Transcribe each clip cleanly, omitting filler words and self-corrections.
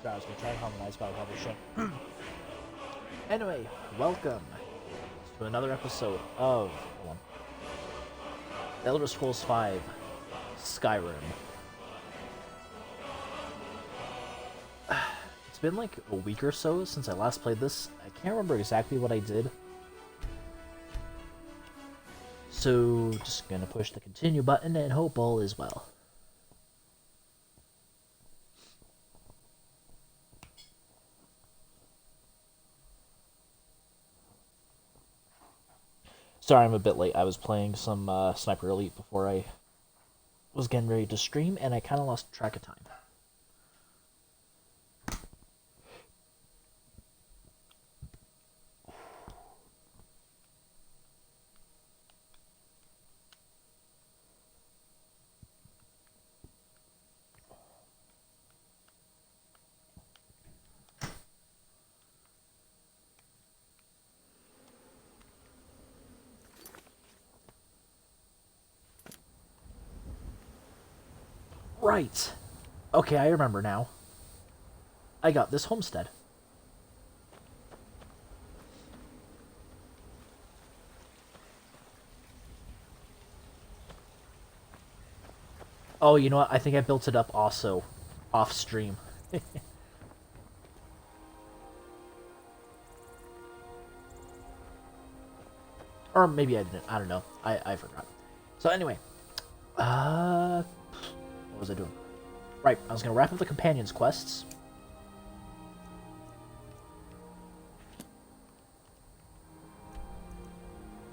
I was gonna try and harmonize, but I probably shouldn't. Anyway, welcome to another episode of The Elder Scrolls V Skyrim. It's been like a week or so since I last played this. I can't remember exactly what I did. So, just gonna push the continue button and hope all is well. Sorry I'm a bit late. I was playing some Sniper Elite before I was getting ready to stream, and I kind of lost track of time. Right. Okay, I remember now. I got this homestead. Oh, you know what? I think I built it up also off stream. Or maybe I didn't. I don't know. I forgot. So anyway. What was I doing? Right, I was going to wrap up the companions' quests.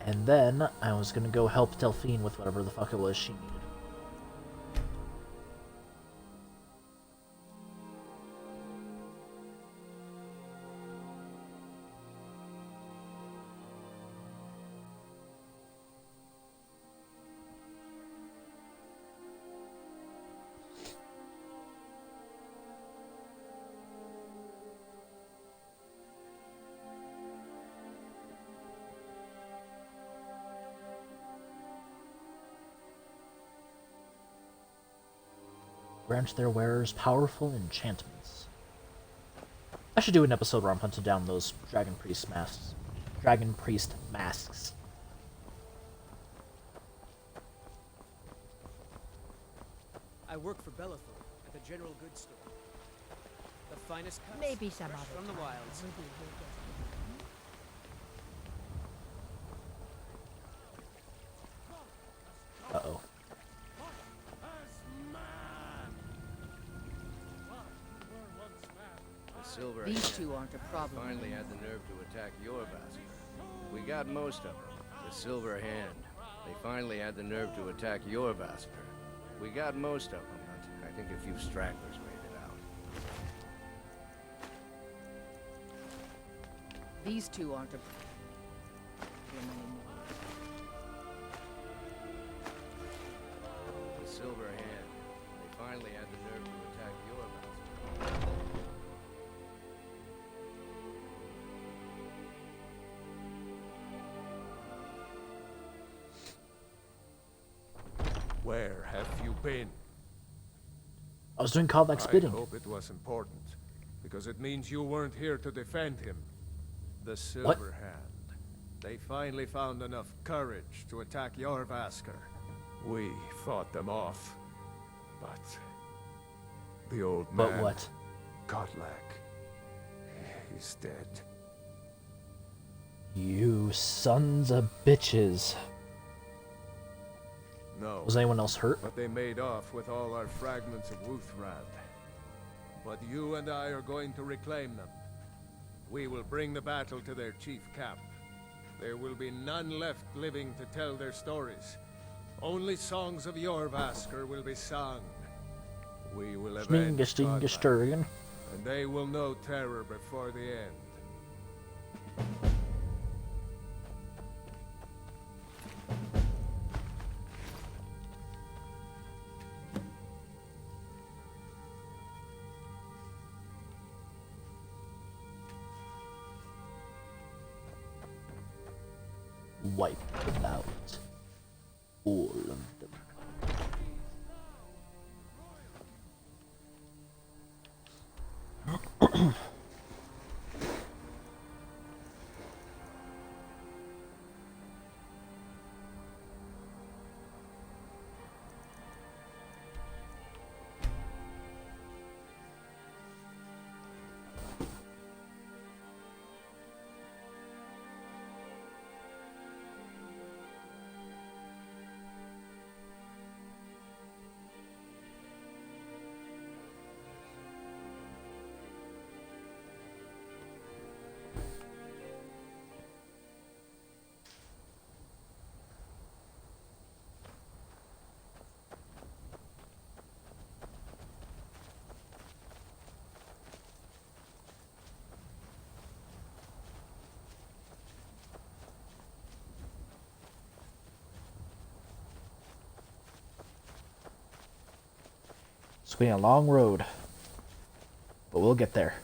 And then I was going to go help Delphine with whatever the fuck it was she needed. Grant their wearers powerful enchantments. I should do an episode where I'm hunting down those Dragon Priest masks. Dragon Priest masks. I work for Bellathor at the general goods store. The finest cuts, Maybe some fresh other from the time. wilds. Uh-oh. Silver These Hand two aren't a problem. finally had the nerve to attack your bastard. We got most of them. The Silver Hand. They finally had the nerve to attack your bastard. We got most of them, but I think a few stragglers made it out. These two aren't a problem anymore. The Silver Hand. They finally had the nerve to attack your bastard. Where have you been? I was doing Kovac's I bidding. hope it was important, because it means you weren't here to defend him. The Silver Hand. They finally found enough courage to attack Jorvaskr. We fought them off, but the old man, But what? Godlak, he's dead. You sons of bitches. No. Was anyone else hurt? But they made off with all our fragments of Wuthrad. But you and I are going to reclaim them. We will bring the battle to their chief camp. There will be none left living to tell their stories. Only songs of Jorvaskr will be sung. We will avenge Godlak, Sturgan. and they will know terror before the end. Wipe them out. All of them. It's been a long road, but we'll get there.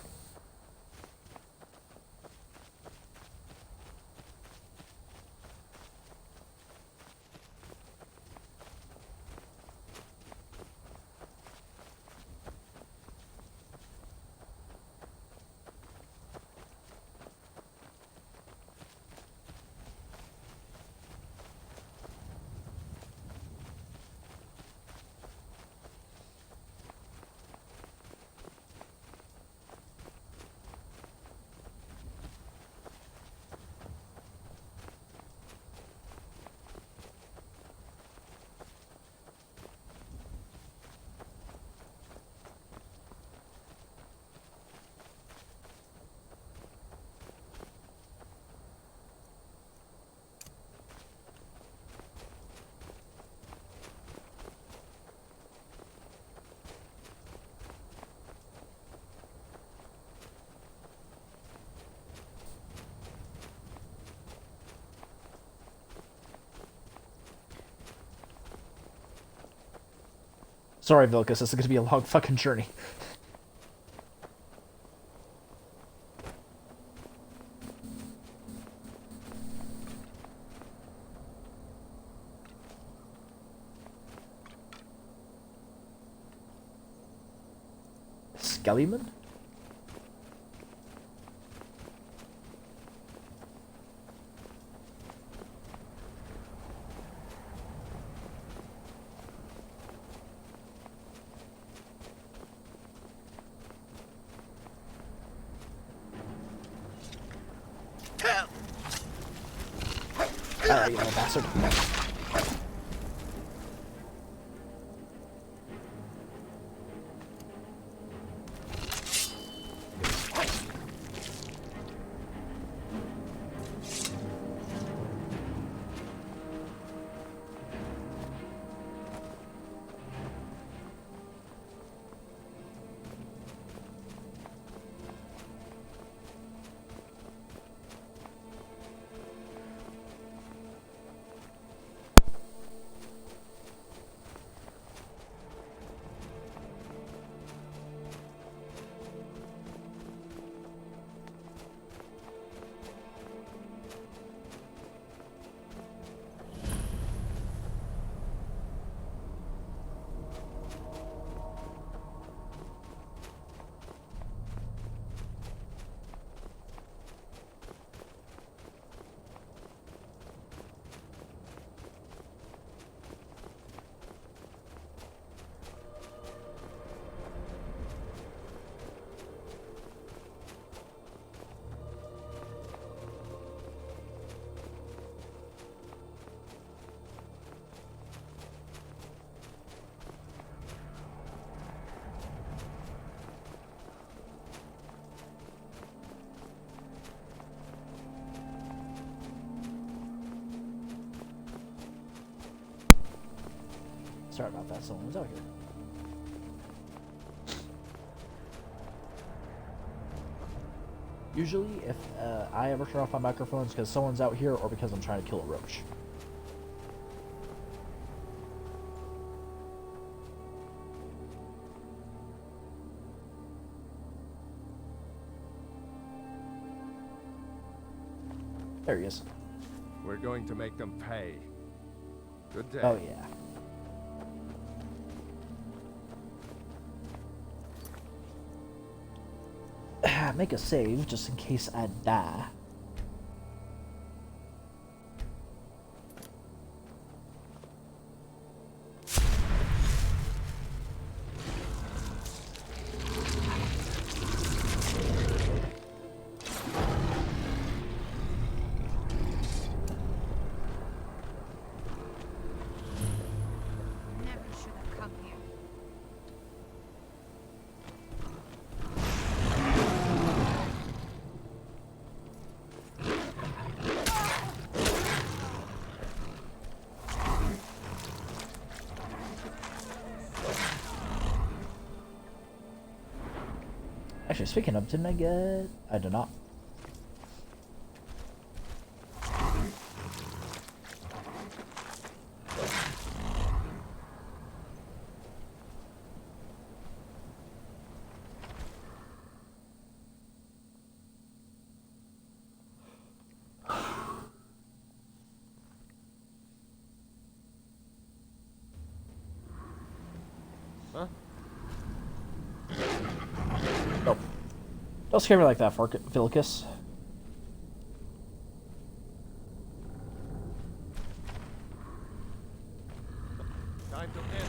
Sorry, Vilcus, this is going to be a long fucking journey. Skellyman? You little bastard. Sorry about that, someone was out here. Usually, if I ever turn off my microphone, it's because someone's out here or because I'm trying to kill a roach. There he is. We're going to make them pay. Good day. Oh, yeah. Make a save just in case I die. Never should have come here. Actually, speaking of, didn't I get... I did not. Don't scare me like that, Philicus. Time to end.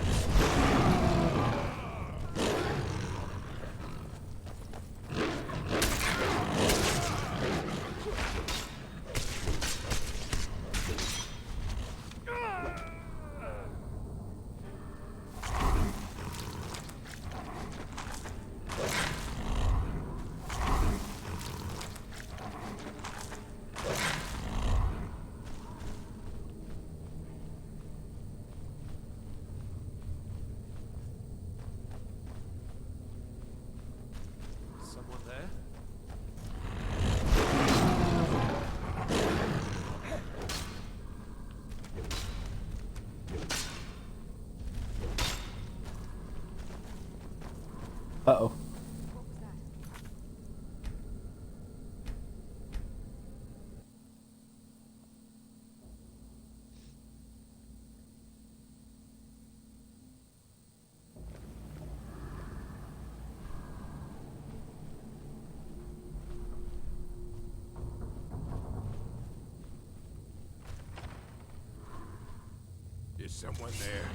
Someone there? Uh-oh. What was that? Is someone there?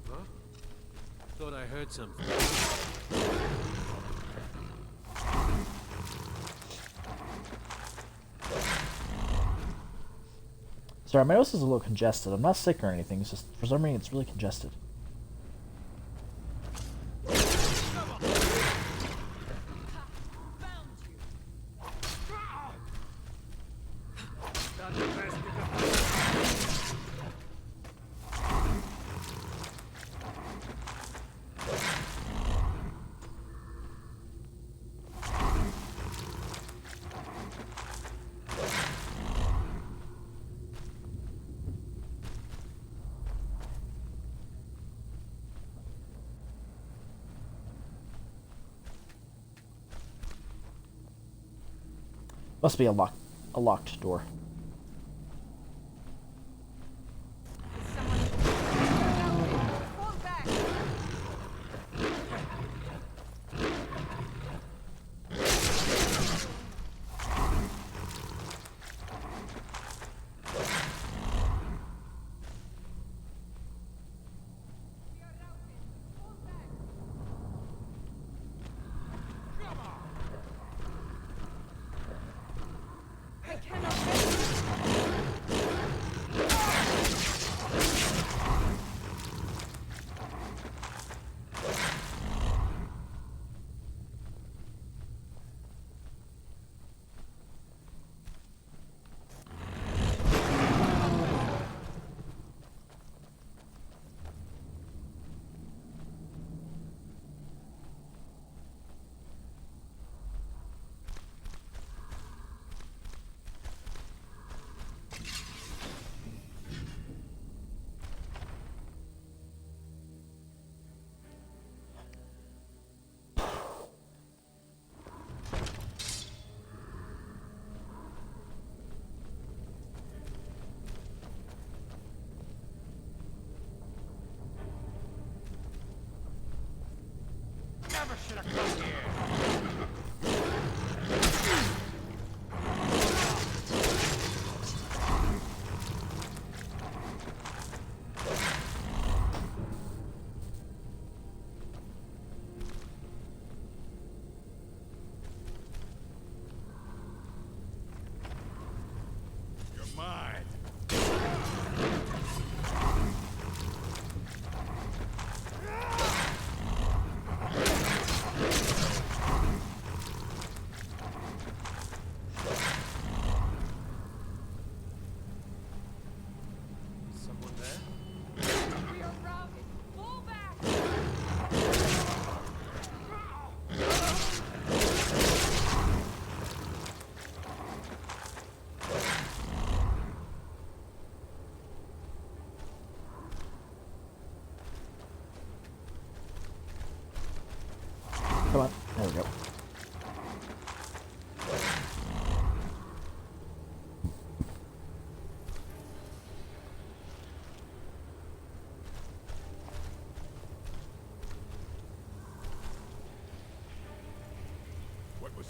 Huh? Thought I heard something. Sorry, my nose is a little congested. I'm not sick or anything. It's just, for some reason, it's really congested. Must be a locked door. Is someone... Fall back! I cannot.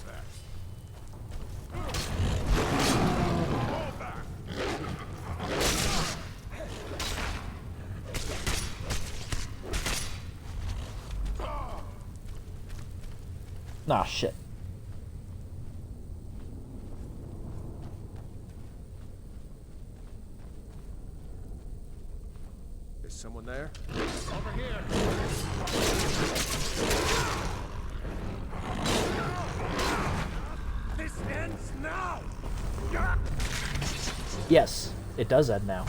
that? Nah, shit. Is someone there? Over here! This ends now! Yes, it does end now.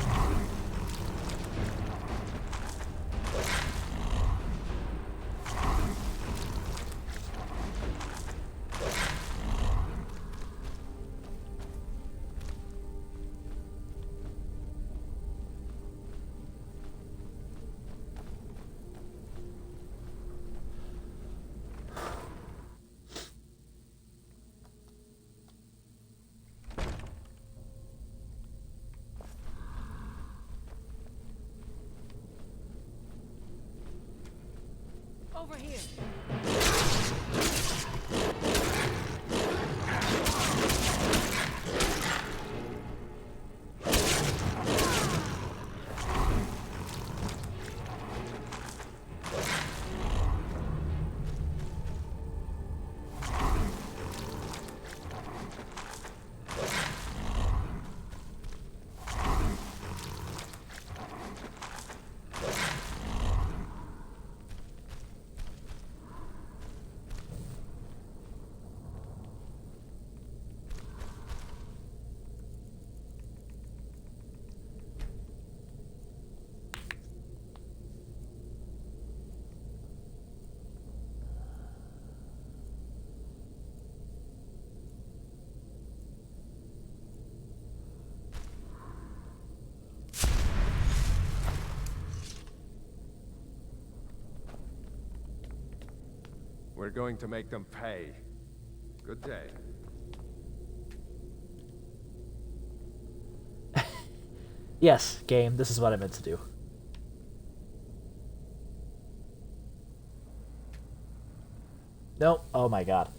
Over here. We're going to make them pay. Good day. Yes, game, this is what I meant to do. Nope. Oh my god.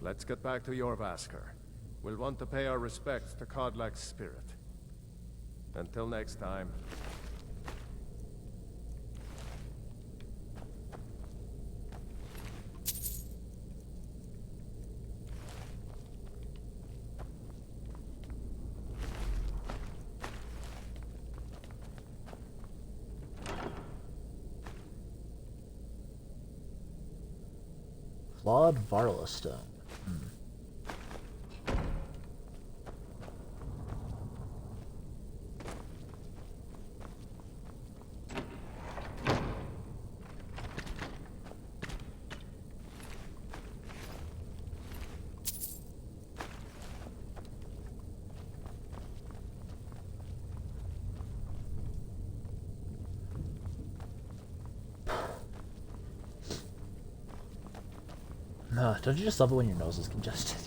Let's get back to Jorvaskr. We'll want to pay our respects to Kodlak's spirit. Until next time. Flawed Varla Stone. Don't you just love it when your nose is congested?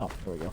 Oh, there we go.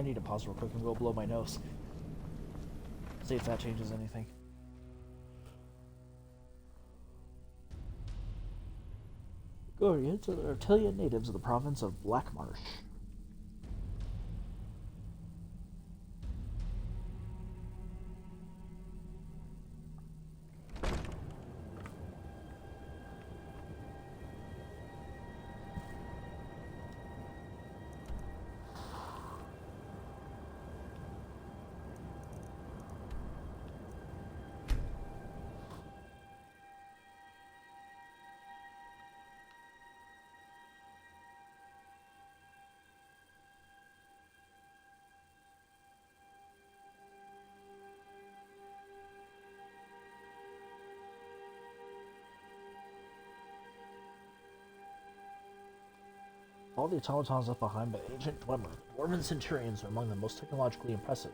I need to pause real quick and go blow my nose. See if that changes anything. Gorians are the reptilian natives of the province of Blackmarsh. All the automatons left behind by ancient Dwemer, centurions are among the most technologically impressive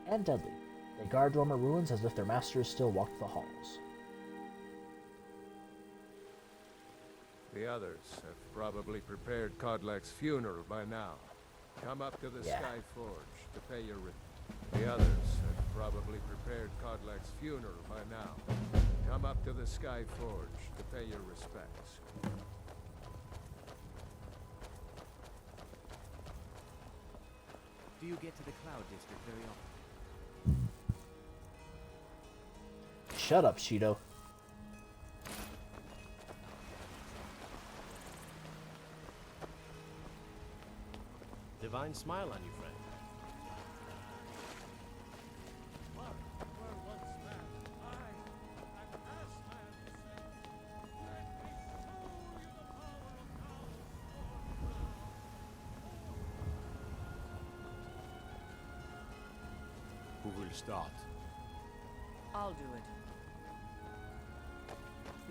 and deadly. They guard Dwemer ruins as if their masters still walked the halls. The others have probably prepared Kodlak's funeral by now. Come up to the Sky Forge to pay your The others have probably prepared Kodlak's funeral by now. Come up to the Sky Forge to pay your respects. Do you get to the Cloud District very often? Shut up, Shido. Divine smile on you, friend. Who will start? I'll do it.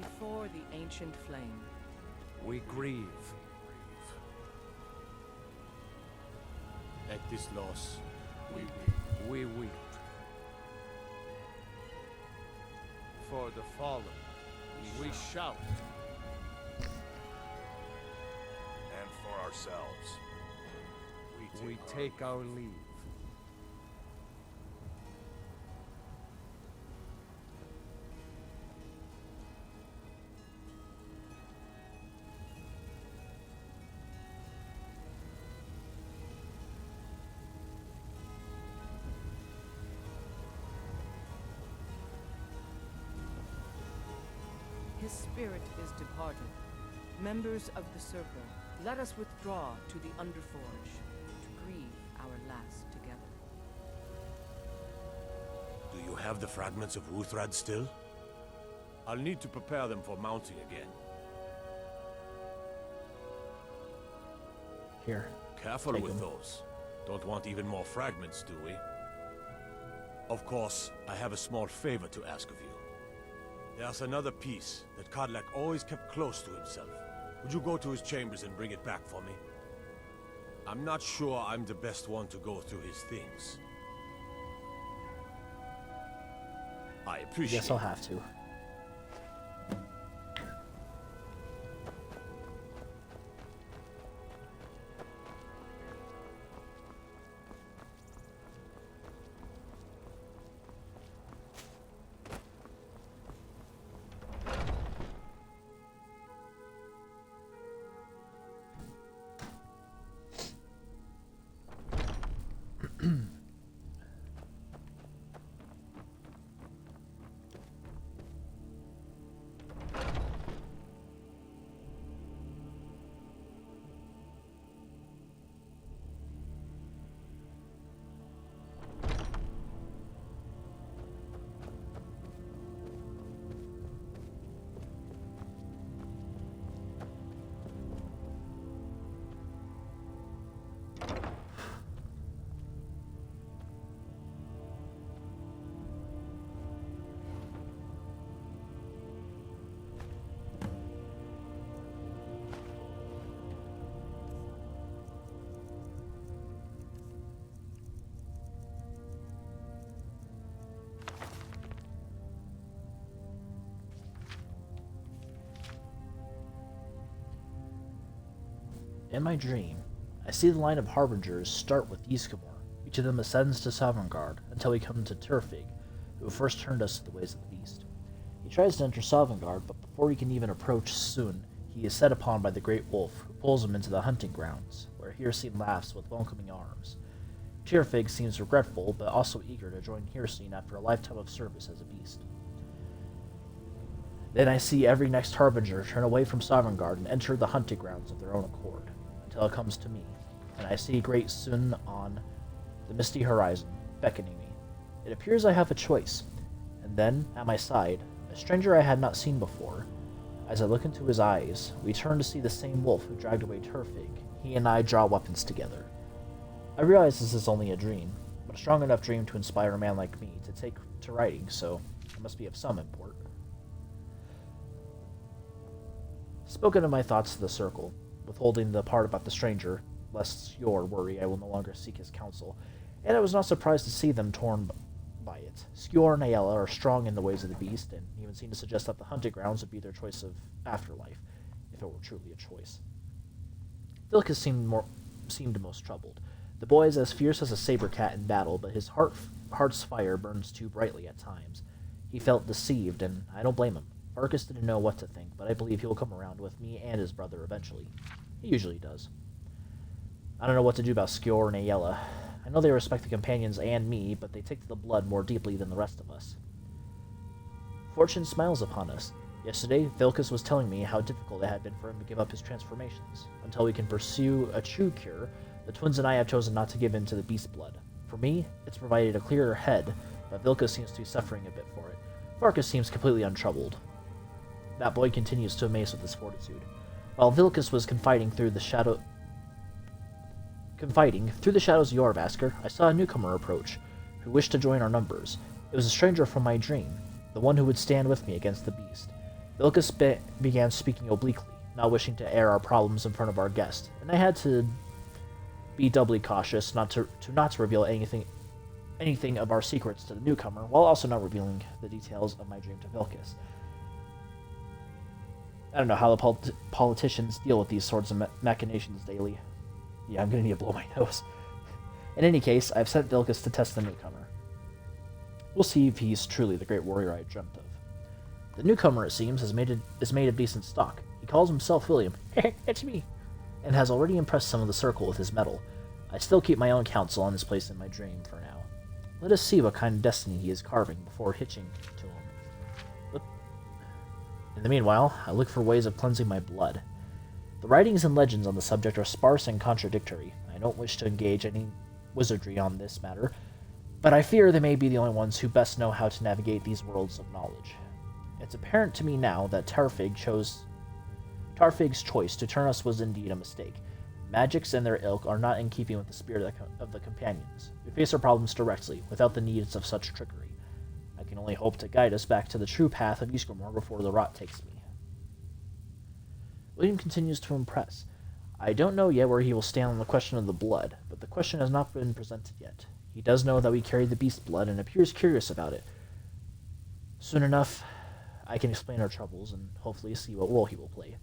Before the ancient flame. We grieve. At this loss, We weep. For the fallen, we shout. And for ourselves. We take our leave. His spirit is departed. Members of the Circle, let us withdraw to the Underforge to grieve our last together. Do you have the fragments of Wuthrad still? I'll need to prepare them for mounting again. Here. Careful Take with them. those. Don't want even more fragments, do we? Of course, I have a small favor to ask of you. There's another piece that Kadlak always kept close to himself. Would you go to his chambers and bring it back for me? I'm not sure I'm the best one to go through his things. I appreciate Guess I'll have to. In my dream, I see the line of harbingers start with Yskamor. Each of them ascends to Sovngarde until we come to Turfig, who first turned us to the ways of the beast. He tries to enter Sovngarde, but before he can even approach Sun, he is set upon by the Great Wolf, who pulls him into the hunting grounds, where Hircine laughs with welcoming arms. Tyrfig seems regretful, but also eager to join Hircine after a lifetime of service as a beast. Then I see every next harbinger turn away from Sovngarde and enter the hunting grounds of their own accord, until it comes to me, and I see great Sun on the misty horizon, beckoning me. It appears I have a choice, and then, at my side, a stranger I had not seen before. As I look into his eyes, we turn to see the same wolf who dragged away Turfig. He and I draw weapons together. I realize this is only a dream, but a strong enough dream to inspire a man like me to take to writing, so it must be of some import. Spoken of my thoughts to the circle, withholding the part about the stranger, lest Skjor worry I will no longer seek his counsel, and I was not surprised to see them torn by it. Skjor and Ayala are strong in the ways of the beast, and even seem to suggest that the hunting grounds would be their choice of afterlife, if it were truly a choice. Vilkas seemed most troubled. The boy is as fierce as a saber cat in battle, but his heart's fire burns too brightly at times. He felt deceived, and I don't blame him. Farkas didn't know what to think, but I believe he'll come around with me and his brother eventually. He usually does. I don't know what to do about Skjor and Ayala. I know they respect the companions and me, but they take to the blood more deeply than the rest of us. Fortune smiles upon us. Yesterday, Vilkas was telling me how difficult it had been for him to give up his transformations. Until we can pursue a true cure, the twins and I have chosen not to give in to the beast blood. For me, it's provided a clearer head, but Vilkas seems to be suffering a bit for it. Farkas seems completely untroubled. That boy continues to amaze with his fortitude. While Vilkas was confiding through the shadows of Yorvaskr, I saw a newcomer approach, who wished to join our numbers. It was a stranger from my dream, the one who would stand with me against the beast. Vilkas began speaking obliquely, not wishing to air our problems in front of our guest, and I had to be doubly cautious not to reveal anything of our secrets to the newcomer, while also not revealing the details of my dream to Vilkas. I don't know how the politicians deal with these sorts of machinations daily. Yeah, I'm gonna need to blow my nose. In any case, I've sent Vilkas to test the newcomer. We'll see if he's truly the great warrior I dreamt of. The newcomer, it seems, is made of decent stock. He calls himself William, it's me, and has already impressed some of the circle with his mettle. I still keep my own counsel on his place in my dream for now. Let us see what kind of destiny he is carving before hitching to him. In the meanwhile, I look for ways of cleansing my blood. The writings and legends on the subject are sparse and contradictory. I don't wish to engage any wizardry on this matter, but I fear they may be the only ones who best know how to navigate these worlds of knowledge. It's apparent to me now that Tarfig's choice to turn us was indeed a mistake. Magics and their ilk are not in keeping with the spirit of the companions. We face our problems directly, without the needs of such trickery. I can only hope to guide us back to the true path of Ysgramor before the rot takes me. William continues to impress. I don't know yet where he will stand on the question of the blood, but the question has not been presented yet. He does know that we carry the beast blood and appears curious about it. Soon enough, I can explain our troubles and hopefully see what role he will play.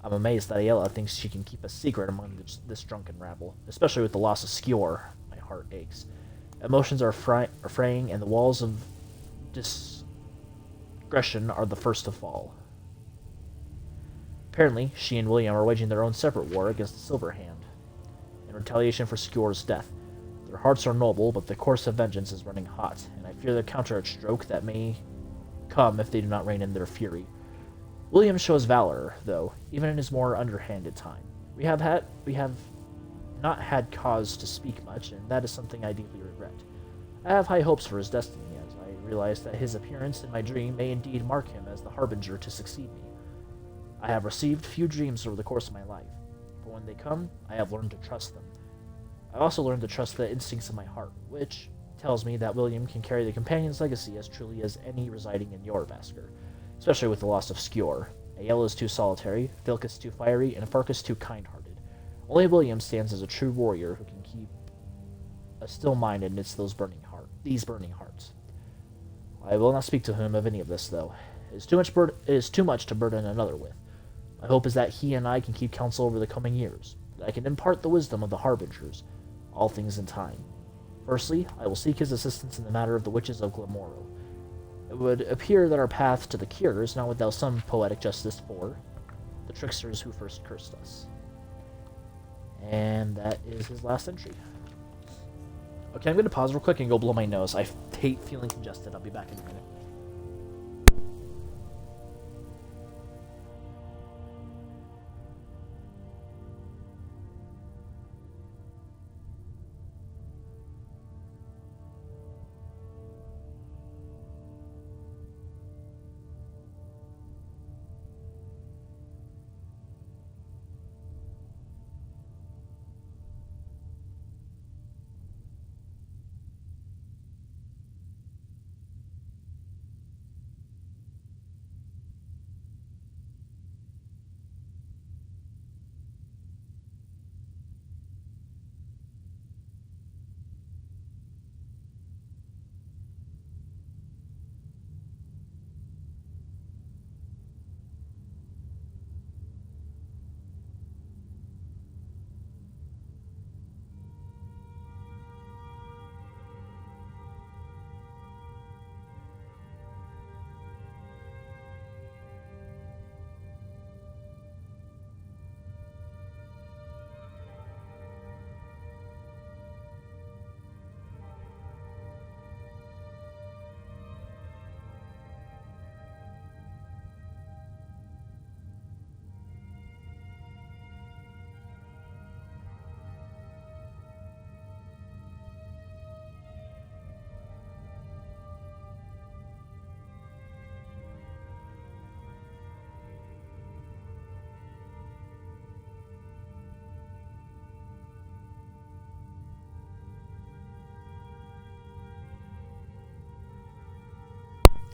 I'm amazed that Ayala thinks she can keep a secret among this drunken rabble, especially with the loss of Skjor. My heart aches. Emotions are fraying, and the walls of discretion are the first to fall. Apparently, she and William are waging their own separate war against the Silver Hand, in retaliation for Skjor's death. Their hearts are noble, but the course of vengeance is running hot, and I fear the counter-stroke that may come if they do not rein in their fury. William shows valor, though, even in his more underhanded time. We have not had cause to speak much, and that is something I deeply regret. I have high hopes for his destiny, as I realize that his appearance in my dream may indeed mark him as the harbinger to succeed me. I have received few dreams over the course of my life, but when they come, I have learned to trust them. I also learned to trust the instincts of my heart, which tells me that William can carry the companion's legacy as truly as any residing in Jorvaskr, especially with the loss of Skjor. Ayala is too solitary, Vilkas too fiery, and Farkas too kind-hearted. Only William stands as a true warrior who can keep a still mind amidst these burning hearts. I will not speak to him of any of this, though. It is too much to burden another with. My hope is that he and I can keep counsel over the coming years, that I can impart the wisdom of the harbingers, all things in time. Firstly, I will seek his assistance in the matter of the witches of Glamorrow. It would appear that our path to the cure is not without some poetic justice for the tricksters who first cursed us. And that is his last entry. Okay, I'm going to pause real quick and go blow my nose. I hate feeling congested. I'll be back in a minute.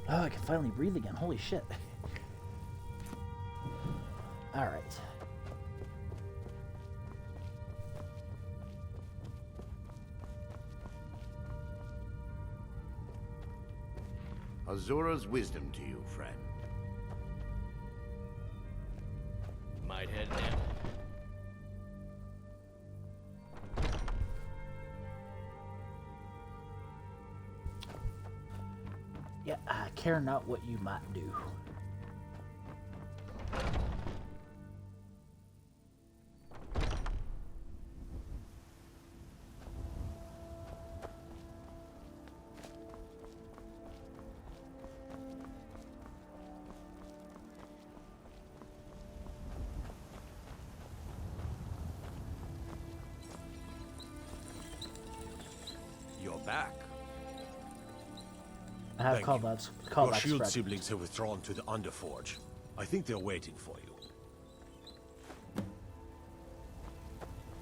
Oh, I can finally breathe again. Holy shit. Alright. Azura's wisdom to you, friend. Might head now. Yeah, I care not what you might do. You're back. I have Thank called you. that. Your shield siblings have withdrawn to the Underforge. I think they're waiting for you.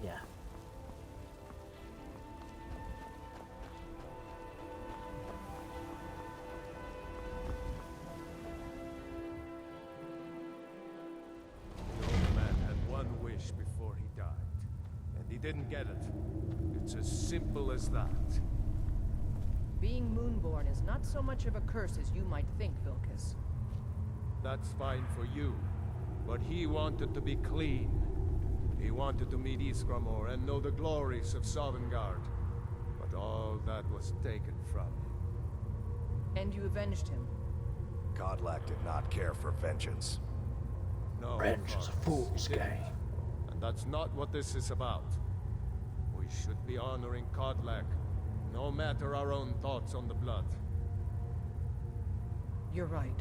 Yeah. The old man had one wish before he died, and he didn't get it. It's as simple as that. Being Moonborn is not so much of a curse as you might think, Vilcus. That's fine for you, but he wanted to be clean. He wanted to meet Iskramor and know the glories of Sovngarde. But all that was taken from him. And you avenged him. Godlack did not care for vengeance. No, Revenge is a Vargas, fool's he didn't. game. And that's not what this is about. We should be honoring Kodlak, no matter our own thoughts on the blood. You're right.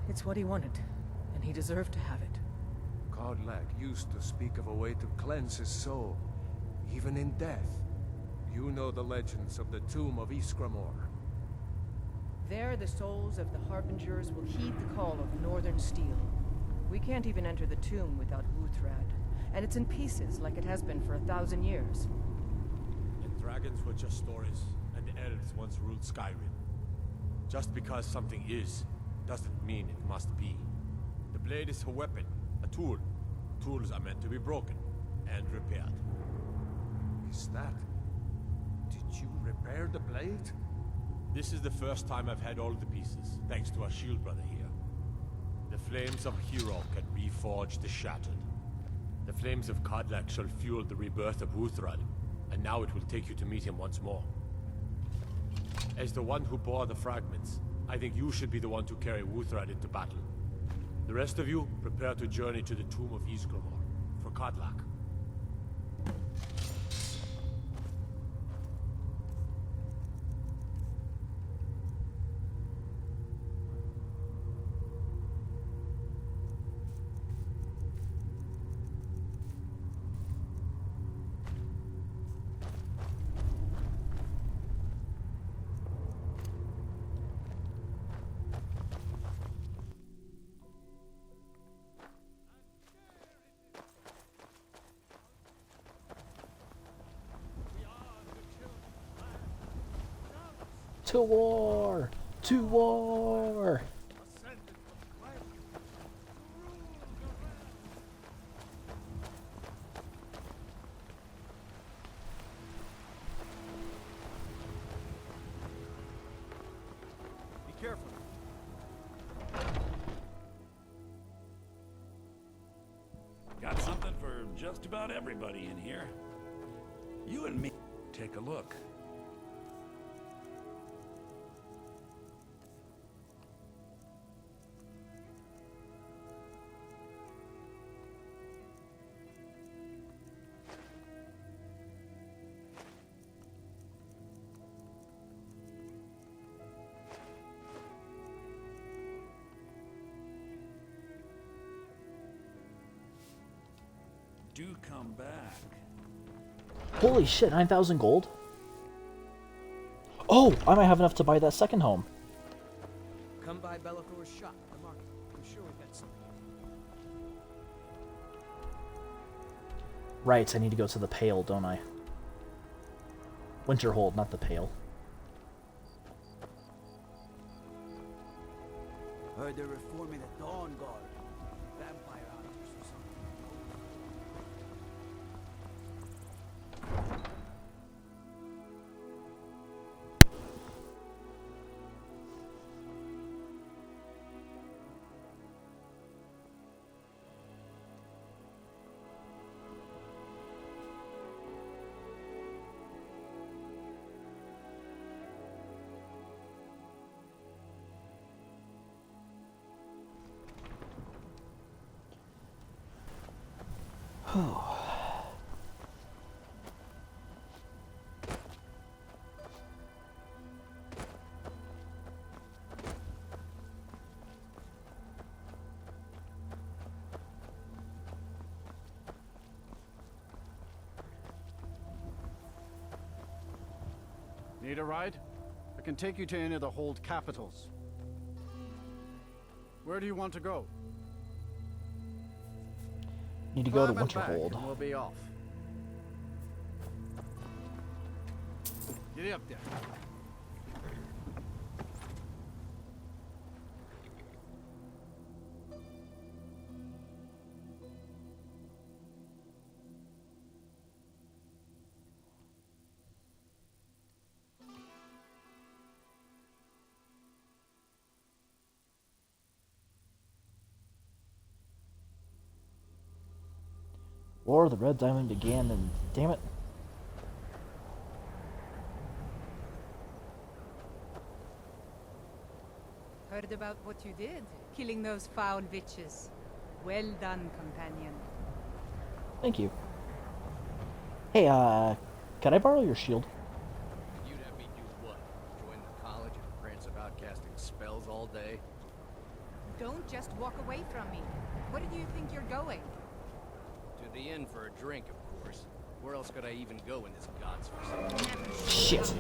It's what he wanted, and he deserved to have it. Kodlak used to speak of a way to cleanse his soul, even in death. You know the legends of the tomb of Iskramor. There, the souls of the Harbingers will heed the call of Northern Steel. We can't even enter the tomb without Wuthrad, and it's in pieces like it has been for 1,000 years. And dragons were just stories, and the elves once ruled Skyrim. Just because something is, doesn't mean it must be. The blade is a weapon, a tool. Tools are meant to be broken and repaired. Is that... Did you repair the blade? This is the first time I've had all the pieces, thanks to our shield brother here. The flames of Hero can reforge the shattered. The flames of Kodlak shall fuel the rebirth of Wuthrad, and now it will take you to meet him once more. As the one who bore the fragments, I think you should be the one to carry Wuthrad into battle. The rest of you, prepare to journey to the tomb of Ysgramor, for Kodlak. To war! To war! Be careful. Got something for just about everybody in here. You and me, take a look. Do come back. Holy shit, 9,000 gold? Oh, I might have enough to buy that second home. Come by Bellathor's shop at the market. I'm sure we've got something. Right, I need to go to the Pale, don't I? Winterhold, not the Pale. Heard they're reforming the Dawn Guard. Vampire hunters or something. Need a ride? I can take you to any of the hold capitals. Where do you want to go? Need to go to Climb and back, Winterhold. and we'll be off. Get up there. War of the Red Diamond began, and damn it. Heard about what you did, killing those foul witches. Well done, companion. Thank you. Hey, can I borrow your shield? You'd have me do what? Join the college and prance about casting spells all day? Don't just walk away from me. Where do you think you're going? To the inn for a drink, of course. Where else could I even go in this god's forsaken? Shit.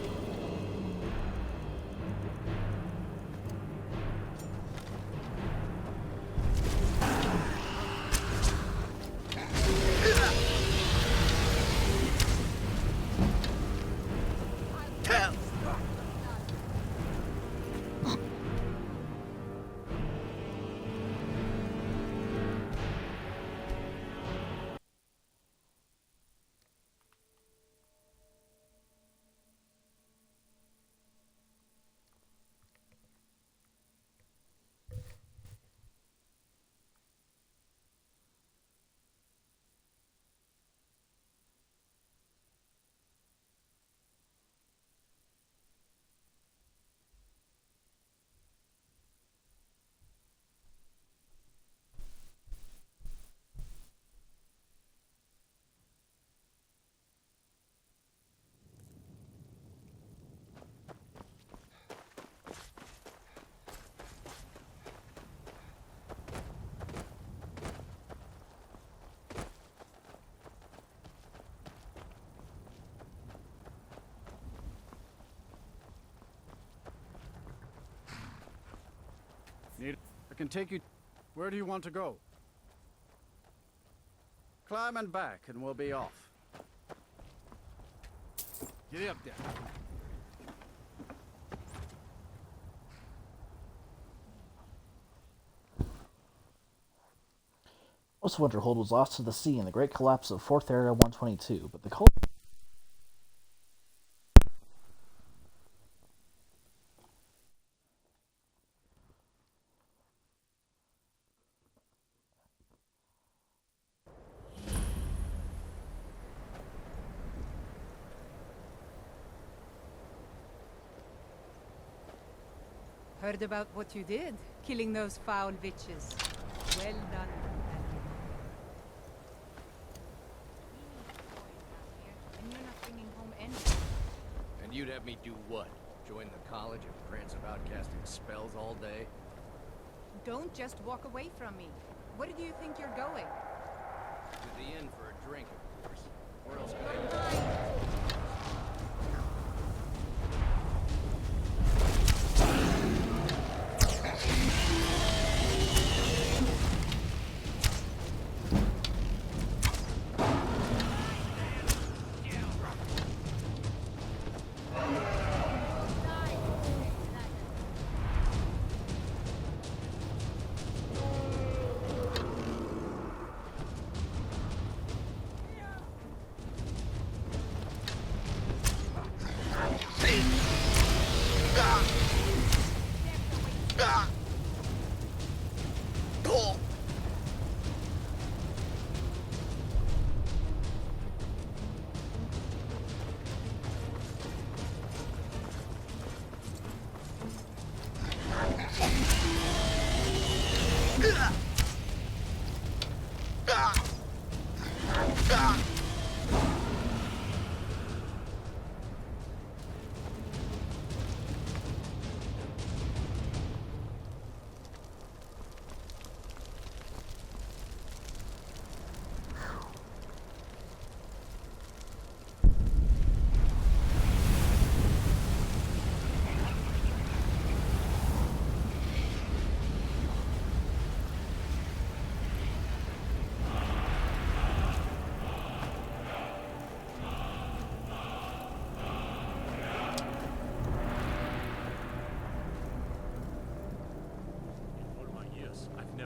I can take you... Where do you want to go? Climb and back, and we'll be off. Get up there. Most of Winterhold was lost to the sea in the Great Collapse of 4th Area 122, but the Heard about what you did, killing those foul witches. Well done, companion. And you're not bringing home anything. And you'd have me do what? Join the college and prance about casting spells all day? Don't just walk away from me. Where do you think you're going? To the inn for a drink, of course. Where else could I go?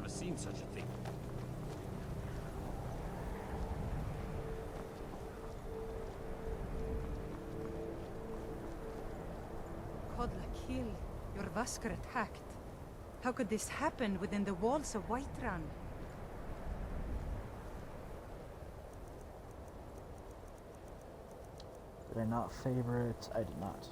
never seen such a thing. Kodlakil, your Vasker attacked. How could this happen within the walls of Whiterun? Did I not favorite? I did not.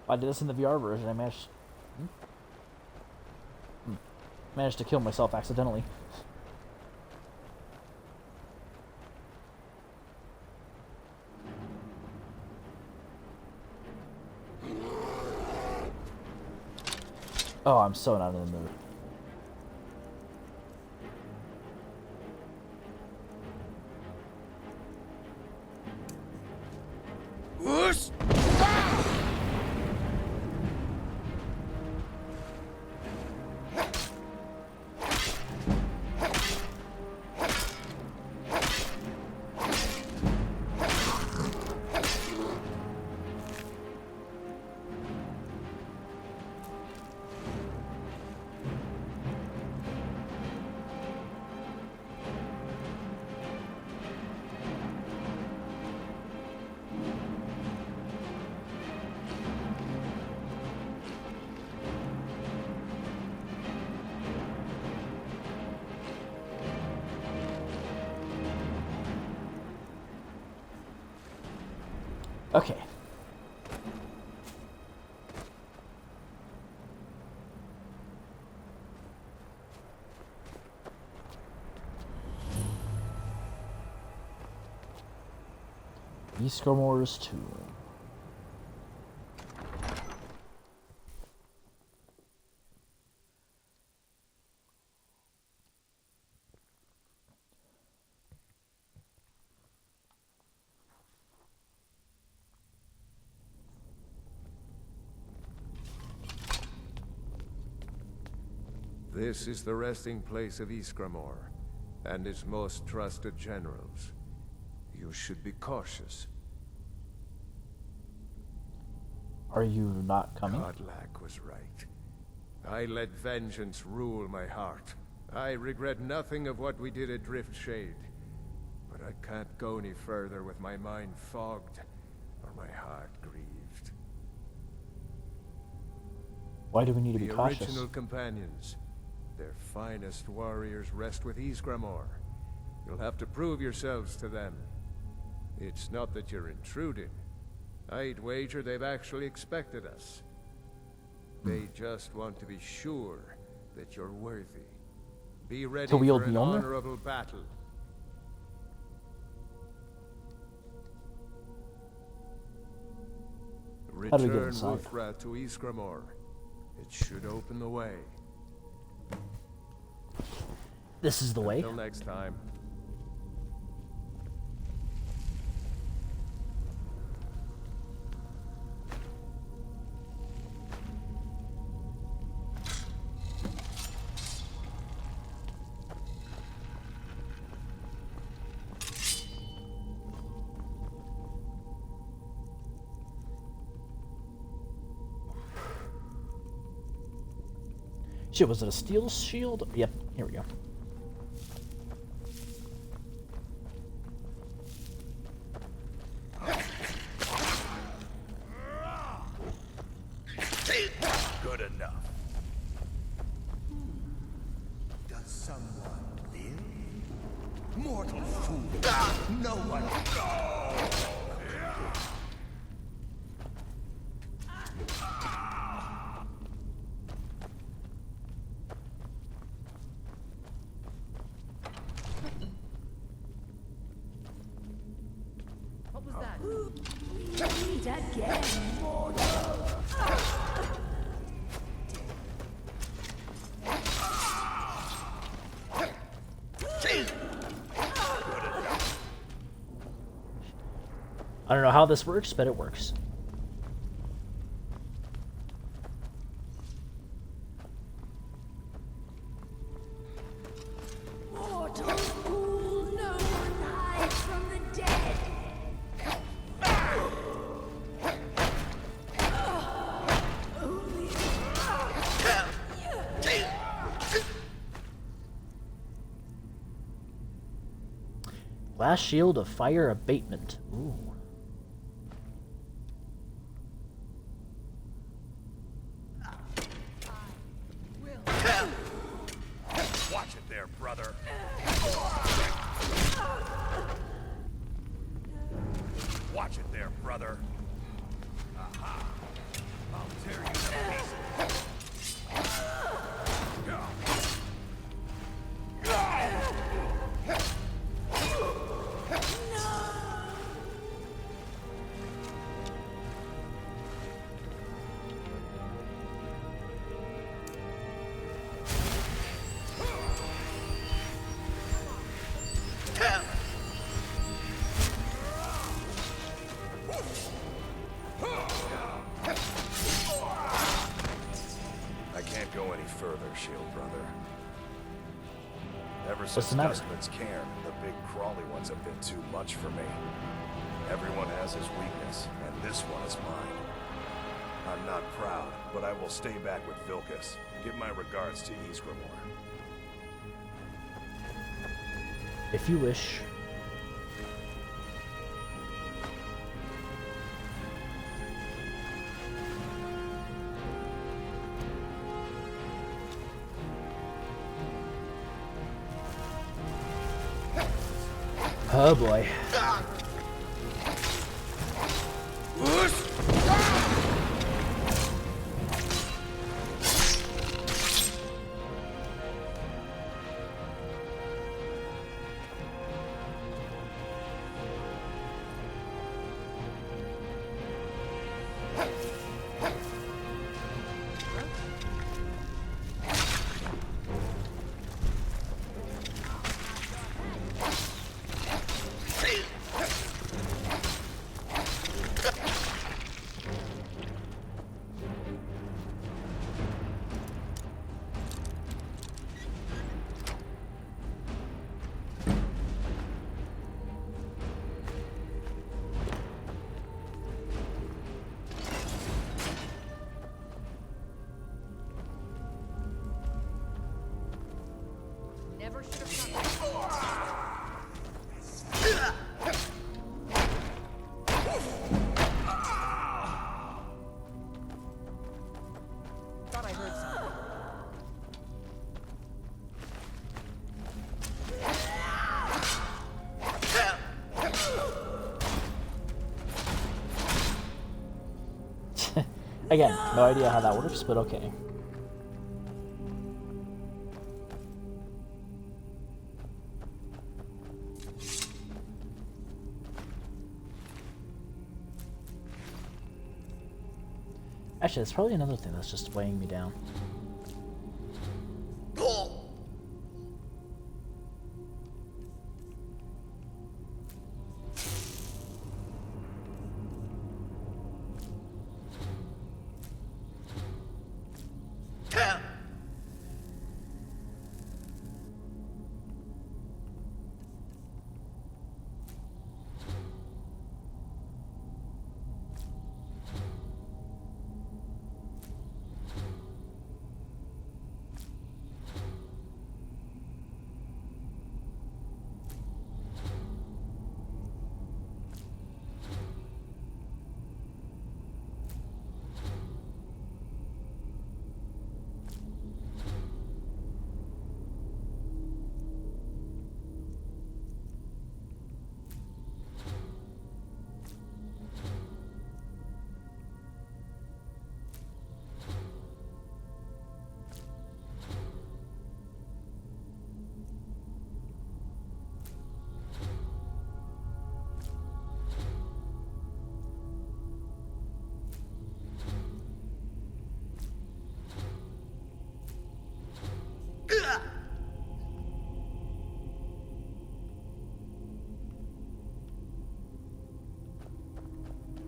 I did this in the VR version. I managed to kill myself accidentally. Oh, I'm so not in the mood. Whoosh! Okay. Ysgramor's tomb. This is the resting place of Ysgramor, and his most trusted generals. You should be cautious. Are you not coming? Godlack was right. I let vengeance rule my heart. I regret nothing of what we did at Driftshade. But I can't go any further with my mind fogged, or my heart grieved. Why do we need to be The cautious? original companions, their finest warriors, rest with Ysgramor. You'll have to prove yourselves to them. It's not that you're intruding. I'd wager they've actually expected us. They just want to be sure that you're worthy. Be ready To wield for an Mjolnir? honorable battle. How do we get Return inside? Wuthra to Ysgramor. It should open the way. This is the way. Until next time. Shit, was it a steel shield? Yep, here we go. someone live? Mortal fool! No one... What was that? Meet again, I don't know how this works, but it works. mortal fool, no one hides from the dead. Last shield of fire abatement. Ooh. Watch it there, brother. Watch it there, brother. Aha. I'll tear you to pieces. I can't go any further, Shield Brother. Ever since the matter? Dustman's Cairn, the big crawly ones have been too much for me. Everyone has his weakness, and this one is mine. I'm not proud, but I will stay back with Vilcus. Give my regards to Ysgramor. If you wish. Oh boy. Never should have come. Thought I heard something. Again, no idea how that works, but okay. Actually, it's probably another thing that's just weighing me down.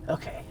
Okay.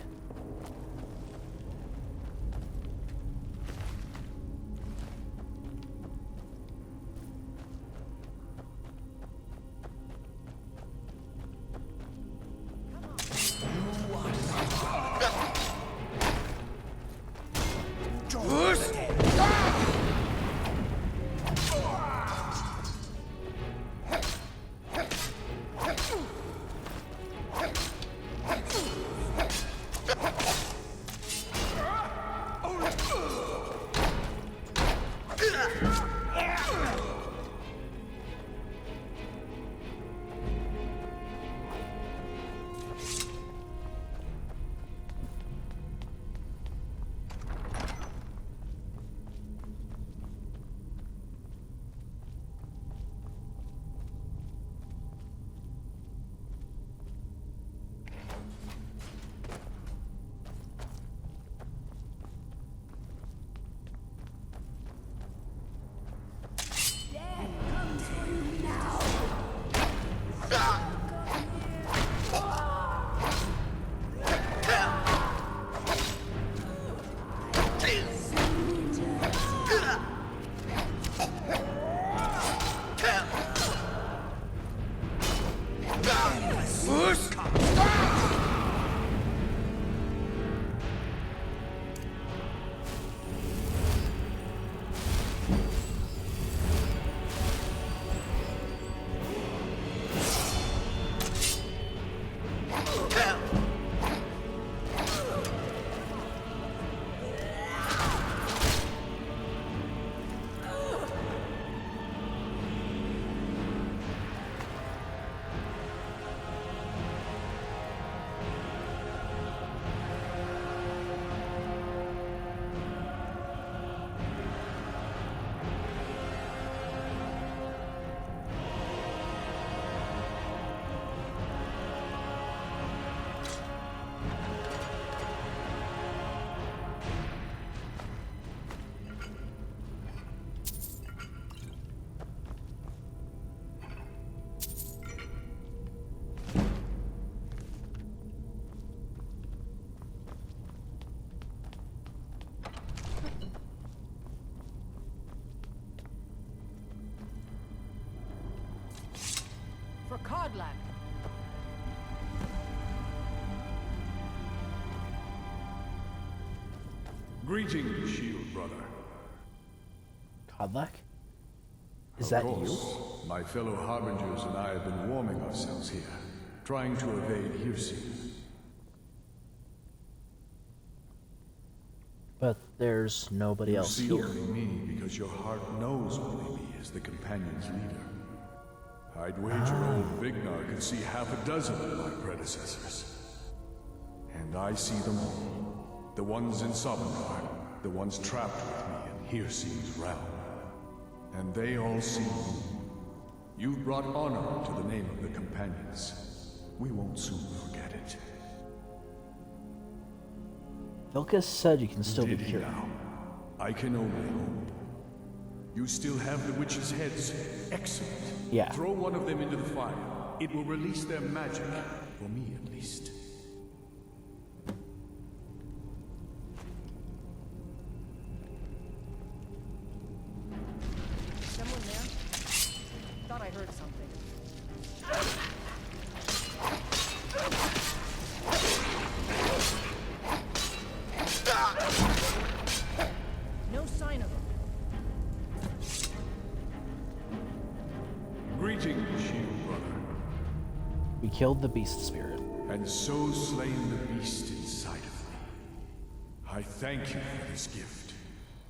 For Codlac. Greetings, shield brother. Codlac? Is Of that course, you? my fellow harbingers and I have been warming ourselves here, trying to evade hearsay. But there's nobody You else see here. only me because your heart knows only me as the companion's leader. I'd wager old Vignar could see half a dozen of my predecessors. And I see them all. The ones in Sovngarde, the ones trapped with me in Hearsay's realm. And they all see you. You've brought honor to the name of the companions. We won't soon forget it. Vilkas said you can still be Did he here. now? I can only hope. You still have the witches' heads. Excellent. Yeah. Throw one of them into the fire. It will release their magic. For me, at least. Someone there? Thought I heard something. No sign of him. Greetings, shield brother. We killed the beast spirit. And so slain the beast inside of me. I thank you for this gift.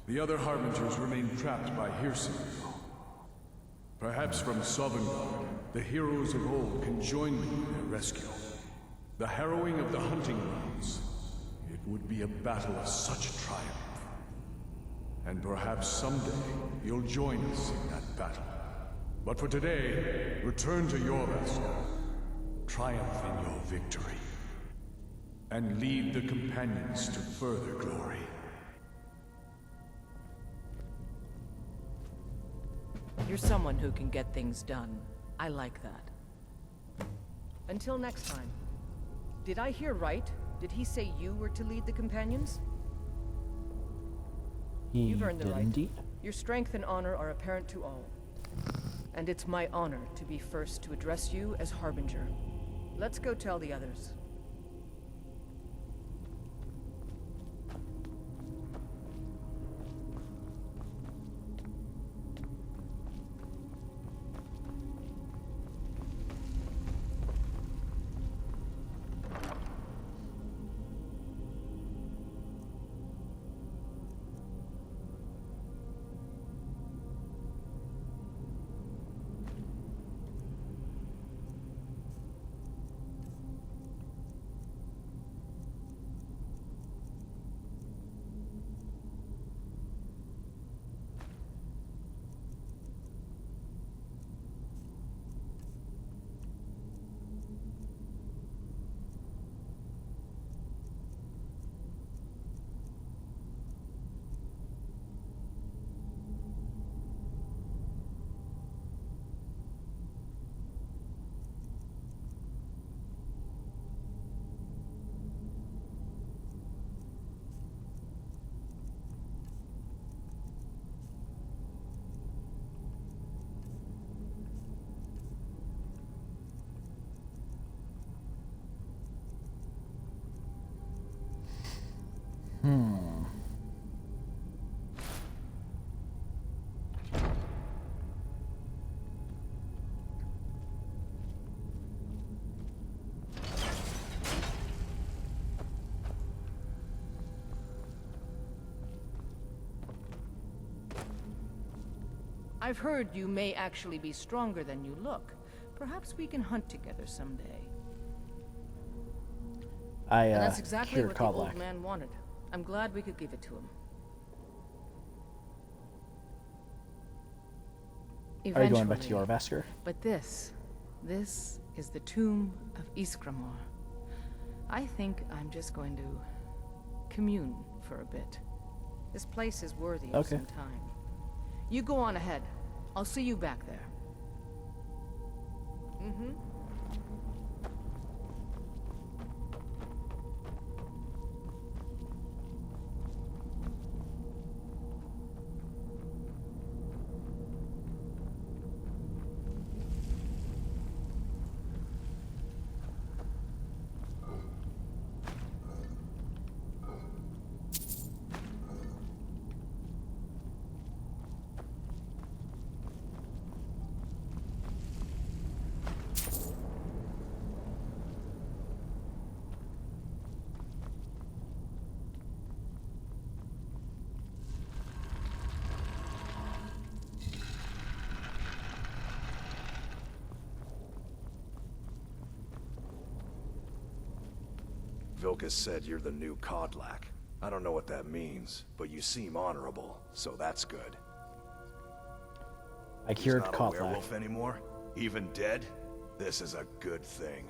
The other harbingers remain trapped by hearsay. Perhaps from Sovngarde, the heroes of old can join me in their rescue. The harrowing of the hunting grounds. It would be a battle of such triumph. And perhaps someday you'll join us in that battle. But for today, return to Jorvaskr. Triumph in your victory. And lead the companions to further glory. You're someone who can get things done. I like that. Until next time. Did I hear right? Did he say you were to lead the companions? He You've earned the did right. indeed. Your strength and honor are apparent to all. And it's my honor to be first to address you as Harbinger. Let's go tell the others. I've heard you may actually be stronger than you look. Perhaps we can hunt together someday. And that's exactly cured what the Kodlak. old man wanted. I'm glad we could give it to him. Are you going back to Eventually. Jorvaskr? But this is the tomb of Iskramor. I think I'm just going to commune for a bit. This place is worthy of Okay. some time. You go on ahead. I'll see you back there. Mm-hmm. Vilkas said you're the new Kodlak. I don't know what that means, but you seem honorable, so that's good. I cured He's not a Kodlak. werewolf anymore? Even dead? This is a good thing.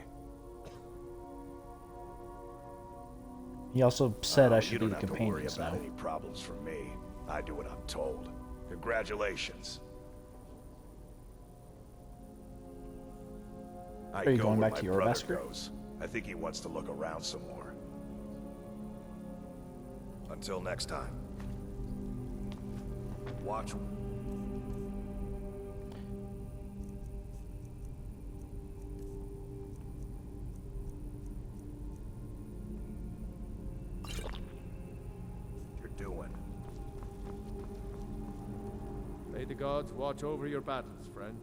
He also said I should you be don't the have to worry companions about now. any problems from me. I do what I'm told. Congratulations. Are you going where back to my brother Jorvaskr? goes. I think he wants to look around some more. Until next time. Watch. You're doing. May the gods watch over your battles, friend.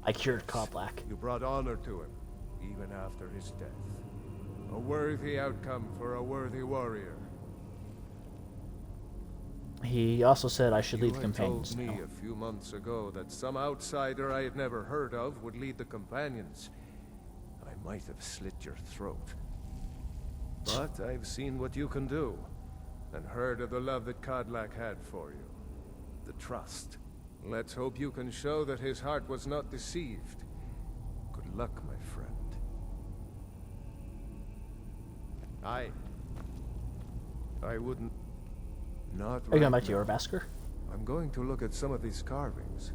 I cured Kodlak. You brought honor to him, even after his death. A worthy outcome for a worthy warrior. He also said I should You lead the had companions told me now. a few months ago that some outsider I had never heard of would lead the companions. I might have slit your throat. But I've seen what you can do, and heard of the love that Kodlak had for you. The trust. Let's hope you can show that his heart was not deceived. Good luck, my friend. I wouldn't... Not Are you going right back to now. Jorvaskr? I'm going to look at some of these carvings.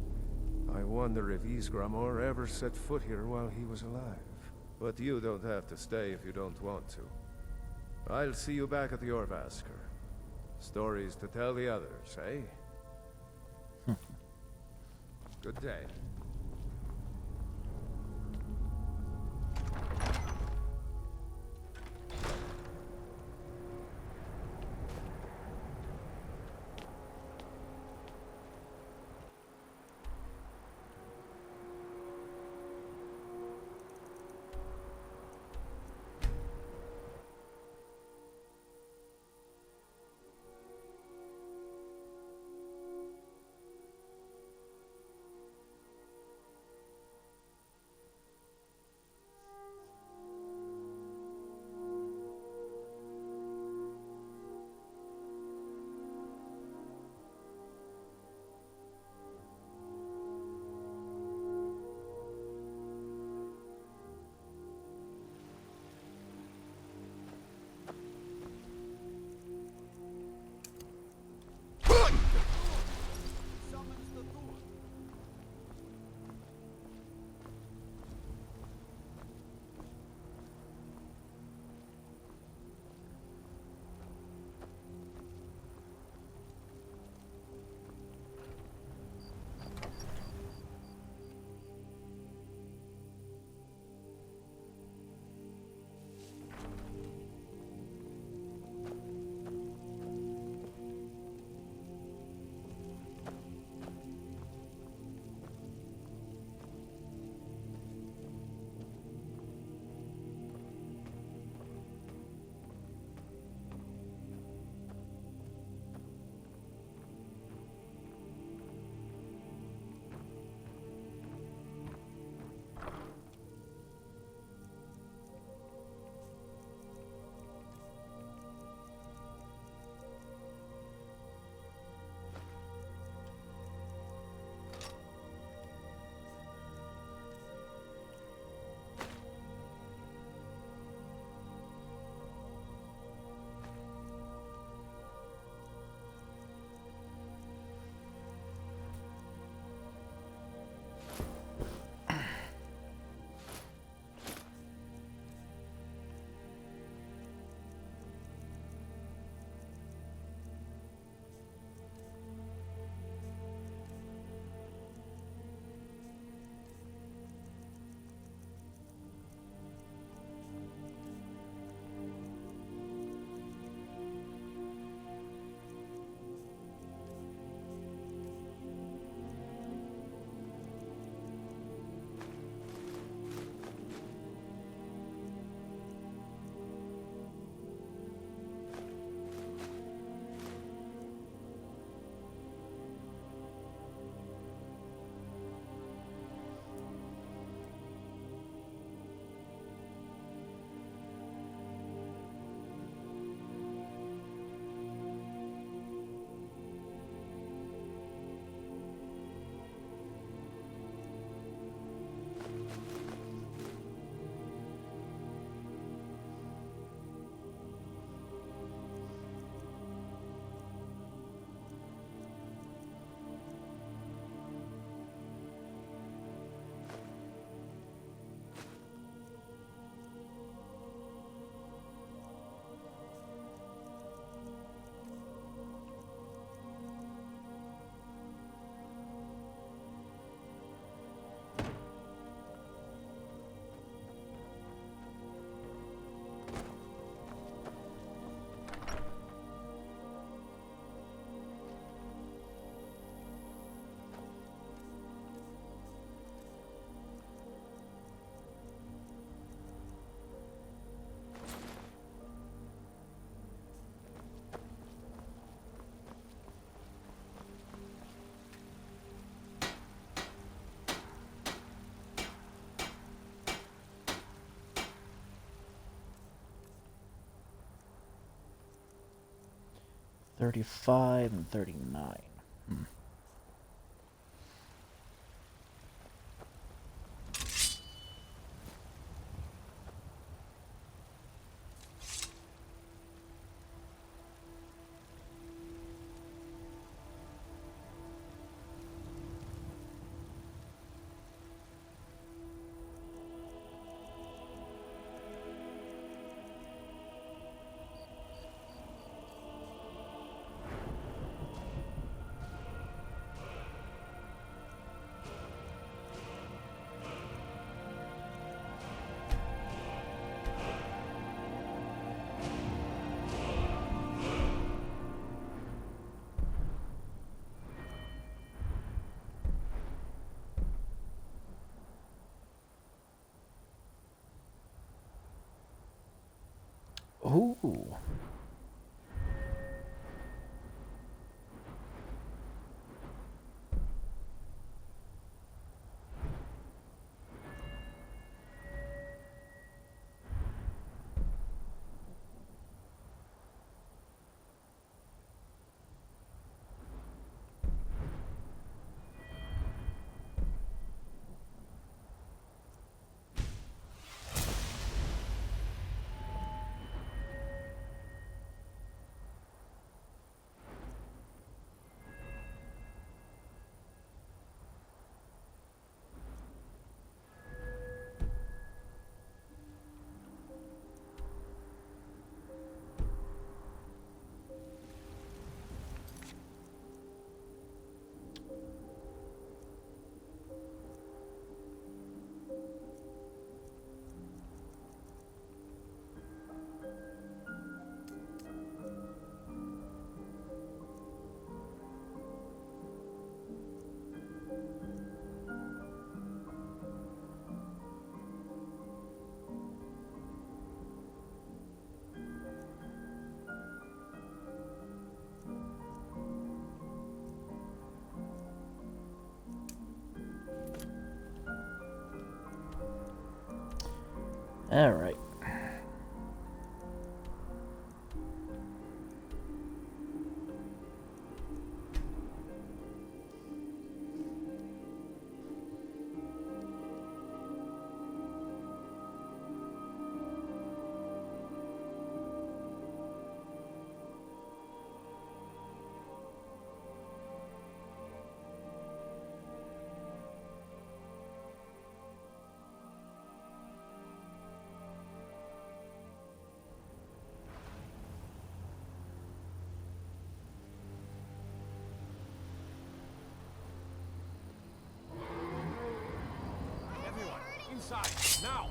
I wonder if Ysgramor ever set foot here while he was alive. But you don't have to stay if you don't want to. I'll see you back at the Orvasker. Stories to tell the others, eh? Good day. $35 and $39. Ooh. All right. Everyone, inside, now!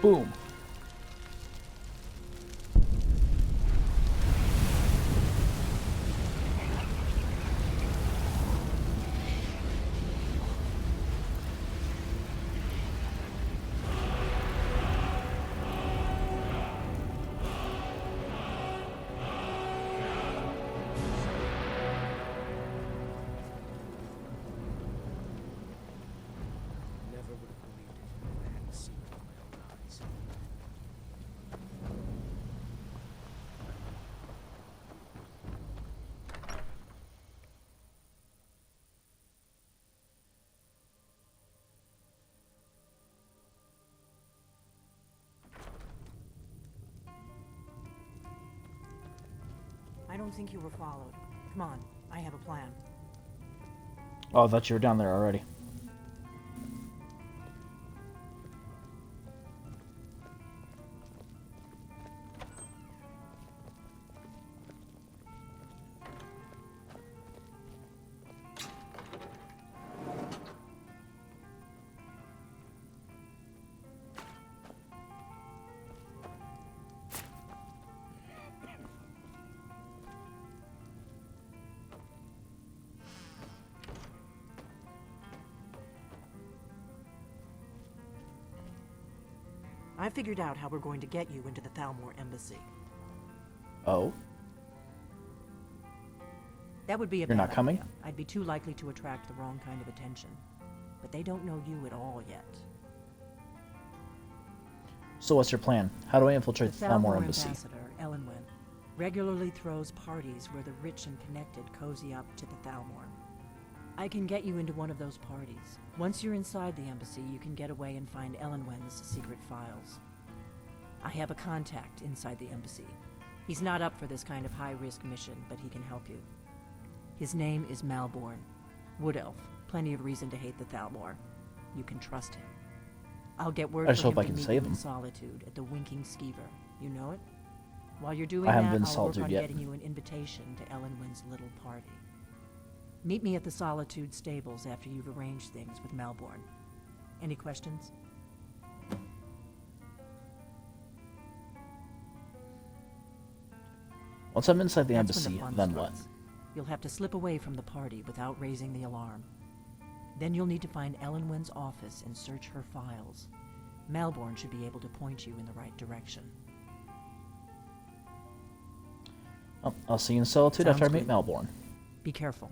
Boom. Never would have believed it if I hadn't seen it with my own eyes. I don't think you were followed. Come on, I have a plan. Oh, I thought you were down there already. I figured out how we're going to get you into the Thalmor embassy. Oh? That would be a You're bad not coming? idea. I'd be too likely to attract the wrong kind of attention. But they don't know you at all yet. So what's your plan? How do I infiltrate The the Thalmor Thalmor embassy? ambassador, Elenwen, regularly throws parties where the rich and connected cozy up to the Thalmor. I can get you into one of those parties. Once you're inside the embassy, you can get away and find Elenwen's secret files. I have a contact inside the embassy. He's not up for this kind of high-risk mission, but he can help you. His name is Malborn. Wood Elf. Plenty of reason to hate the Thalmor. You can trust him. I'll get word I just for hope him I to can meet save you in him. Solitude at the Winking Skeever. You know it? While you're doing I haven't that, been to I'll work Solitude on yet. getting you an invitation to Elenwen's little party. Meet me at the Solitude stables after you've arranged things with Malborn. Any questions? Once I'm inside the That's when embassy, fun then what? starts. You'll have to slip away from the party without raising the alarm. Then you'll need to find Elenwen's office and search her files. Malborn should be able to point you in the right direction. Well, I'll see you in Solitude Sounds after I meet good. Malborn. Be careful.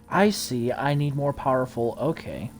I see. I need more powerful. Okay.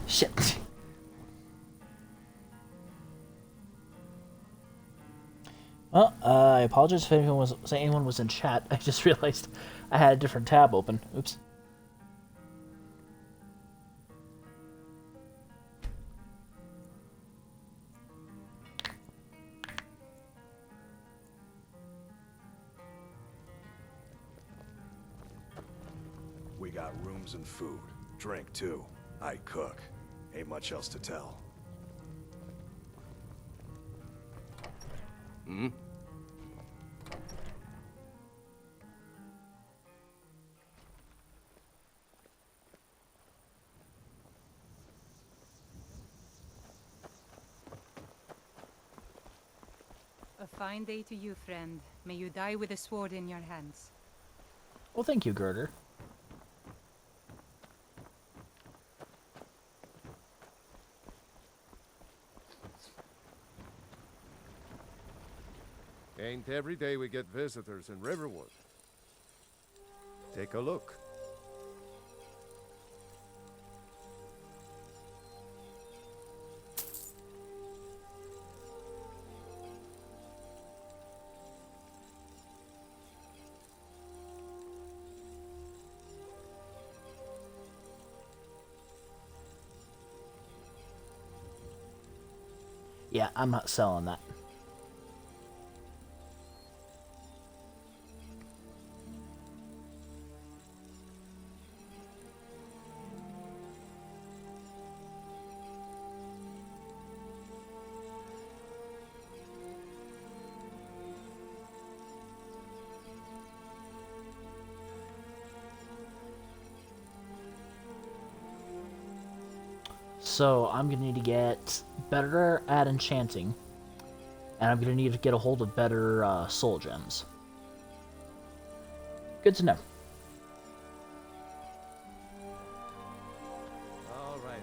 Shit. Well, I apologize if anyone was in chat. I just realized I had a different tab open. Oops. We got rooms and food. Drink, too. I cook. Ain't much else to tell. Hmm? A fine day to you, friend. May you die with a sword in your hands. Well, thank you, Girder. Ain't every day we get visitors in Riverwood. Take a look. Yeah, I'm not selling that. So I'm gonna need to get better at enchanting, and I'm gonna need to get a hold of better soul gems. Good to know. All right.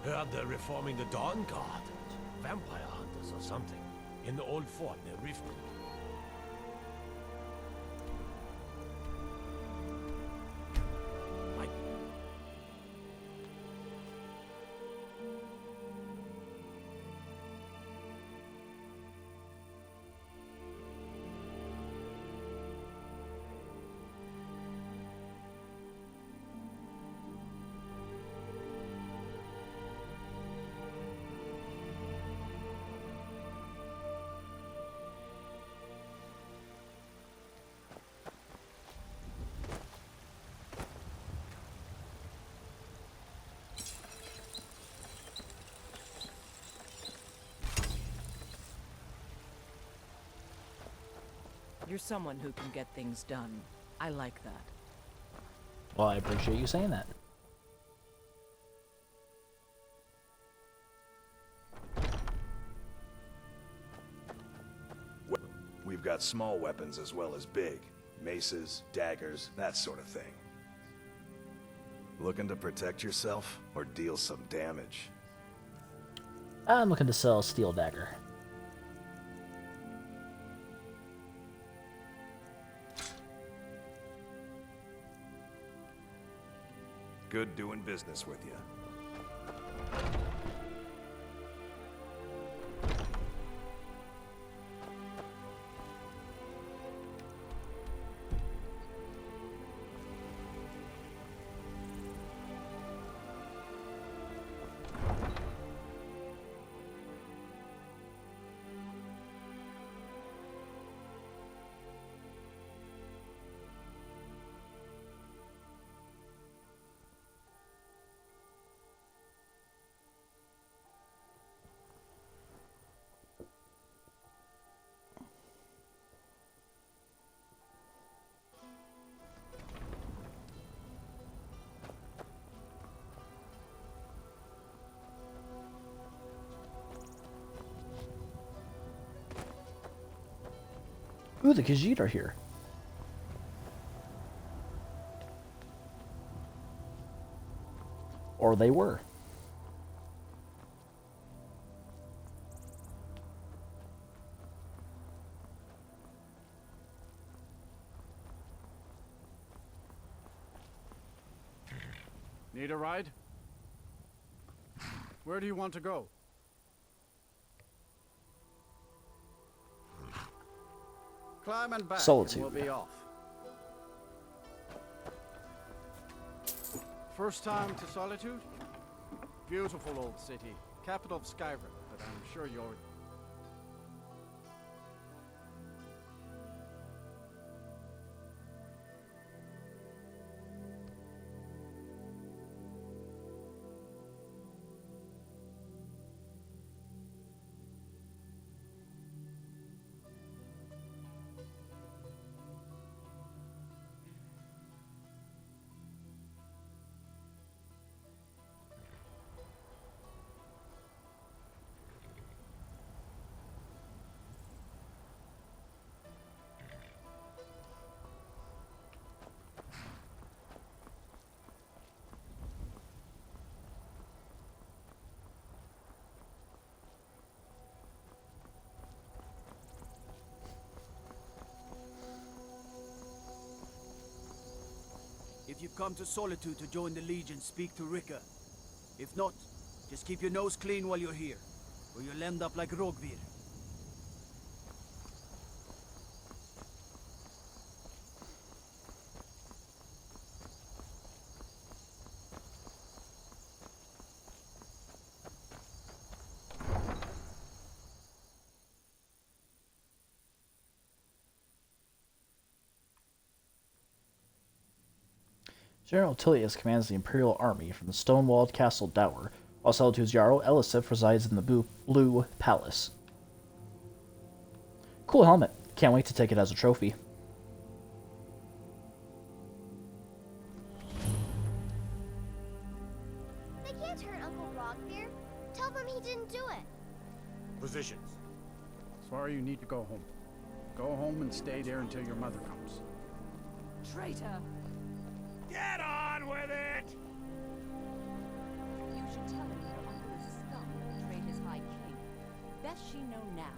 Heard they're reforming the Dawn Guard. Vampire hunters or something. In the old fort near Riften. You're someone who can get things done. I like that. Well, I appreciate you saying that. We've got small weapons as well as big. Maces, daggers, that sort of thing. Looking to protect yourself or deal some damage? I'm looking to sell a steel dagger. Good doing business with you. Ooh, the Khajiit are here. Or they were. Need a ride? Where do you want to go? Climb and back, Solitude. and we'll be off. First time to Solitude? Beautiful old city, capital of Skyrim, but I'm sure you're... If you've come to Solitude to join the Legion, speak to Rika. If not, just keep your nose clean while you're here, or you'll end up like Rogvir. General Tilius commands the Imperial Army from the stone-walled Castle Dower while Solitude's Jarl, Elisif, resides in the Blue Palace. Cool helmet. Can't wait to take it as a trophy. They can't hurt Uncle Rogbeer. Tell them he didn't do it. Positions. Sorry, you need to go home. Go home and stay there until your mother comes. Traitor! Get on with it! You should tell him your uncle is a scum who betrayed his high king. Best she know now,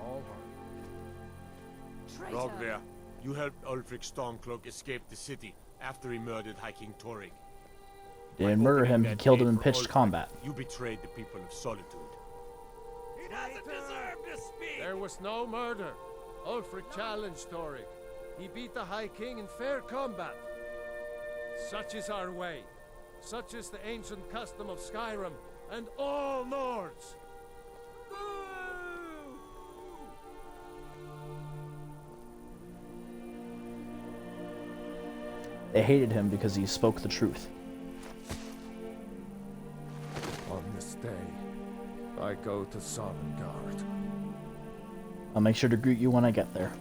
All right. Rogver, you helped Ulfric Stormcloak escape the city after he murdered High King Torrig. Didn't murder him, he killed him in pitched combat. You betrayed the people of Solitude. He doesn't deserve to speak! There was no murder. Ulfric challenged Torrig. He beat the High King in fair combat. Such is our way. Such is the ancient custom of Skyrim and all Nords. They hated him because he spoke the truth. On this day, I go to Sovngarde. I'll make sure to greet you when I get there.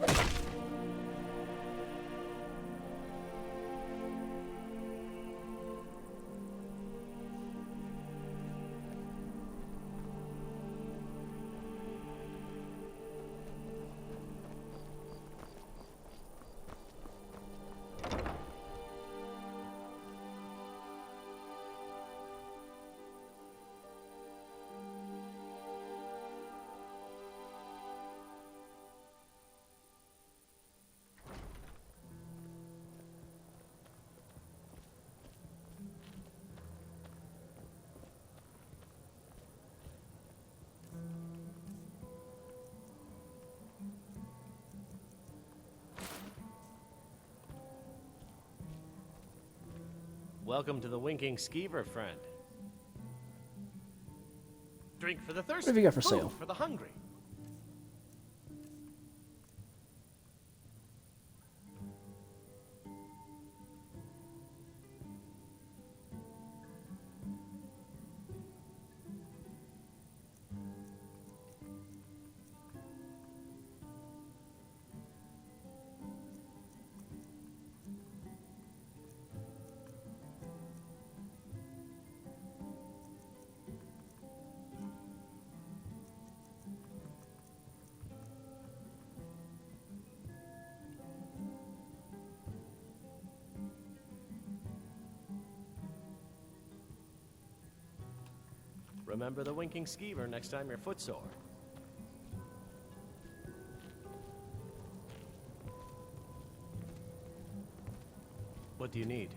Welcome to the Winking Skeever, friend. Drink for the thirsty. What have you got for food sale? For the hungry. Remember the Winking Skeever next time you're footsore. What do you need?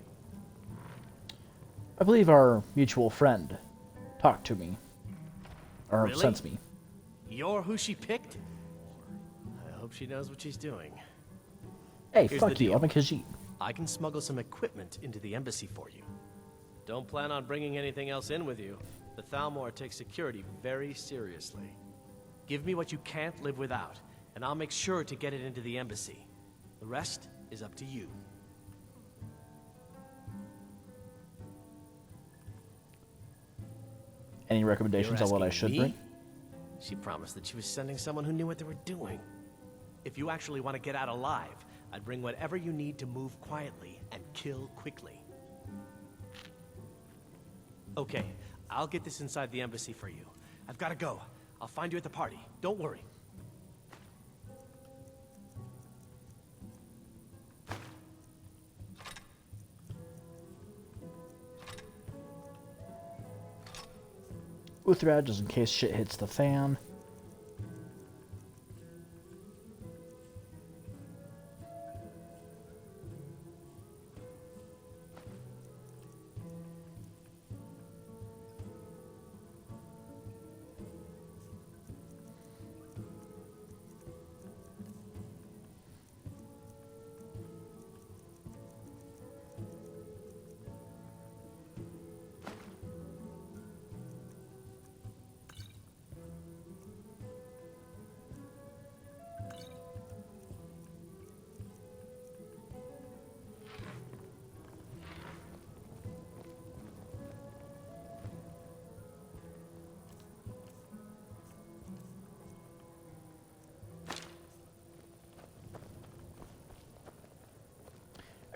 I believe our mutual friend talked to me. Or Really? sent me. You're who she picked? I hope she knows what she's doing. Hey, Here's fuck the you, deal. I'm a Khajiit. I can smuggle some equipment into the embassy for you. Don't plan on bringing anything else in with you. The Thalmor takes security very seriously. Give me what you can't live without, and I'll make sure to get it into the embassy. The rest is up to you. Any recommendations You're on what I asking should me? bring? She promised that she was sending someone who knew what they were doing. If you actually want to get out alive, I'd bring whatever you need to move quietly and kill quickly. Okay, I'll get this inside the embassy for you. I've got to go. I'll find you at the party. Don't worry. Uthrad, just in case shit hits the fan.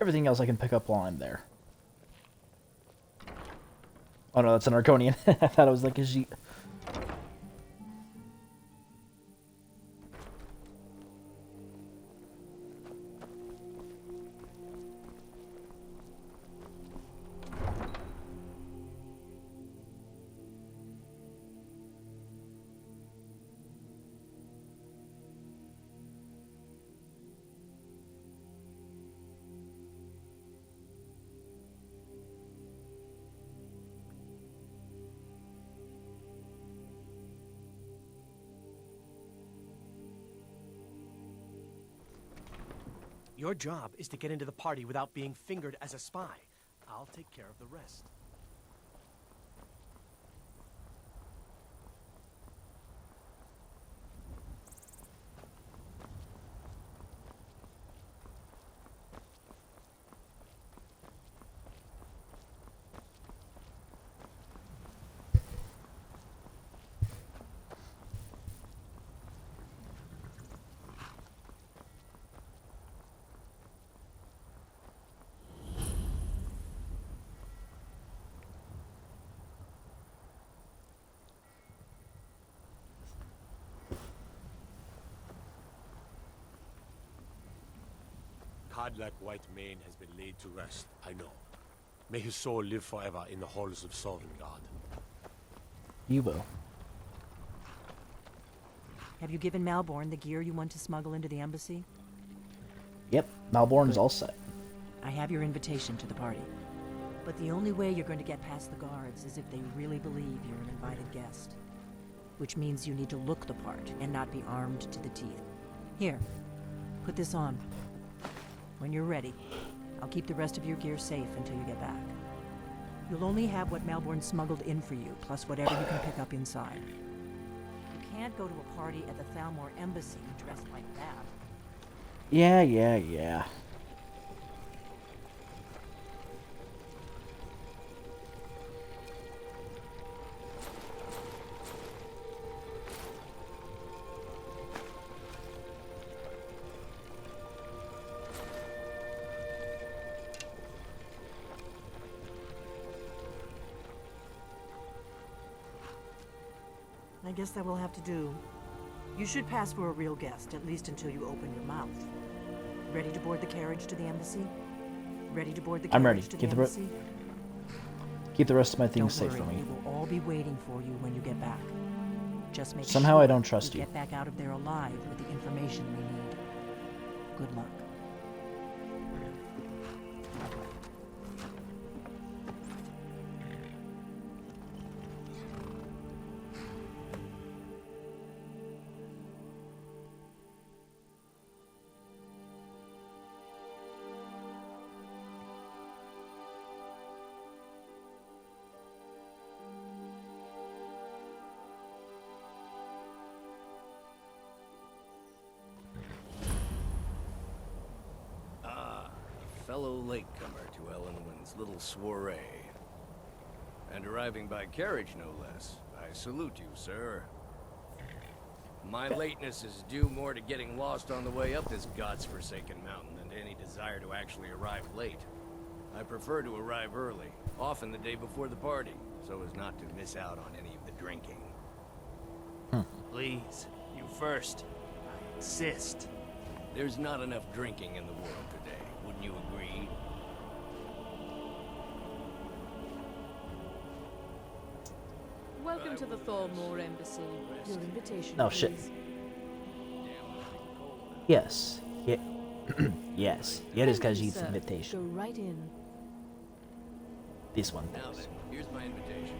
everything else I can pick up while I'm there. Oh no, that's an Arconian. I thought it was like a Jeet. Your job is to get into the party without being fingered as a spy. I'll take care of the rest. Codlac White Mane has been laid to rest, I know. May his soul live forever in the halls of Sovngarde. You will. Have you given Malborn the gear you want to smuggle into the embassy? Yep, Malborn's all set. I have your invitation to the party. But the only way you're going to get past the guards is if they really believe you're an invited guest. Which means you need to look the part and not be armed to the teeth. Here, put this on. When you're ready, I'll keep the rest of your gear safe until you get back. You'll only have what Malborn smuggled in for you, plus whatever you can pick up inside. You can't go to a party at the Thalmor embassy dressed like that. Yeah. I guess that will have to do. You should pass for a real guest, at least until you open your mouth. Ready to board the carriage to the embassy? Ready to board the carriage I'm ready. to the embassy? Keep the rest of my things Don't safe worry, for me. We will all be waiting for you when you get back. Just make Somehow sure I don't trust you. Get back out of there alive with the information we need. Good luck. Fellow latecomer to Elenwyn's little soiree. And arriving by carriage, no less. I salute you, sir. My lateness is due more to getting lost on the way up this god's-forsaken mountain than to any desire to actually arrive late. I prefer to arrive early, often the day before the party, so as not to miss out on any of the drinking. Please, you first. I insist. There's not enough drinking in the world today, wouldn't you agree? Welcome to the Thalmor Embassy. Your invitation, Oh shit. please. Yes. Yes. Here is Thank you, Khajiit's sir. invitation. Go right in. This one. Now then, here's my invitation.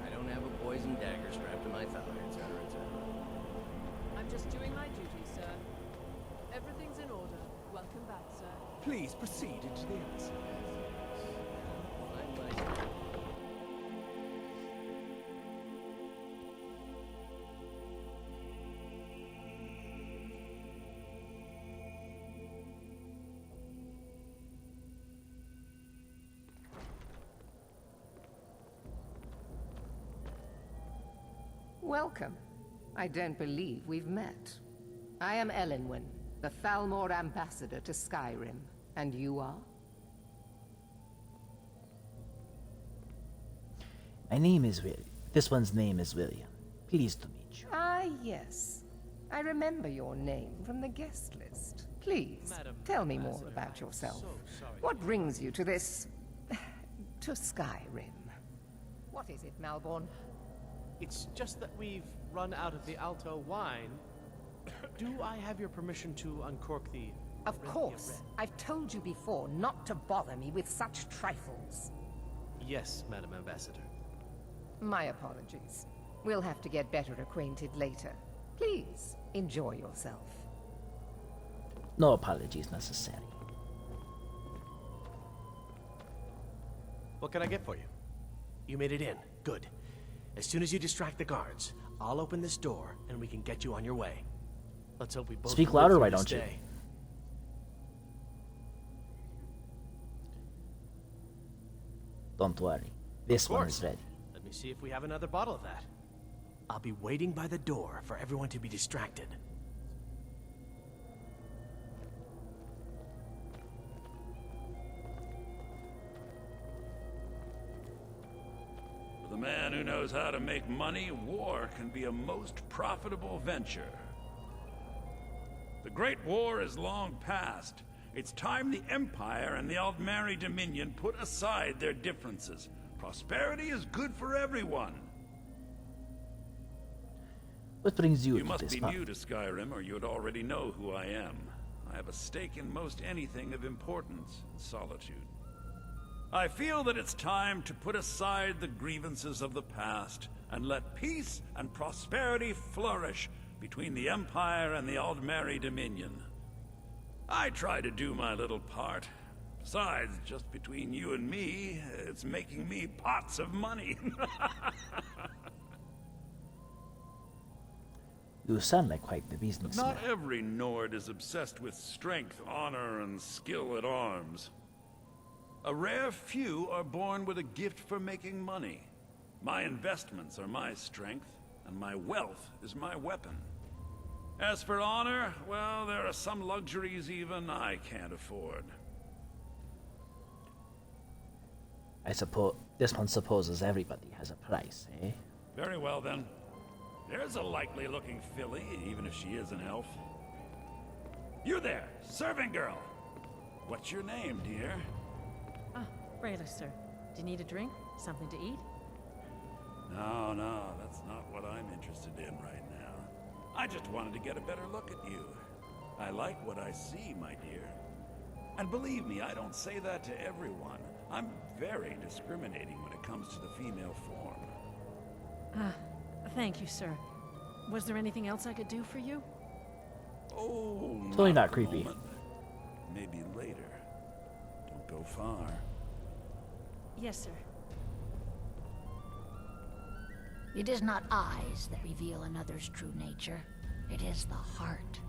I don't have a poison dagger strapped to my thigh, etc., etc. I'm just doing my duty, sir. Everything's in order. Welcome back, sir. Please proceed into the embassy. Welcome. I don't believe we've met. I am Elenwyn, the Thalmor ambassador to Skyrim. And you are? My name is William. This one's name is William. Pleased to meet you. Ah, yes. I remember your name from the guest list. Please, Madam tell me more Ambassador, about I'm yourself. so sorry. What brings you to this... to Skyrim? What is it, Malborn? It's just that we've run out of the Alto wine. Do I have your permission to uncork the... Of course. I've told you before not to bother me with such trifles. Yes, Madam Ambassador. My apologies. We'll have to get better acquainted later. Please, enjoy yourself. No apologies necessary. What can I get for you? You made it in. Good. As soon as you distract the guards, I'll open this door and we can get you on your way. Let's hope we both Speak live louder, through why this don't you? day. Don't worry. This Of one course. is ready. Let me see if we have another bottle of that. I'll be waiting by the door for everyone to be distracted. For the man who knows how to make money, war can be a most profitable venture. The Great War is long past. It's time the Empire and the Aldmeri Dominion put aside their differences. Prosperity is good for everyone. What brings you You to must this be party? new to Skyrim, or you'd already know who I am. I have a stake in most anything of importance in Solitude. I feel that it's time to put aside the grievances of the past and let peace and prosperity flourish between the Empire and the Aldmeri Dominion. I try to do my little part. Besides, just between you and me, it's making me pots of money. You sound like quite the But businessman. not every Nord is obsessed with strength, honor, and skill at arms. A rare few are born with a gift for making money. My investments are my strength, and my wealth is my weapon. As for honor, well, there are some luxuries even I can't afford. I suppose this one supposes everybody has a price, eh? Very well, then. There's a likely-looking filly, even if she is an elf. You there, serving girl! What's your name, dear? Ah, Rayla, sir. Do you need a drink? Something to eat? No, that's not what I'm interested in right now. I just wanted to get a better look at you. I like what I see, my dear. And believe me, I don't say that to everyone. I'm very discriminating when it comes to the female form. Ah, thank you, sir. Was there anything else I could do for you? Oh, Totally not at the creepy. moment. Maybe later. Don't go far. Yes, sir. It is not eyes that reveal another's true nature. It is the heart.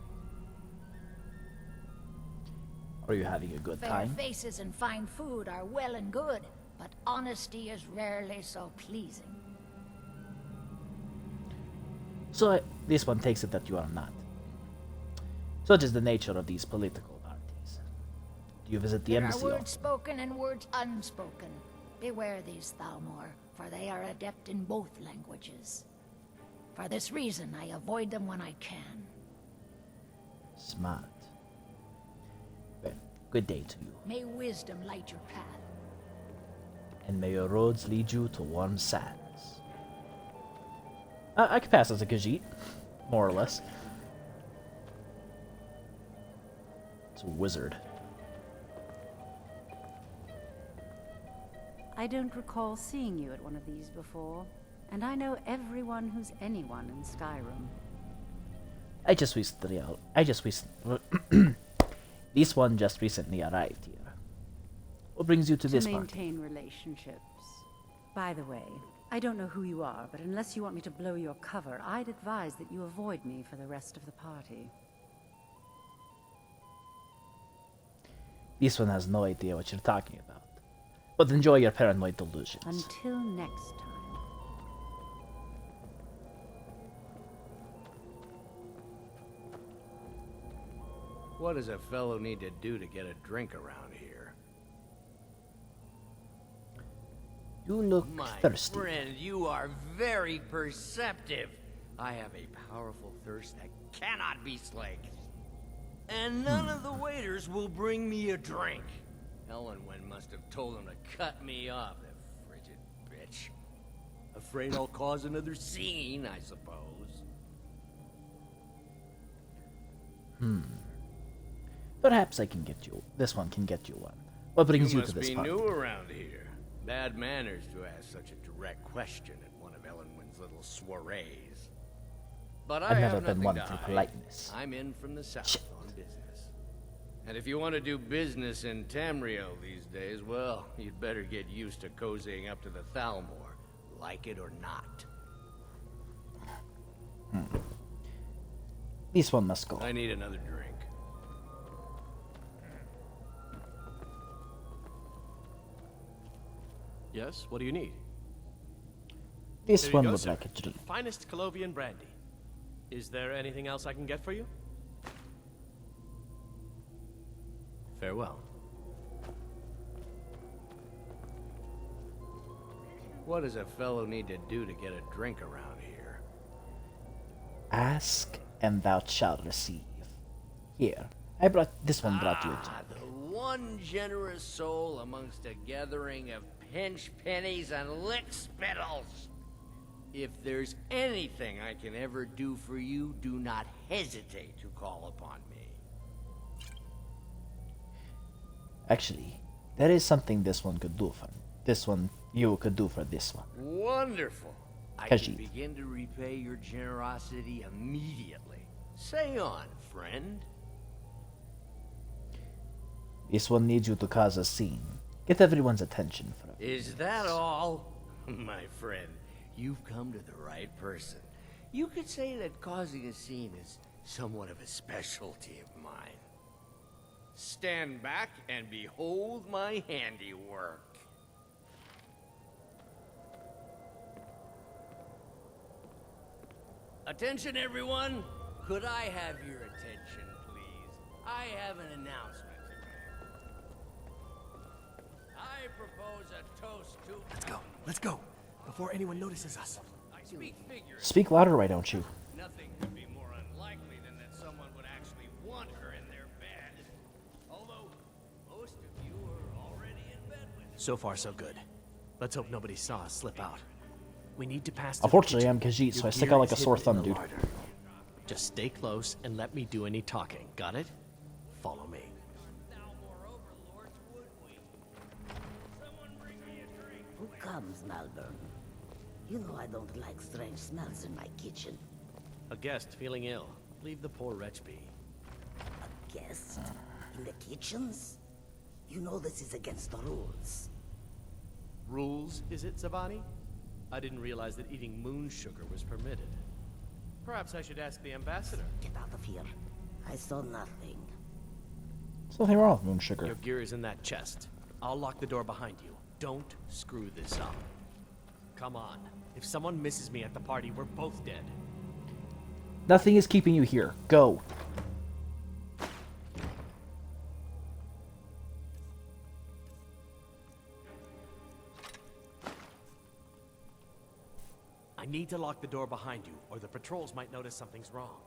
Are you having a good Fair time? faces and fine food are well and good, but honesty is rarely so pleasing. So this one takes it that you are not. Such is the nature of these political parties. Do you visit the There are embassy? words spoken and words unspoken. Beware these, Thalmor, for they are adept in both languages. For this reason, I avoid them when I can. Smart. Well, good day to you, May wisdom light your path. and may your roads lead you to warm sands. I could pass as a Khajiit, more or less. It's a wizard. I don't recall seeing you at one of these before, and I know everyone who's anyone in Skyrim. This one just recently arrived here. What brings you to this To party? maintain relationships. By the way, I don't know who you are, but unless you want me to blow your cover, I'd advise that you avoid me for the rest of the party. This one has no idea what you're talking about. But enjoy your paranoid delusions. Until next time. What does a fellow need to do to get a drink around here? You look My thirsty. friend, you are very perceptive. I have a powerful thirst that cannot be slaked. And none of the waiters will bring me a drink. Ellenwen must have told them to cut me off, the frigid bitch. Afraid I'll cause another scene, I suppose. Perhaps I can get you. This one can get you one. What brings you to this You party? must be new around here. Bad manners to ask such a direct question at one of Ellenwen's little soirees. But I've I never have been nothing one to for hide. politeness. I'm in from the south on business. And if you want to do business in Tamriel these days, well, you'd better get used to cozying up to the Thalmor, like it or not. This one must go. I need another drink. Yes, what do you need? This There you one go, would sir. like a drink. Finest Colovian brandy. Is there anything else I can get for you? Farewell. What does a fellow need to do to get a drink around here? Ask and thou shalt receive. Here, I brought this one. Brought you a drink. The one generous soul amongst a gathering of pinch pennies and lick spittles. If there's anything I can ever do for you, do not hesitate to call upon me. Actually, there is something this one could do for this one. You could do for this one. Wonderful. I Khajiit. can begin to repay your generosity immediately. Say on, friend. This one needs you to cause a scene. Get everyone's attention for it. Is that all? My friend, you've come to the right person. You could say that causing a scene is somewhat of a specialty of mine. Stand back and behold my handiwork. Attention, everyone! Could I have your attention, please? I have an announcement to make. I propose a toast to... Let's go, before anyone notices us. I speak figuratively. Speak louder, why don't you? Nothing could be more unlikely than that someone would actually want her in their bed. Although, most of you are already in bed with her. So far, so good. Let's hope nobody saw us slip out. We need to pass. To the Unfortunately, kitchen. I'm Khajiit, so Your I stick gear out like is a sore hidden in thumb, the dude. larder. Just stay close and let me do any talking. Got it? Follow me. Who comes, Malvern? You know I don't like strange smells in my kitchen. A guest feeling ill. Leave the poor wretch be. A guest? In the kitchens? You know this is against the rules. Rules, is it, Zabani? I didn't realize that eating moon sugar was permitted. Perhaps I should ask the ambassador. Get out of here. I saw nothing. There's nothing wrong with moon sugar. Your gear is in that chest. I'll lock the door behind you. Don't screw this up. Come on. If someone misses me at the party, we're both dead. Nothing is keeping you here. Go. I need to lock the door behind you, or the patrols might notice something's wrong.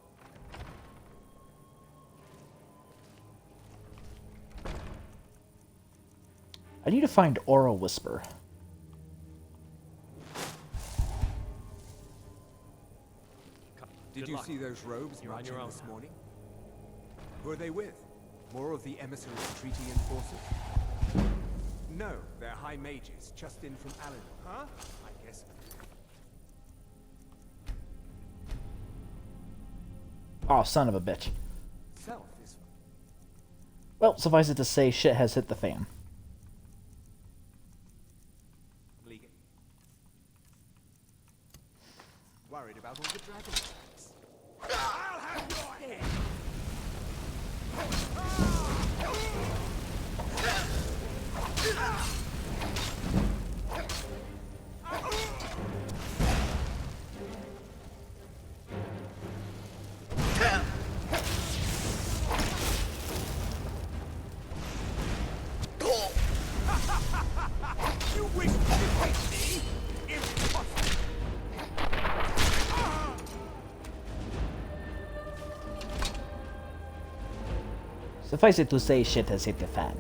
I need to find Aura Whisper. Did you see those robes marching this morning? Who are they with? More of the emissaries' treaty enforcers? No, they're high mages, just in from Alan. Huh? I guess. Oh, son of a bitch. Self is... Well, suffice it to say, shit has hit the fan. League. Worried about all the dragon attacks. I'll have your head! You wish to defeat me? Impossible! Suffice it to say, shit has hit the fan.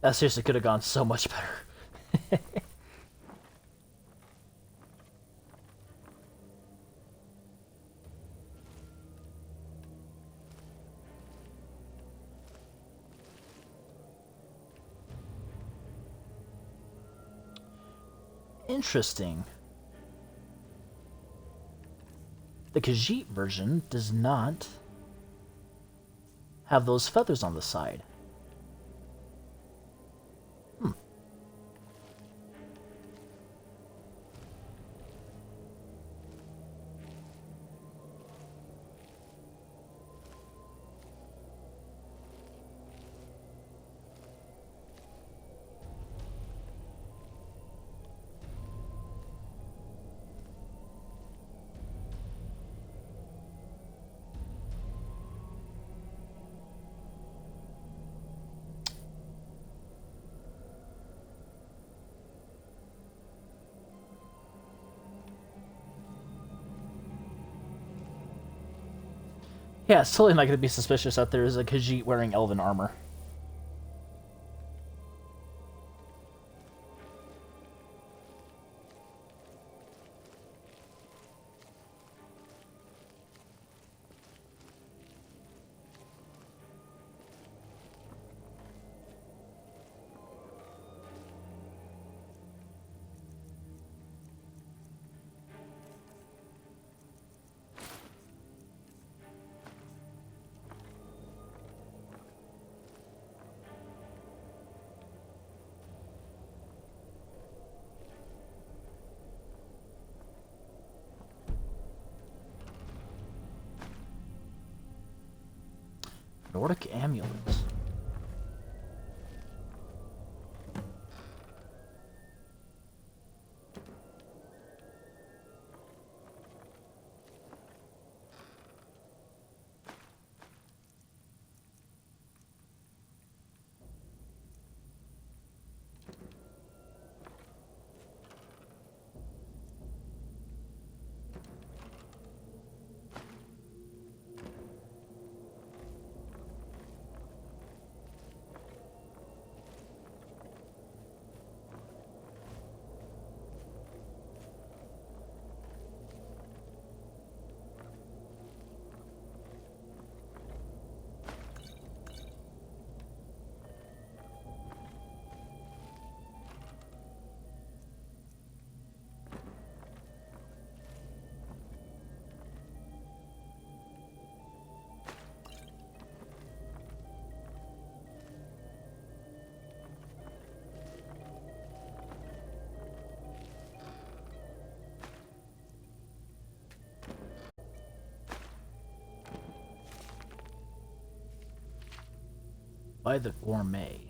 That seriously could have gone so much better. Interesting. The Khajiit version does not have those feathers on the side. Yeah, it's totally not going to be suspicious that there is a Khajiit wearing elven armor. Nordic amulet. By the gourmet.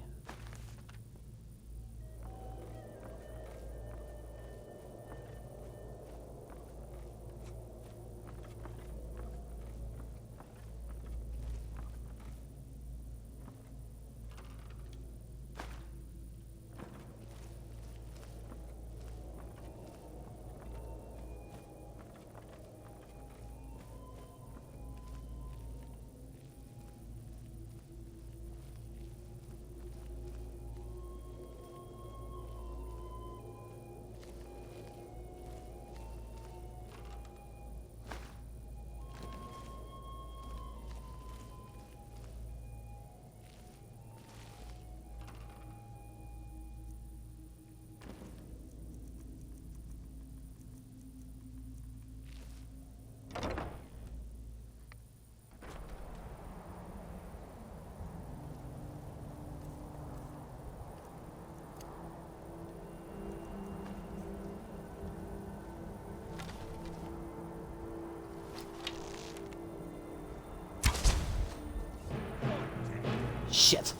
Shit.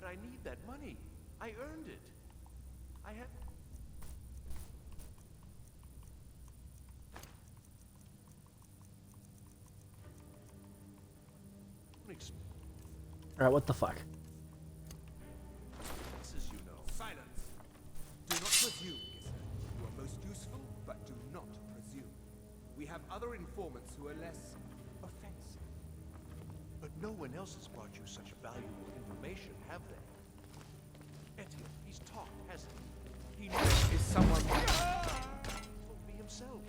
I need that money. I earned it. I have... Alright, what the fuck? As you know. Silence! Do not presume, Gisser. You are most useful, but do not presume. We have other informants who are less offensive. But no one else has brought you such valuable information, have they? Etienne, he's talked, hasn't he? He knows Is someone... told me himself.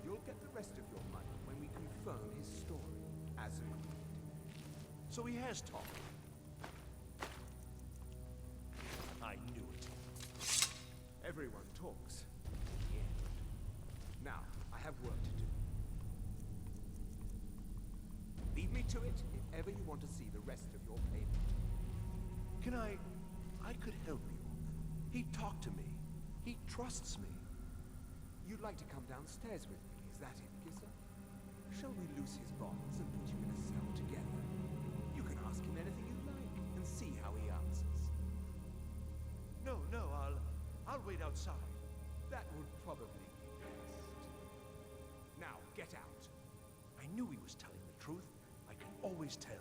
You'll get the rest of your money when we confirm his story, as agreed. So he has talked. I knew it. Everyone talks. Yeah. Now, I have work to do. Leave me to it if ever you want to see the rest of your payment. Can I could help you. He talked to me. He trusts me. You'd like to come downstairs with me, is that it, Gisser? Shall we loose his bonds and put you in a cell together? You can ask him anything you like and see how he answers. No, I'll wait outside. That would probably be best. Now, get out. I knew he was telling the truth. I can always tell.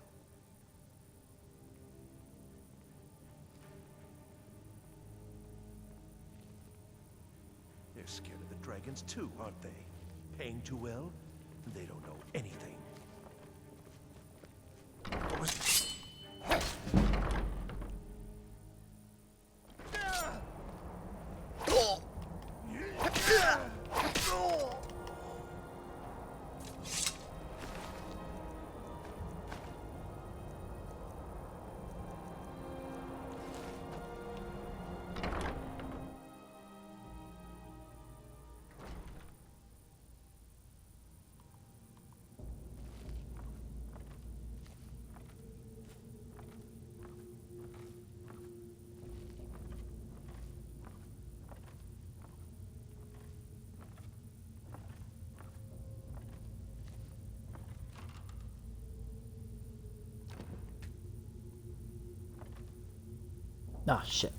They're scared of the dragons too, aren't they? Paying too well? They don't know anything. Ah, shit.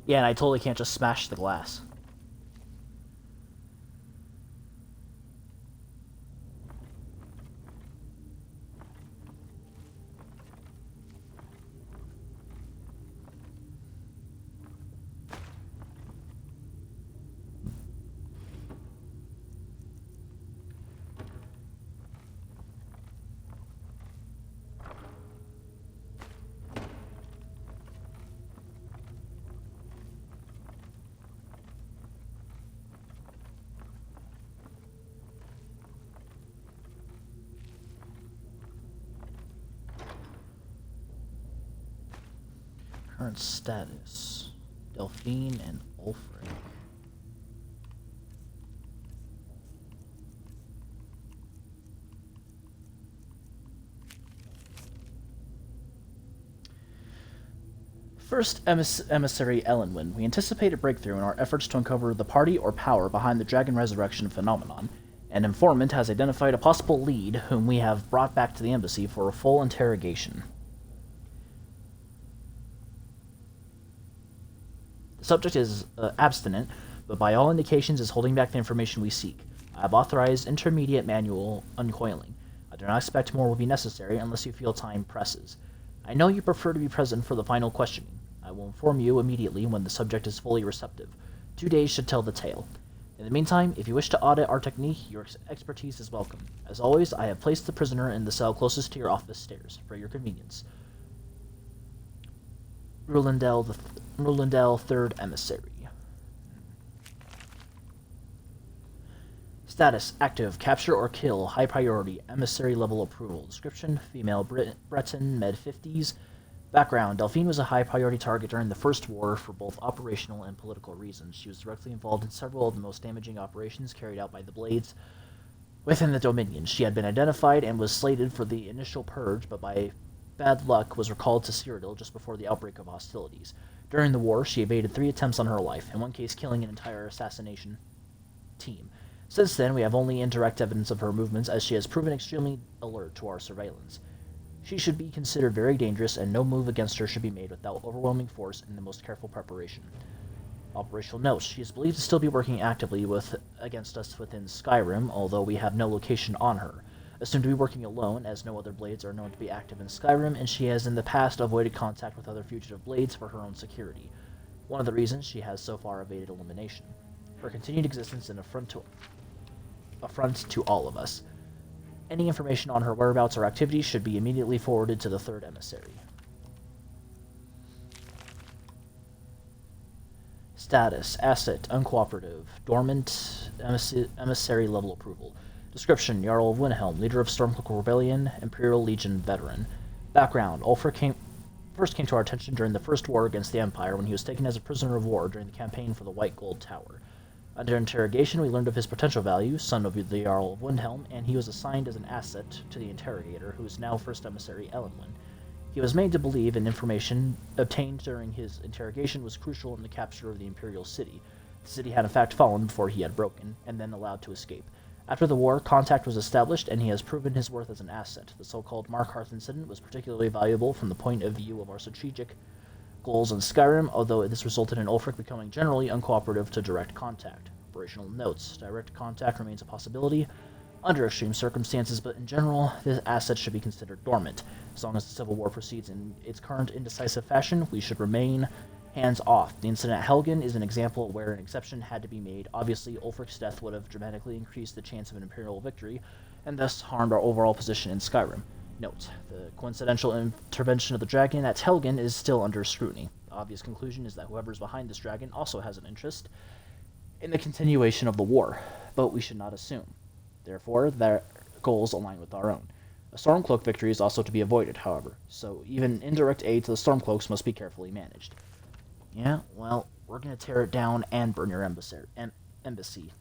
Yeah, and I totally can't just smash the glass. Current status. Delphine and Ulfric. First emissary Elenwyn, we anticipate a breakthrough in our efforts to uncover the party or power behind the dragon resurrection phenomenon. An informant has identified a possible lead whom we have brought back to the embassy for a full interrogation. The subject is abstinent, but by all indications is holding back the information we seek. I have authorized intermediate manual uncoiling. I do not expect more will be necessary unless you feel time presses. I know you prefer to be present for the final questioning. I will inform you immediately when the subject is fully receptive. 2 days should tell the tale. In the meantime, if you wish to audit our technique, your expertise is welcome. As always, I have placed the prisoner in the cell closest to your office stairs, for your convenience. Rulindel 3rd Emissary. Status, active, capture or kill, high priority, emissary level approval. Description, female Breton, med 50s. Background, Delphine was a high priority target during the First War for both operational and political reasons. She was directly involved in several of the most damaging operations carried out by the Blades within the Dominion. She had been identified and was slated for the initial purge, but by bad luck was recalled to Cyrodiil just before the outbreak of hostilities. During the war, she evaded 3 attempts on her life, in one case killing an entire assassination team. Since then, we have only indirect evidence of her movements, as she has proven extremely alert to our surveillance. She should be considered very dangerous, and no move against her should be made without overwhelming force and the most careful preparation. Operational notes. She is believed to still be working actively against us within Skyrim, although we have no location on her. Assumed to be working alone, as no other Blades are known to be active in Skyrim, and she has in the past avoided contact with other fugitive Blades for her own security. One of the reasons she has so far evaded elimination. Her continued existence is an affront to all of us. Any information on her whereabouts or activities should be immediately forwarded to the 3rd Emissary. Status, asset, uncooperative, dormant, emissary level approval. Description, Jarl of Windhelm, leader of Stormcloak Rebellion, Imperial Legion veteran. Background, Ulfric first came to our attention during the First War against the Empire when he was taken as a prisoner of war during the campaign for the White Gold Tower. Under interrogation, we learned of his potential value, son of the Jarl of Windhelm, and he was assigned as an asset to the interrogator, who is now First Emissary Elenwyn. He was made to believe an information obtained during his interrogation was crucial in the capture of the Imperial City. The city had in fact fallen before he had broken, and then allowed to escape. After the war, contact was established, and he has proven his worth as an asset. The so-called Markarth incident was particularly valuable from the point of view of our strategic goals in Skyrim, although this resulted in Ulfric becoming generally uncooperative to direct contact. Operational notes. Direct contact remains a possibility under extreme circumstances, but in general, this asset should be considered dormant. As long as the Civil War proceeds in its current indecisive fashion, we should remain hands-off. The incident at Helgen is an example where an exception had to be made. Obviously, Ulfric's death would have dramatically increased the chance of an Imperial victory, and thus harmed our overall position in Skyrim. Note, the coincidental intervention of the dragon at Helgen is still under scrutiny. The obvious conclusion is that whoever is behind this dragon also has an interest in the continuation of the war, but we should not assume. Therefore, their goals align with our own. A Stormcloak victory is also to be avoided, however, so even indirect aid to the Stormcloaks must be carefully managed. Yeah, well, we're going to tear it down and burn your embassy.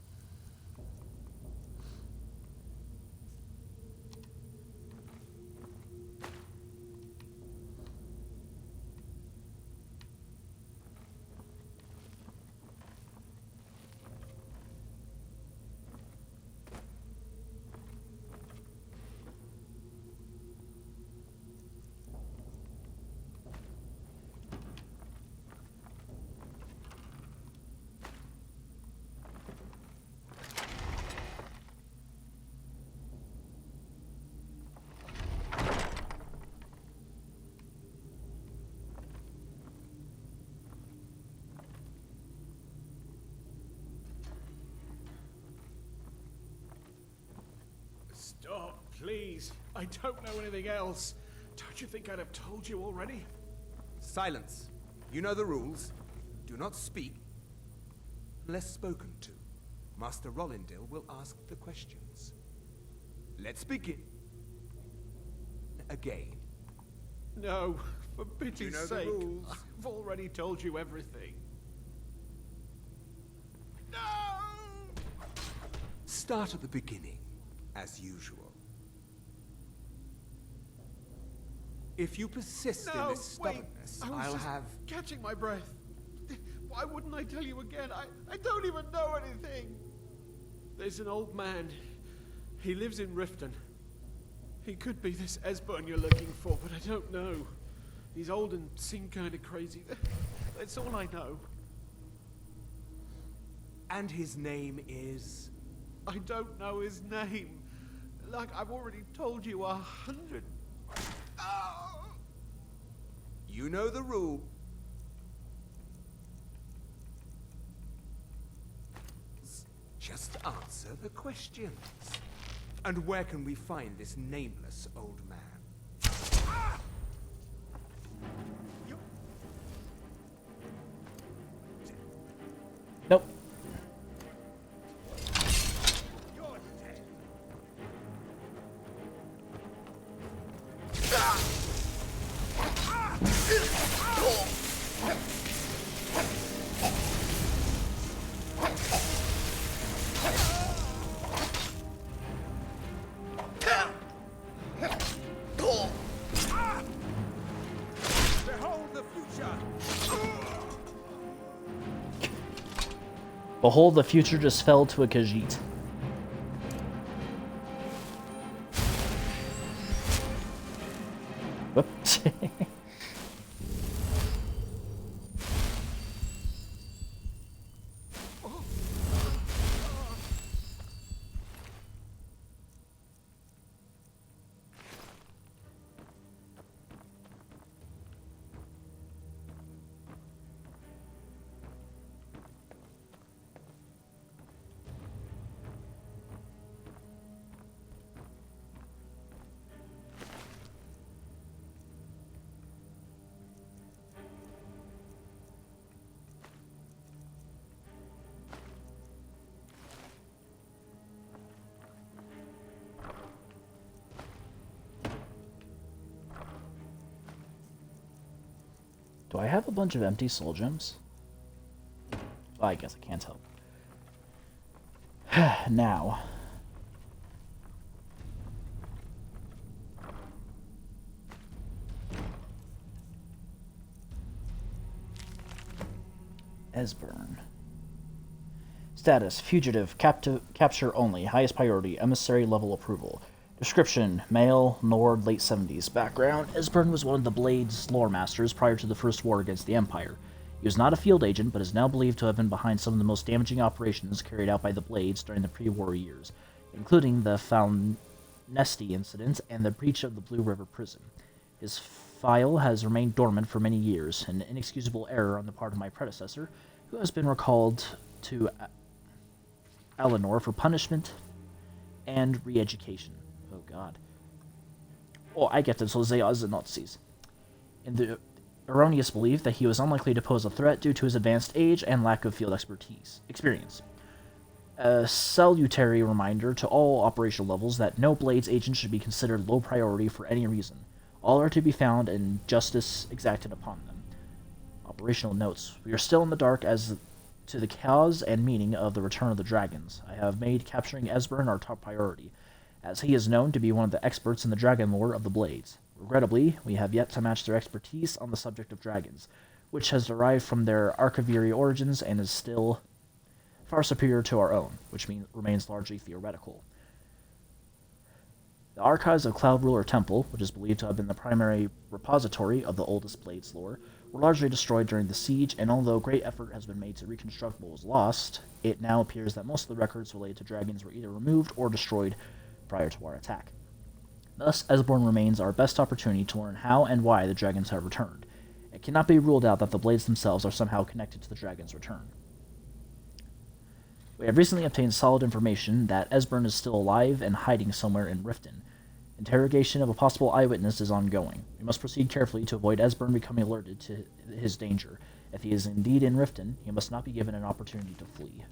please. I don't know anything else. Don't you think I'd have told you already? Silence. You know the rules. Do not speak unless spoken to. Master Rollindale will ask the questions. Let's begin. Again. No, for pity's know the sake. rules. I've already told you everything. Start at the beginning, as usual. If you persist in this stubbornness, I was I'll just have... catching my breath. Why wouldn't I tell you again? I don't even know anything. There's an old man. He lives in Riften. He could be this Esbern you're looking for, but I don't know. He's old and seemed kind of crazy. That's all I know. And his name is... I don't know his name. Like I've already told you 100. Oh! You know the rule. Just answer the questions. And where can we find this nameless old man? Nope. Behold, the future just fell to a Khajiit. Whoops. Do I have a bunch of empty soul gems? Well, I guess I can't help. Now. Esbern. Status: fugitive, capture only, highest priority, emissary level approval. Description: male, Nord, late 70s. Background: Esbern was one of the Blade's lore masters prior to the First War against the Empire. He was not a field agent, but is now believed to have been behind some of the most damaging operations carried out by the Blades during the pre-war years, including the Falnesti incident and the breach of the Blue River Prison. His file has remained dormant for many years, an inexcusable error on the part of my predecessor, who has been recalled to Eleanor for punishment and re-education. Oh god. Oh, I get this, so they are the Nazis. In the erroneous belief that he was unlikely to pose a threat due to his advanced age and lack of field experience. A salutary reminder to all operational levels that no Blades agent should be considered low priority for any reason. All are to be found and justice exacted upon them. Operational notes. We are still in the dark as to the cause and meaning of the return of the dragons. I have made capturing Esbern our top priority, as he is known to be one of the experts in the dragon lore of the Blades. Regrettably, we have yet to match their expertise on the subject of dragons, which has derived from their Archiviri origins and is still far superior to our own, which remains largely theoretical. The archives of Cloud Ruler Temple, which is believed to have been the primary repository of the oldest Blades lore, were largely destroyed during the siege, and although great effort has been made to reconstruct what was lost, it now appears that most of the records related to dragons were either removed or destroyed prior to our attack. Thus, Esbern remains our best opportunity to learn how and why the dragons have returned. It cannot be ruled out that the Blades themselves are somehow connected to the dragons' return. We have recently obtained solid information that Esbern is still alive and hiding somewhere in Riften. Interrogation of a possible eyewitness is ongoing. We must proceed carefully to avoid Esbern becoming alerted to his danger. If he is indeed in Riften, he must not be given an opportunity to flee.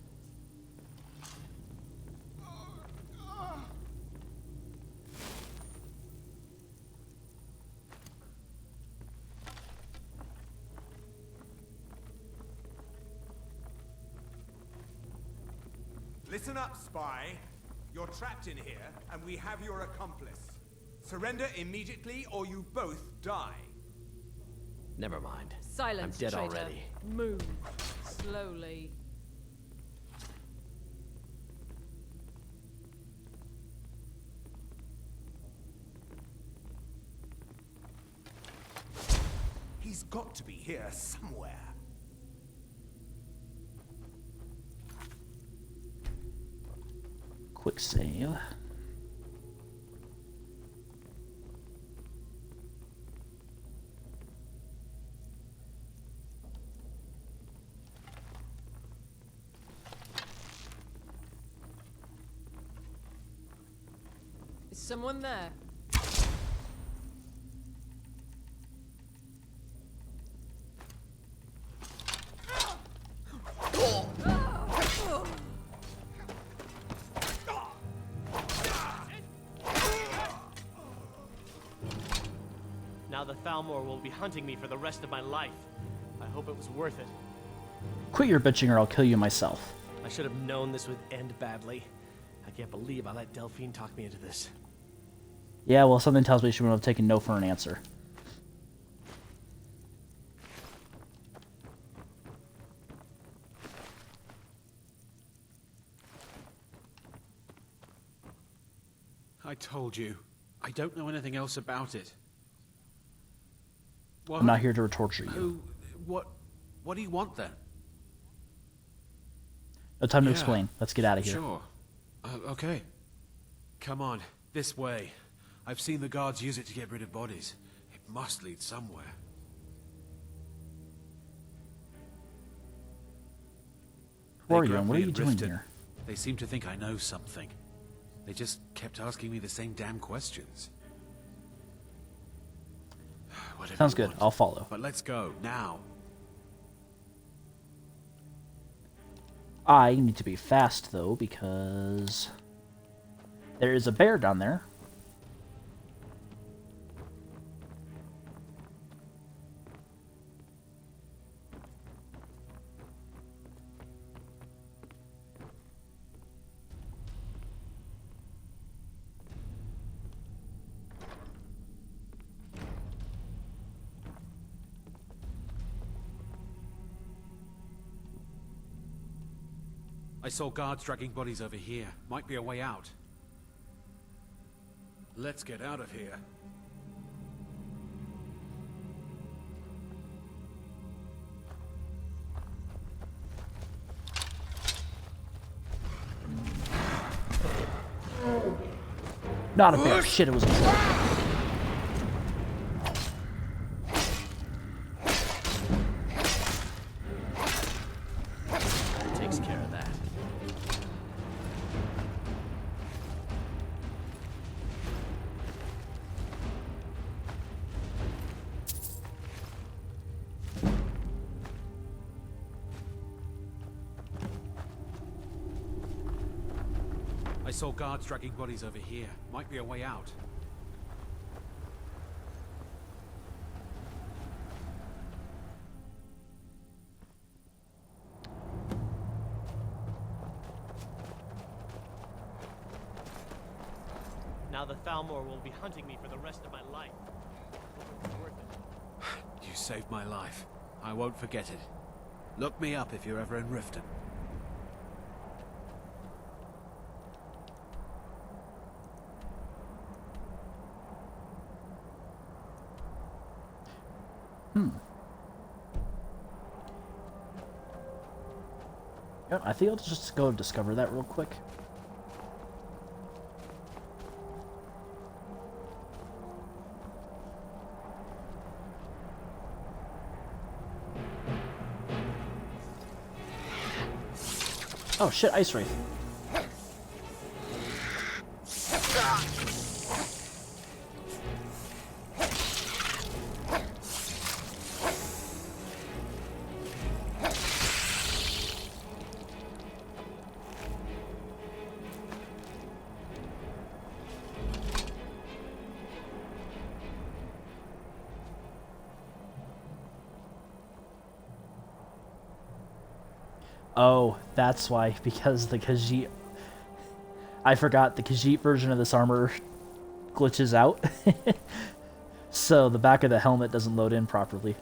Listen up, spy. You're trapped in here, and we have your accomplice. Surrender immediately, or you both die. Never mind. Silence, I'm dead traitor. already. Move. Slowly. He's got to be here somewhere. Quick save. Is someone there? Now the Thalmor will be hunting me for the rest of my life. I hope it was worth it. Quit your bitching or I'll kill you myself. I should have known this would end badly. I can't believe I let Delphine talk me into this. Yeah, well, something tells me she would have taken no for an answer. I told you. I don't know anything else about it. What? I'm not here to torture you. What do you want then? No time to explain. Let's get out of here. Sure. Okay. Come on, this way. I've seen the guards use it to get rid of bodies. It must lead somewhere. Who are you and what are you doing here? They seem to think I know something. They just kept asking me the same damn questions. Whatever Sounds you good. want. I'll follow. But let's go, now. I need to be fast, though, because there is a bear down there. I saw guards dragging bodies over here. Might be a way out. Let's get out of here. Not a bear. Shit, it was a troll. Takes care of that. I saw guards dragging bodies over here. Might be a way out. Now the Thalmor will be hunting me for the rest of my life. I hope it was worth it. You saved my life. I won't forget it. Look me up if you're ever in Riften. Yeah, I think I'll just go discover that real quick. Oh shit, Ice Wraith. Oh, that's why. Because the Khajiit... I forgot the Khajiit version of this armor glitches out. So the back of the helmet doesn't load in properly.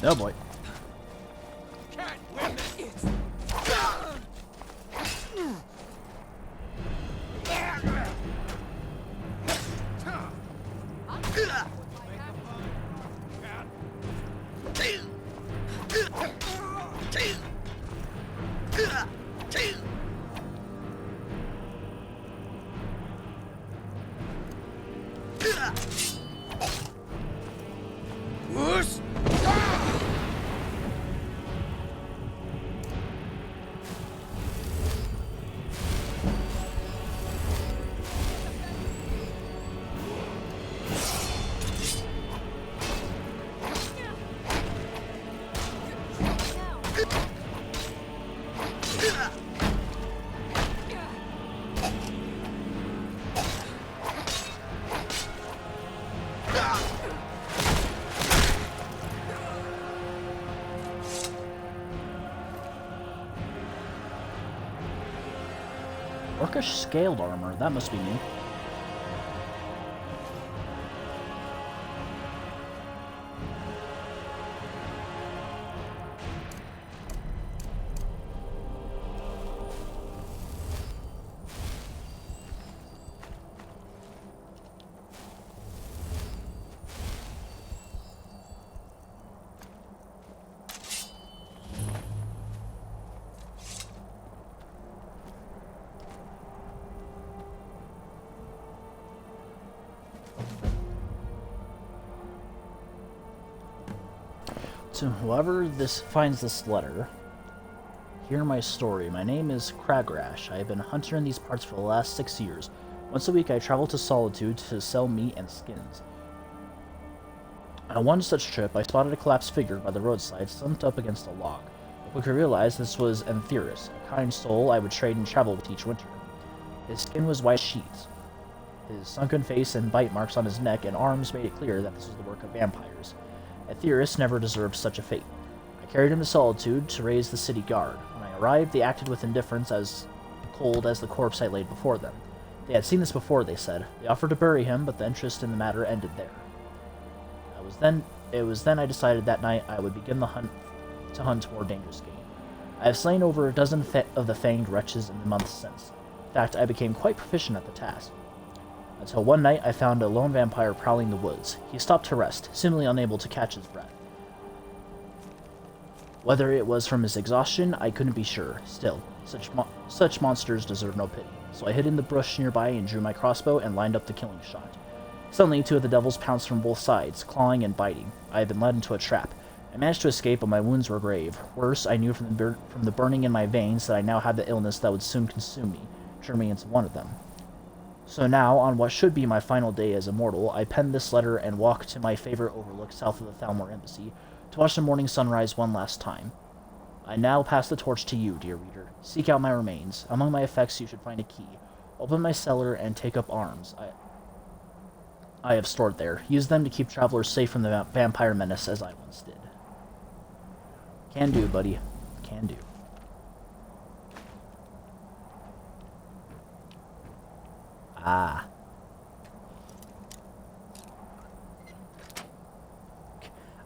Oh boy. Orcish scaled armor, that must be new. To whoever finds this letter, hear my story. My name is Kragrash. I have been a hunter in these parts for the last 6 years. Once a week I travel to Solitude to sell meat and skins. On one such trip, I spotted a collapsed figure by the roadside, slumped up against a log. I quickly realized this was Antheris, a kind soul I would trade and travel with each winter. His skin was white sheets. His sunken face and bite marks on his neck and arms made it clear that this was the work of vampires. Aetheris never deserved such a fate. I carried him to Solitude to raise the city guard. When I arrived, they acted with indifference as cold as the corpse I laid before them. They had seen this before, they said. They offered to bury him, but the interest in the matter ended there. It was then I decided that night I would begin the hunt more dangerous game. I have slain over a dozen of the fanged wretches in the months since. In fact, I became quite proficient at the task. Until one night I found a lone vampire prowling the woods. He stopped to rest, seemingly unable to catch his breath. Whether it was from his exhaustion, I couldn't be sure. Still, such monsters deserve no pity. So I hid in the brush nearby and drew my crossbow and lined up the killing shot. Suddenly, two of the devils pounced from both sides, clawing and biting. I had been led into a trap. I managed to escape, but my wounds were grave. Worse, I knew from the burning in my veins that I now had the illness that would soon consume me, turn me into one of them. So now, on what should be my final day as immortal, I pen this letter and walk to my favorite overlook south of the Thalmor Embassy to watch the morning sunrise one last time. I now pass the torch to you, dear reader. Seek out my remains. Among my effects you should find a key. Open my cellar and take up arms I have stored there. Use them to keep travelers safe from the vampire menace as I once did. Can do, buddy. Can do. Ah.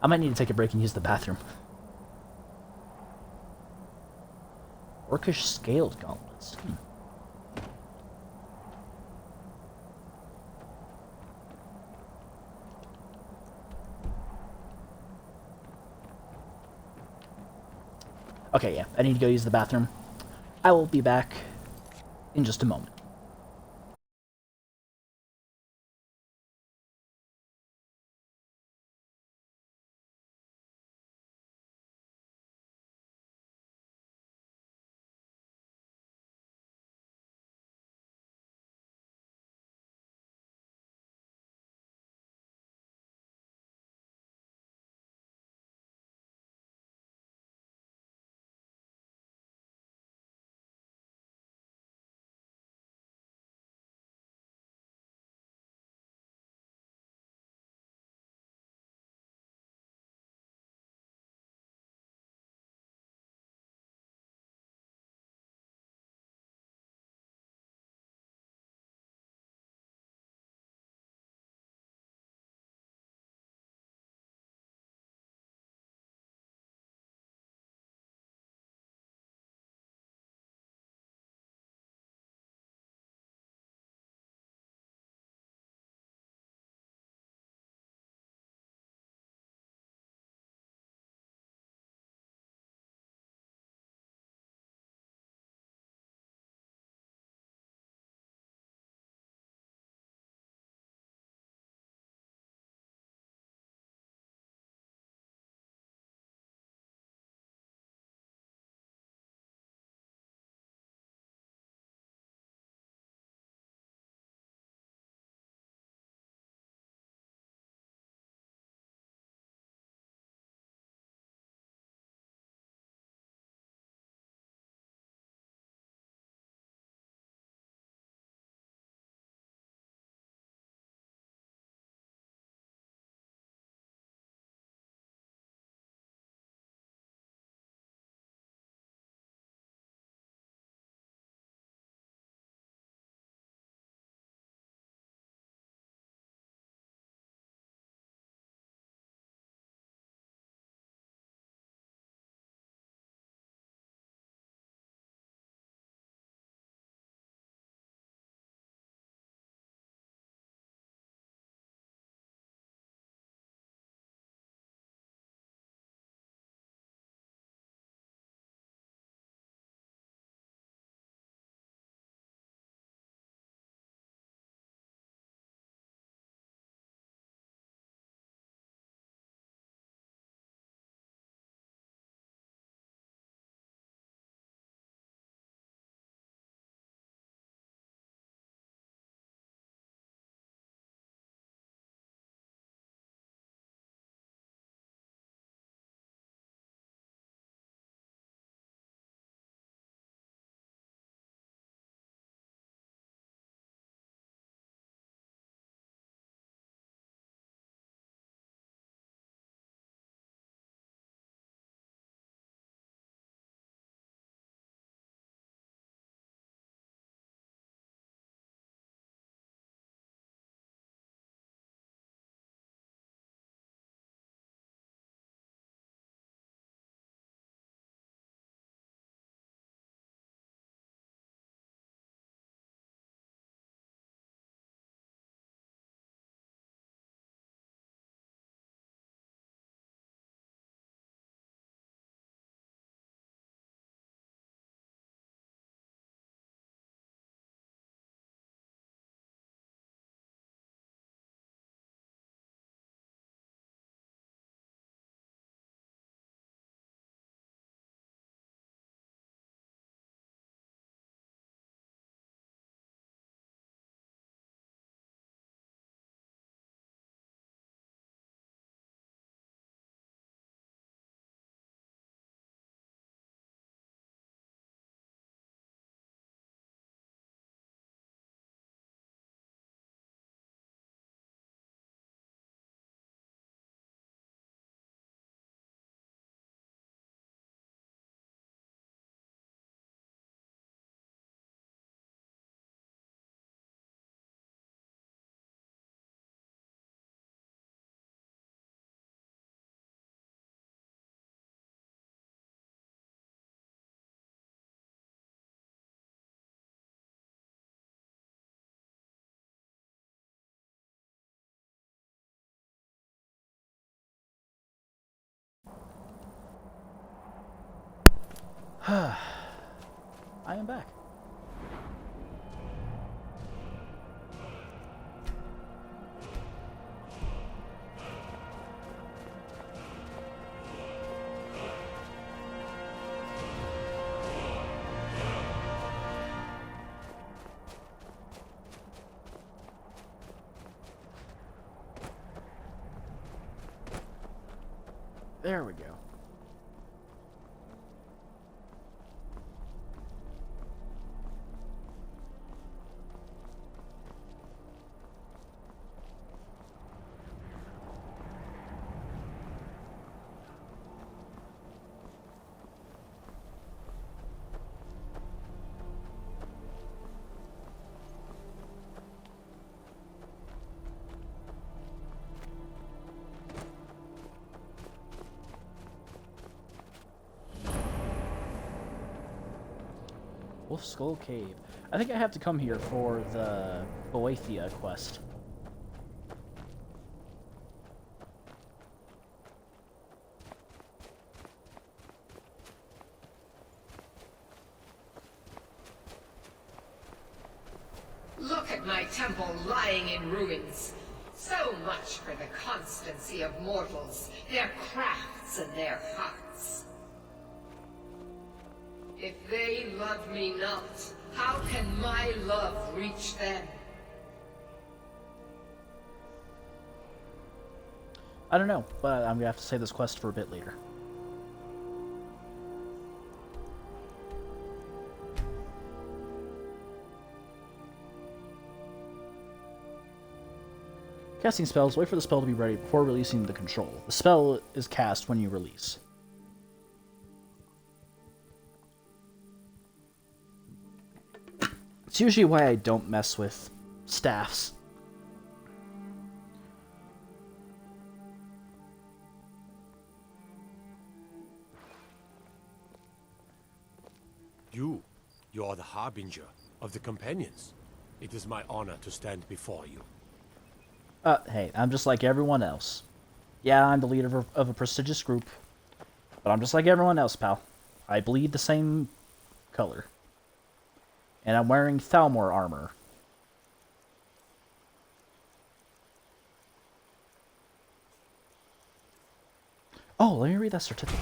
I might need to take a break and use the bathroom. Orcish scaled gauntlets. Okay, yeah, I need to go use the bathroom. I will be back in just a moment. I am back. There we go. Wolf Skull Cave. I think I have to come here for the Boethia quest. Look at my temple lying in ruins. So much for the constancy of mortals, their crafts and their hearts. If they love me not, how can my love reach them? I don't know, but I'm gonna have to save this quest for a bit later. Casting spells, wait for the spell to be ready before releasing the control. The spell is cast when you release. It's usually why I don't mess with staffs. You are the harbinger of the companions. It is my honor to stand before you. Hey, I'm just like everyone else. Yeah, I'm the leader of a prestigious group, but I'm just like everyone else, pal. I bleed the same color. And I'm wearing Thalmor armor. Oh, let me read that certificate.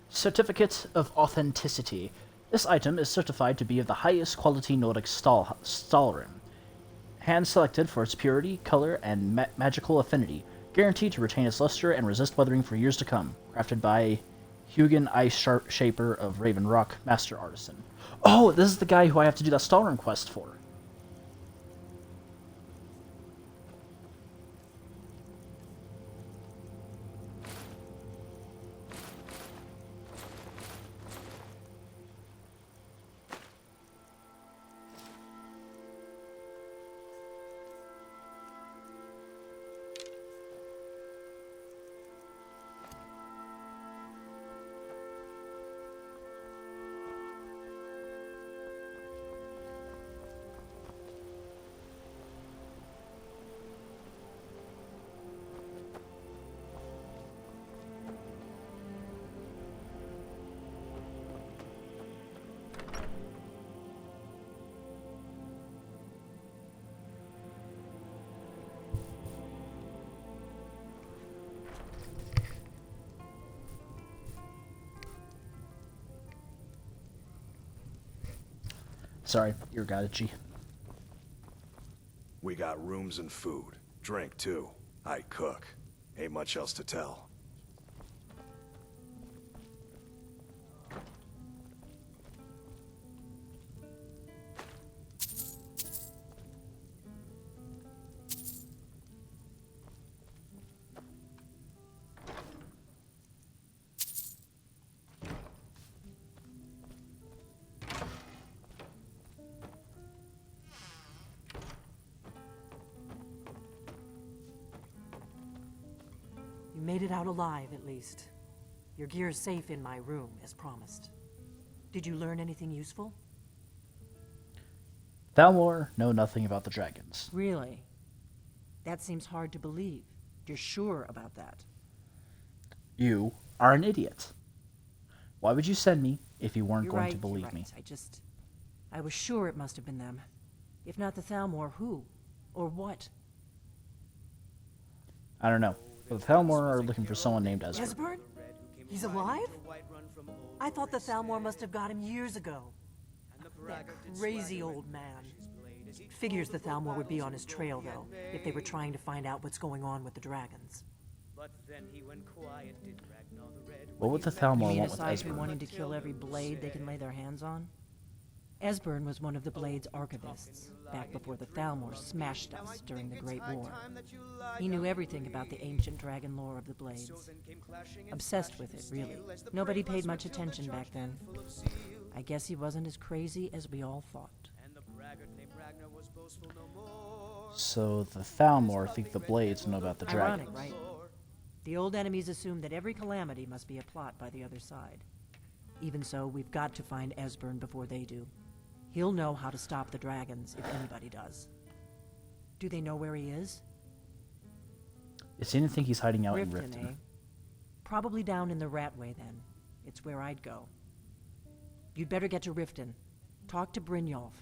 Certificate of Authenticity. This item is certified to be of the highest quality Nordic Stalrim. Hand-selected for its purity, color, and magical affinity. Guaranteed to retain its luster and resist weathering for years to come. Crafted by Hugin Ice Shaper of Raven Rock, Master Artisan. Oh, this is the guy who I have to do that Stalrim quest for. Sorry, you're Gadachi. We got rooms and food. Drink, too. I cook. Ain't much else to tell. You made it out alive, at least. Your gear's safe in my room, as promised. Did you learn anything useful? Thalmor know nothing about the dragons. Really? That seems hard to believe. You're sure about that? You are an idiot. Why would you send me if you weren't You're going right, to believe you're me? right. I was sure it must have been them. If not the Thalmor, who? Or what? I don't know. But the Thalmor are looking for someone named Esbern. Esbern? He's alive? I thought the Thalmor must have got him years ago. That crazy old man. Figures the Thalmor would be on his trail, though, if they were trying to find out what's going on with the dragons. What would the Thalmor You mean want with aside from Esbern? wanting to kill every blade they can lay their hands on? Esbern was one of the Blade's archivists, back before the Thalmor smashed us during the Great War. He knew everything about the ancient dragon lore of the Blades. Obsessed with it, really. Nobody paid much attention back then. I guess he wasn't as crazy as we all thought. So the Thalmor think the Blades know about the Ironic, dragons. right? The old enemies assume that every calamity must be a plot by the other side. Even so, we've got to find Esbern before they do. He'll know how to stop the dragons, if anybody does. Do they know where he is? It seemed to think he's hiding out in Riften, Riften. eh? Probably down in the Ratway, then. It's where I'd go. You'd better get to Riften. Talk to Brynjolf.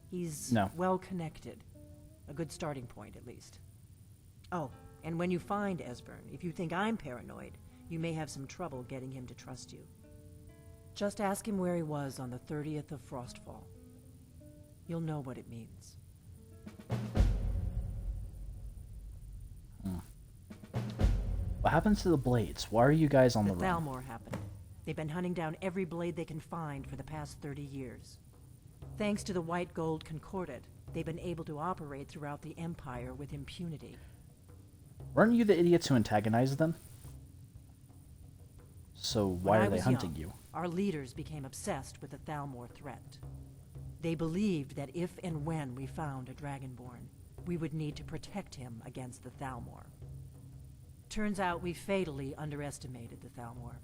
He's well connected. A good starting point, at least. Oh, and when you find Esbern, if you think I'm paranoid, you may have some trouble getting him to trust you. Just ask him where he was on the 30th of Frostfall. You'll know what it means. What happens to the Blades? Why are you guys on the The run? Thalmor happened. They've been hunting down every blade they can find for the past 30 years. Thanks to the White Gold Concordat, they've been able to operate throughout the Empire with impunity. Weren't you the idiots who antagonized them? So why When I are they was hunting young, you? Our leaders became obsessed with the Thalmor threat. They believed that if and when we found a Dragonborn, we would need to protect him against the Thalmor. Turns out we fatally underestimated the Thalmor.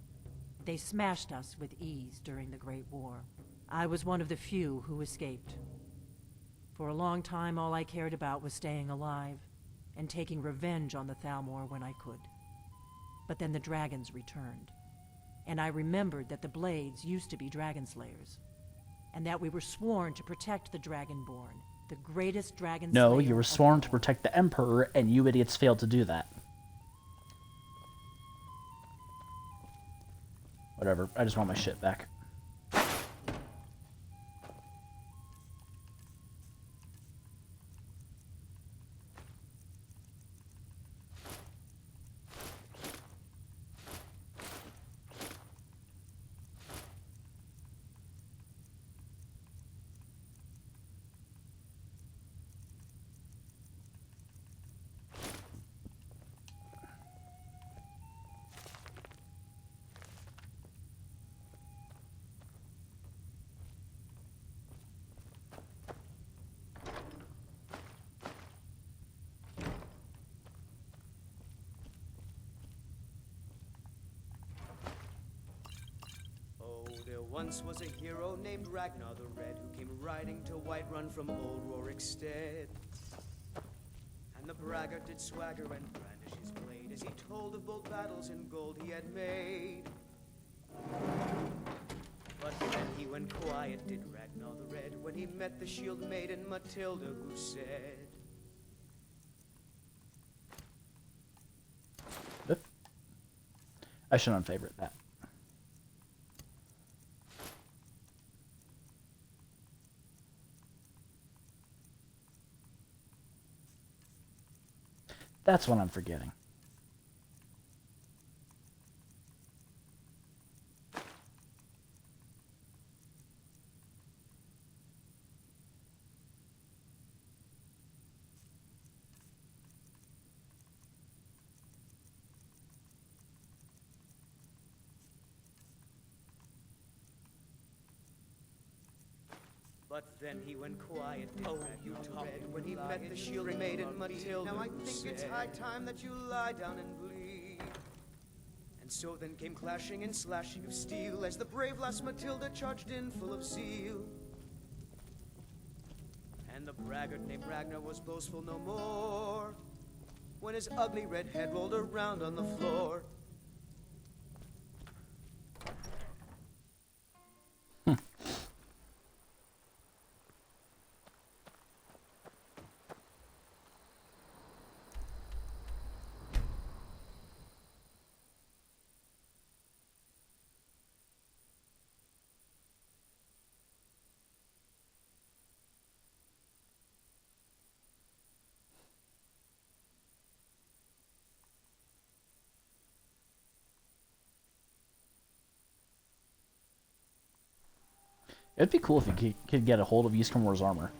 They smashed us with ease during the Great War. I was one of the few who escaped. For a long time, all I cared about was staying alive and taking revenge on the Thalmor when I could. But then the dragons returned, and I remembered that the Blades used to be dragon slayers, and that we were sworn to protect the Dragonborn, the greatest dragon slayer. No, you were sworn to protect the Emperor, and you idiots failed to do that. Whatever, I just want my shit back. There once was a hero named Ragnar the Red who came riding to Whiterun from old Rorikstead. And the braggart did swagger and brandish his blade as he told of bold battles and gold he had made. But then he went quiet, did Ragnar the Red, when he met the shield maiden Matilda Gousset. I should unfavorite that. That's what I'm forgetting. But then he went quiet, did you talk when he met the shield maiden Matilda. Now I think it's high time that you lie down and bleed. And so then came clashing and slashing of steel as the brave lass Matilda charged in full of zeal. And the braggart named Ragnar was boastful no more when his ugly red head rolled around on the floor. It'd be cool if you could get a hold of Ysgrimor's armor.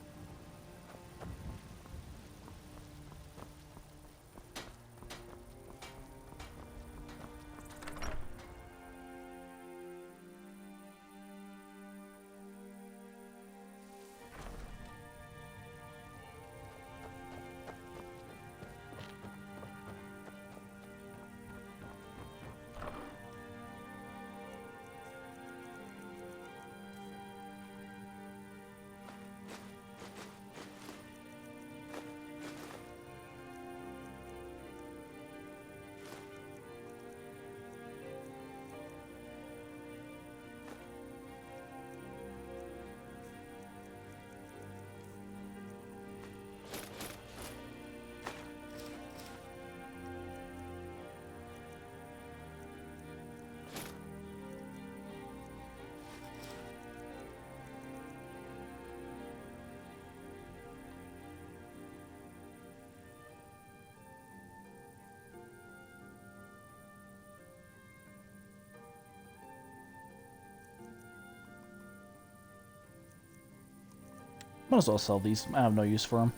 Might as well sell these. I have no use for them.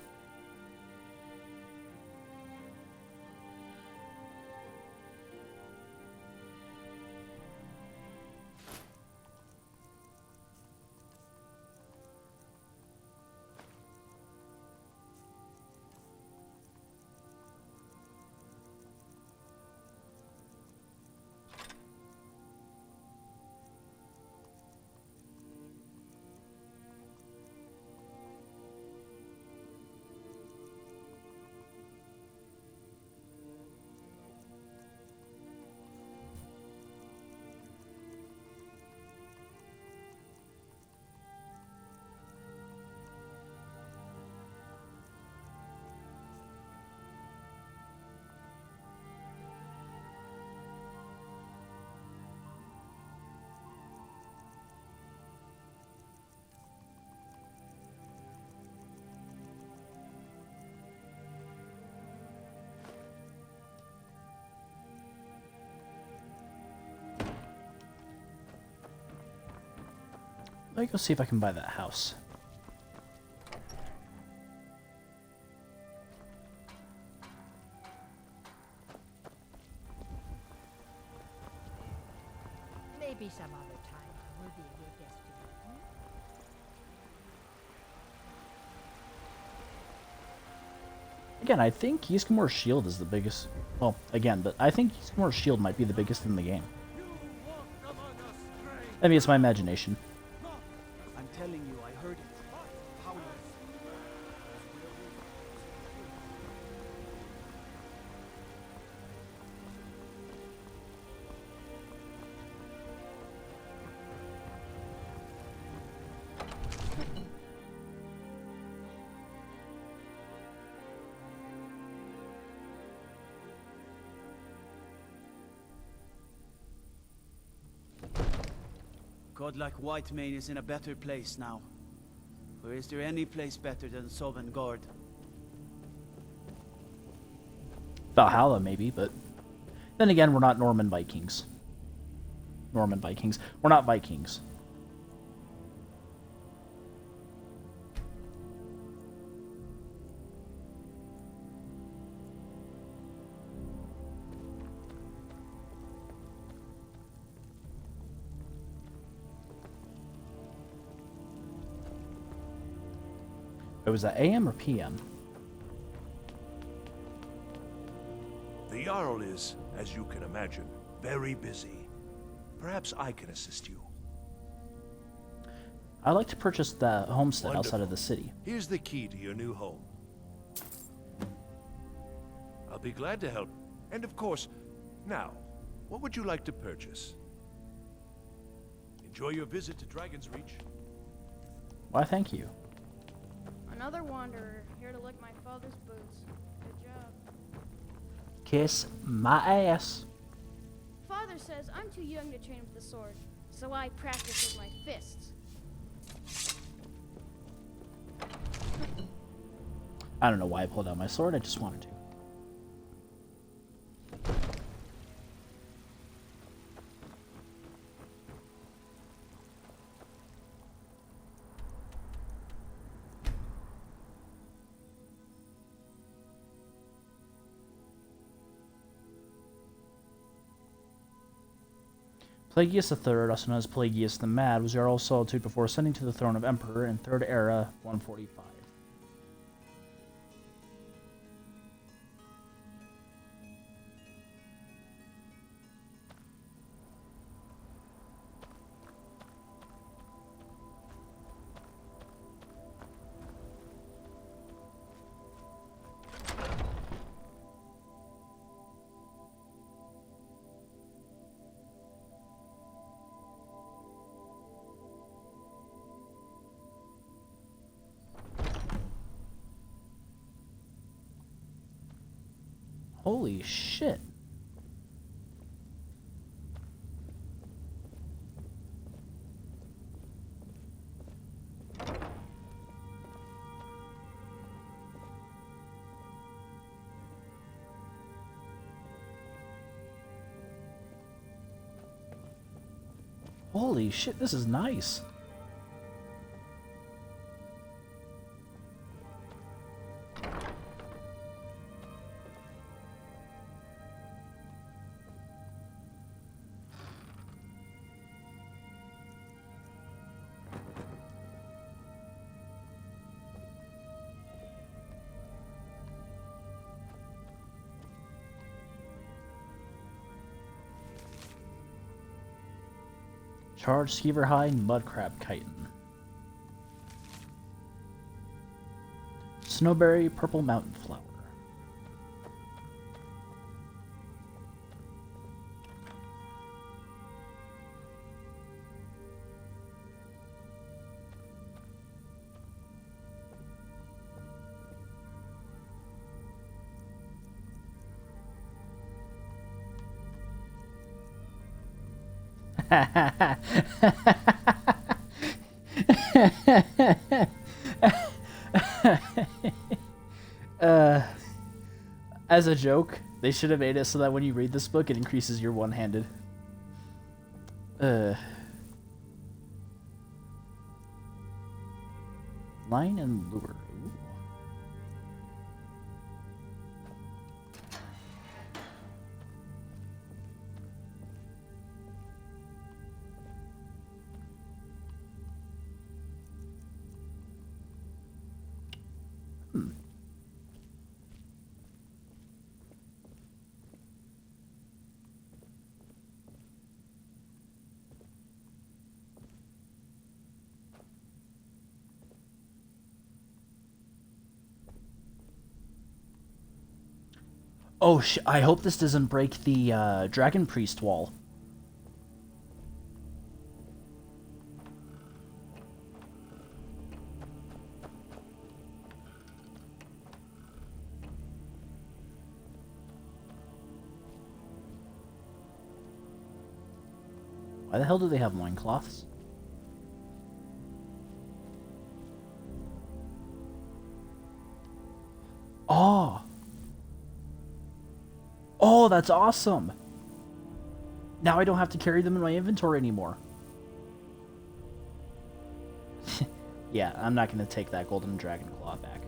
Let me go see if I can buy that house. Maybe some other time we'll be your guest today. Again, I think Ysgrimor's shield is the biggest. Well, again, but I think Ysgrimor's shield might be the biggest in the game. Maybe it's my imagination. I'm telling you, I heard it. Powerless. Godlike Whitemane is in a better place now. Or is there any place better than Sovngarde? Valhalla, maybe, but then again, we're not Norman Vikings. We're not Vikings. Was that AM or PM? The Jarl is, as you can imagine, very busy. Perhaps I can assist you. I'd like to purchase the homestead Wonderful. outside of the city. Here's the key to your new home. I'll be glad to help. And of course, now, what would you like to purchase? Enjoy your visit to Dragon's Reach. Why, thank you. Another wanderer, here to lick my father's boots. Good job. Kiss my ass. Father says I'm too young to train with the sword, so I practice with my fists. I don't know why I pulled out my sword, I just wanted to. Plagueis III, also known as Plagueis the Mad, was Jarl's Solitude before ascending to the throne of Emperor in 3rd Era 145. Holy shit. Holy shit, this is nice. Charge Skeeverhide Mudcrab Chitin. Snowberry Purple Mountain Flower. As a joke, they should have made it so that when you read this book, it increases your one-handed. Line and lure. Ooh. Oh, I hope this doesn't break the Dragon Priest wall. Why the hell do they have loincloths? Oh! Oh, that's awesome! Now I don't have to carry them in my inventory anymore. Yeah, I'm not going to take that golden dragon claw back.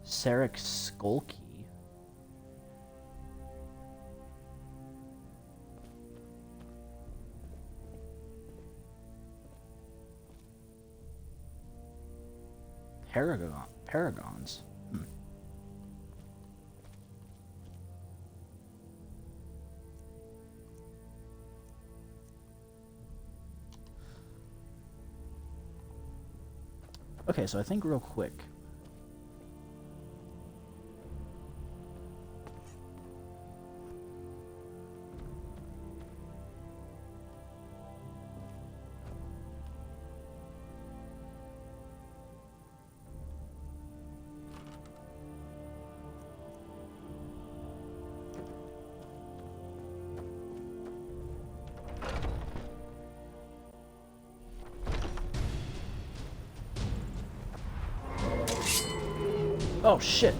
Sarek Skulky. Paragons. Okay, so I think real quick. Oh shit.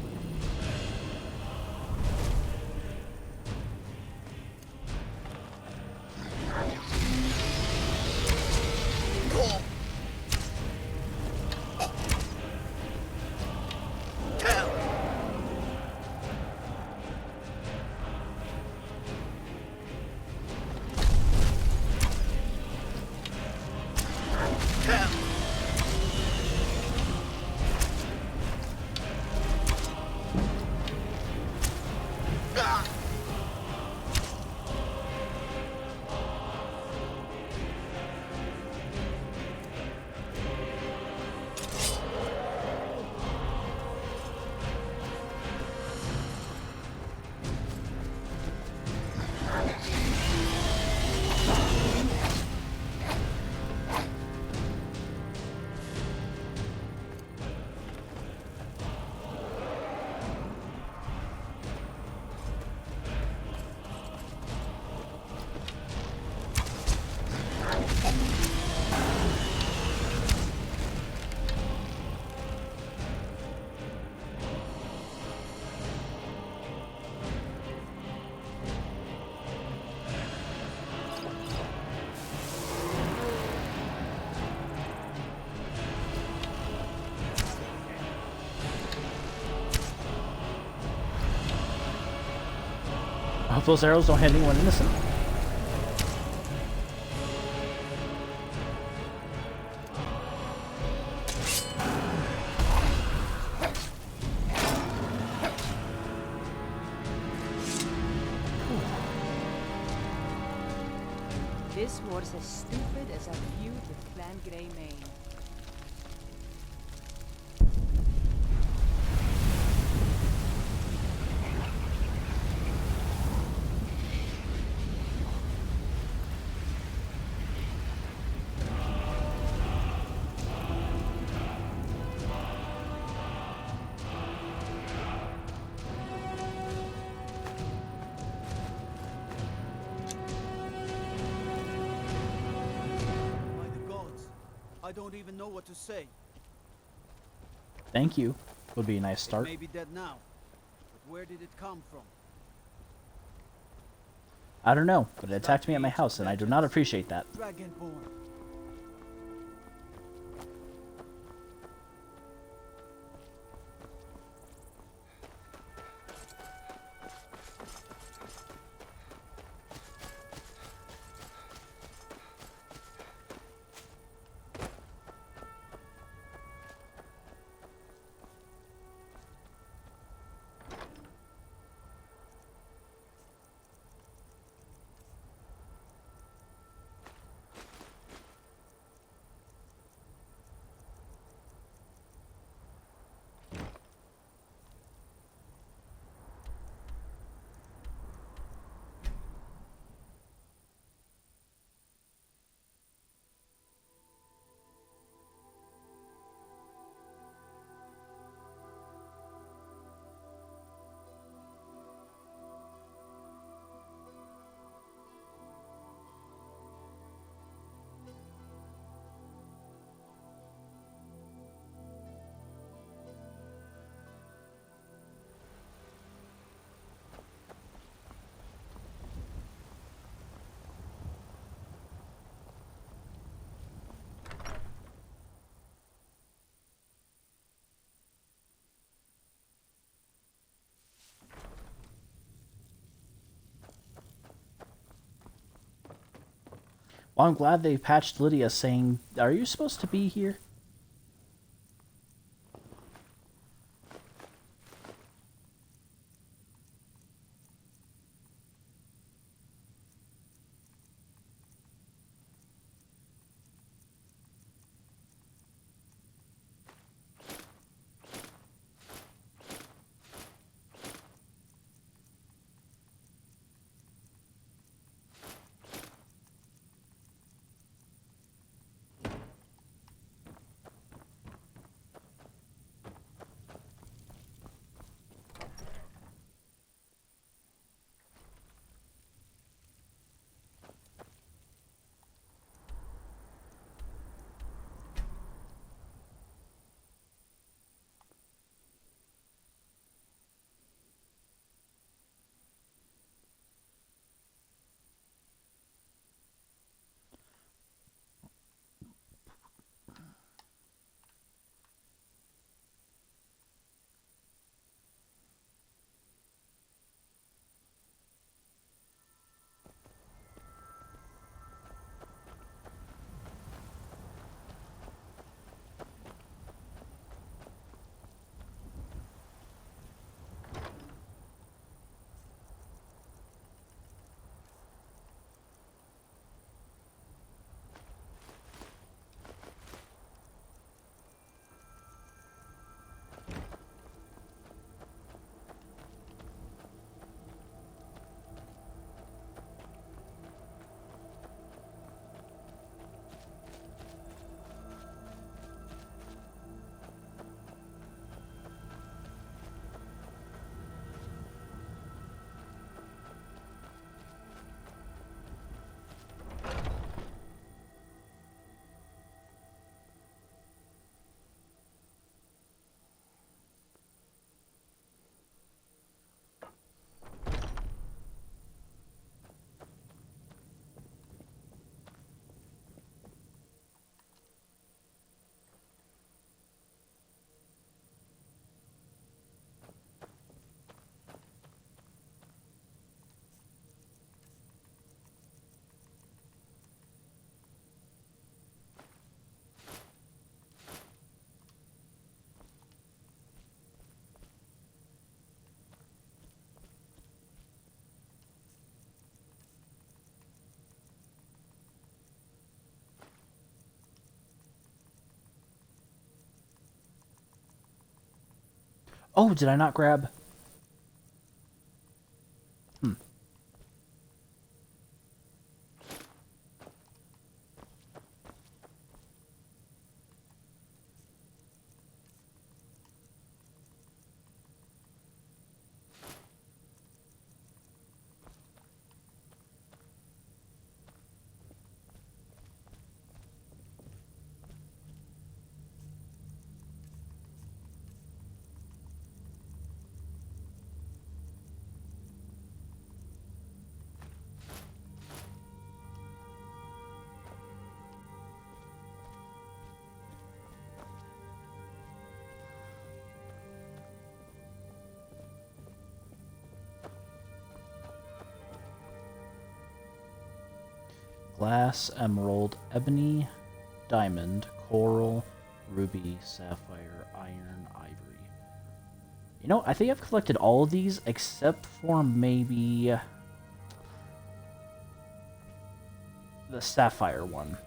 I hope those arrows don't hit anyone innocent. This war's as stupid as a feud with Clan Greymane. I don't even know what to say. Thank you. Would be a nice start. It may be dead now, but where did it come from? I don't know, but it attacked me at my house, and I do not appreciate that. Dragonborn. Well, I'm glad they patched Lydia saying, "Are you supposed to be here?" Oh, did I not grab? Glass, emerald, ebony, diamond, coral, ruby, sapphire, iron, ivory. You know, I think I've collected all of these except for maybe the sapphire one.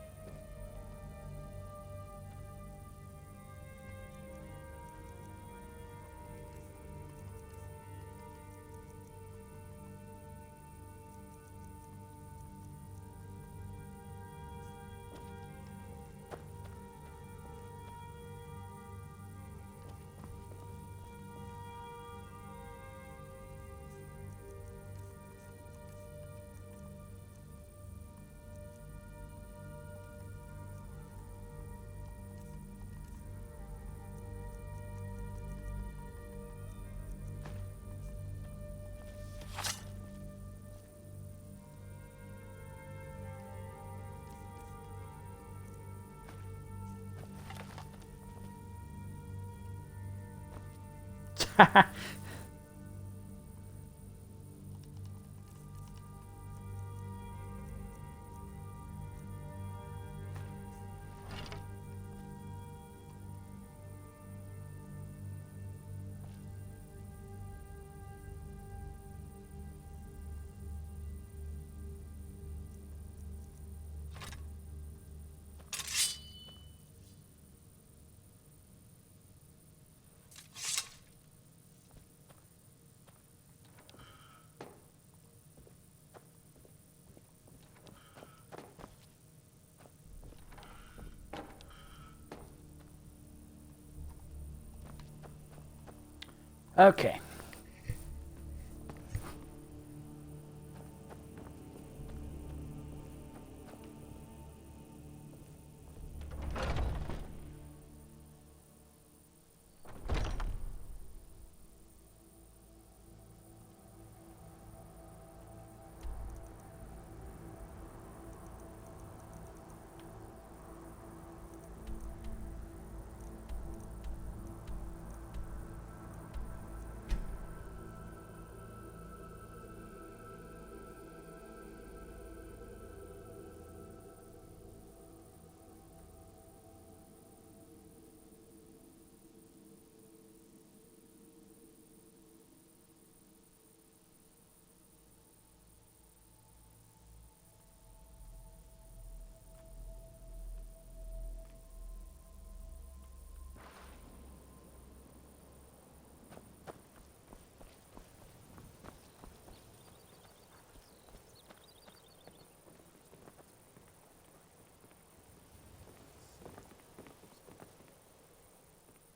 Okay.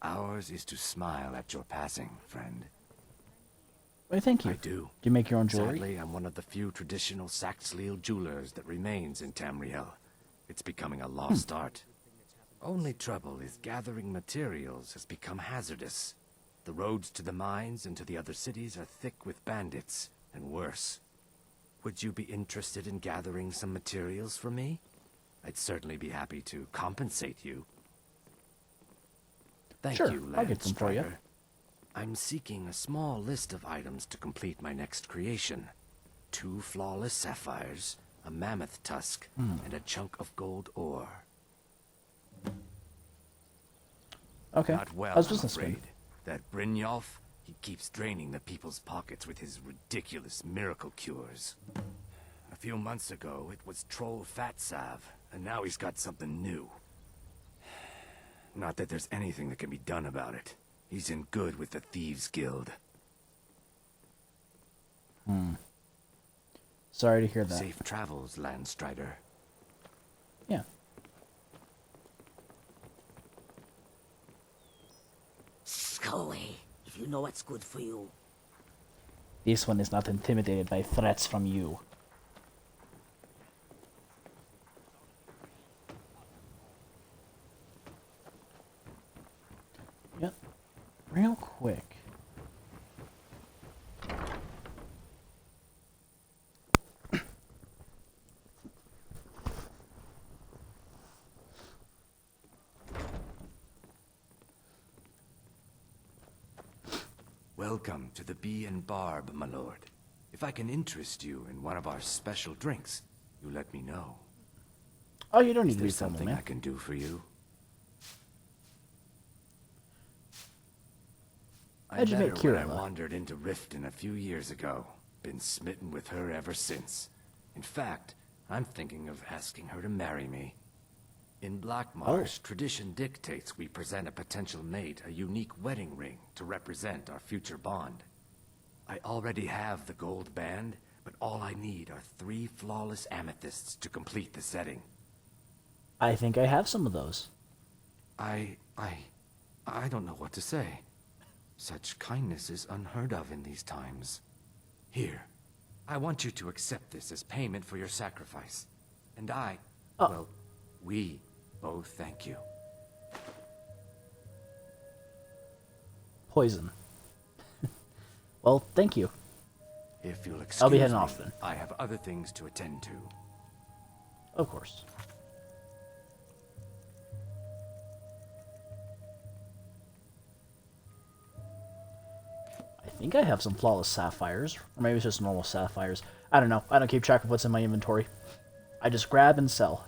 Ours is to smile at your passing, friend. Why, thank you. I do. Do you make your own jewelry? Sadly, I'm one of the few traditional Saxhleel jewelers that remains in Tamriel. It's becoming a lost art. Only trouble is gathering materials has become hazardous. The roads to the mines and to the other cities are thick with bandits, and worse. Would you be interested in gathering some materials for me? I'd certainly be happy to compensate you. Thank Sure, you, I'll get Lance some for you. Strider. I'm seeking a small list of items to complete my next creation. 2 flawless sapphires, a mammoth tusk, and a chunk of gold ore. Okay. Not well, How's I'm business been? afraid. That Brynjolf, he keeps draining the people's pockets with his ridiculous miracle cures. A few months ago, it was Troll Fat Salve, and now he's got something new. Not that there's anything that can be done about it. He's in good with the Thieves Guild. Sorry to hear that. Safe travels, Landstrider. Yeah. Go away, if you know what's good for you. This one is not intimidated by threats from you. Yep. Real quick. Welcome to the Bee and Barb, my lord. If I can interest you in one of our special drinks, you let me know. Oh, you don't need Is to there be formal, something man. I can do for you? How'd you met make her when I Kira? wandered into Riften a few years ago. Been smitten with her ever since. In fact, I'm thinking of asking her to marry me. In Blackmarsh, tradition dictates we present a potential mate a unique wedding ring to represent our future bond. I already have the gold band, but all I need are 3 flawless amethysts to complete the setting. I think I have some of those. I don't know what to say. Such kindness is unheard of in these times. Here, I want you to accept this as payment for your sacrifice. And well, we both thank you. Poison. Well, thank you. If you'll excuse I'll be heading me, off then. I have other things to attend to. Of course. I think I have some flawless sapphires. Or maybe it's just normal sapphires. I don't know. I don't keep track of what's in my inventory. I just grab and sell.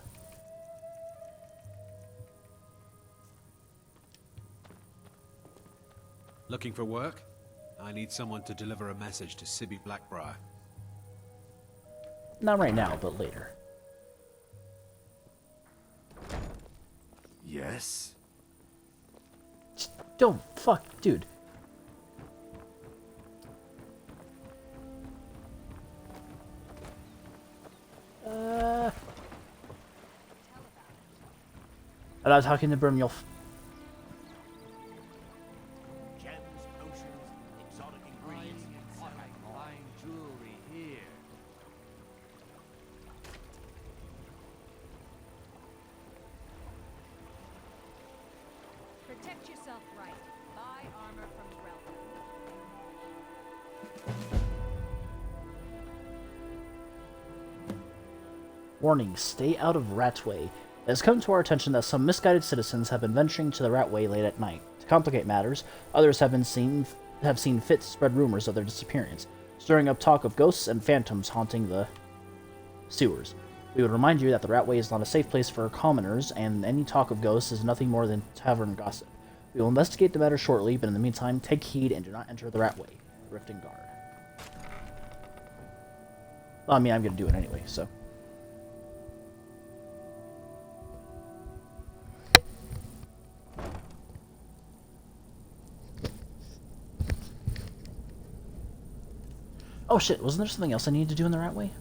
Looking for work? I need someone to deliver a message to Sibby Blackbriar. Not right now, but later. Yes? Don't fuck, dude. I'm not talking to Brim, you'll Gems, potions, exotic ingredients, fine jewelry here. Protect yourself right. Buy armor from Relva. Warning, stay out of Ratway. It has come to our attention that some misguided citizens have been venturing to the Ratway late at night. To complicate matters, others have seen fit to spread rumors of their disappearance, stirring up talk of ghosts and phantoms haunting the sewers. We would remind you that the Ratway is not a safe place for commoners, and any talk of ghosts is nothing more than tavern gossip. We will investigate the matter shortly, but in the meantime, take heed and do not enter the Ratway. Riften Guard. Well, I mean, I'm going to do it anyway, so... Oh shit, wasn't there something else I needed to do in the right way?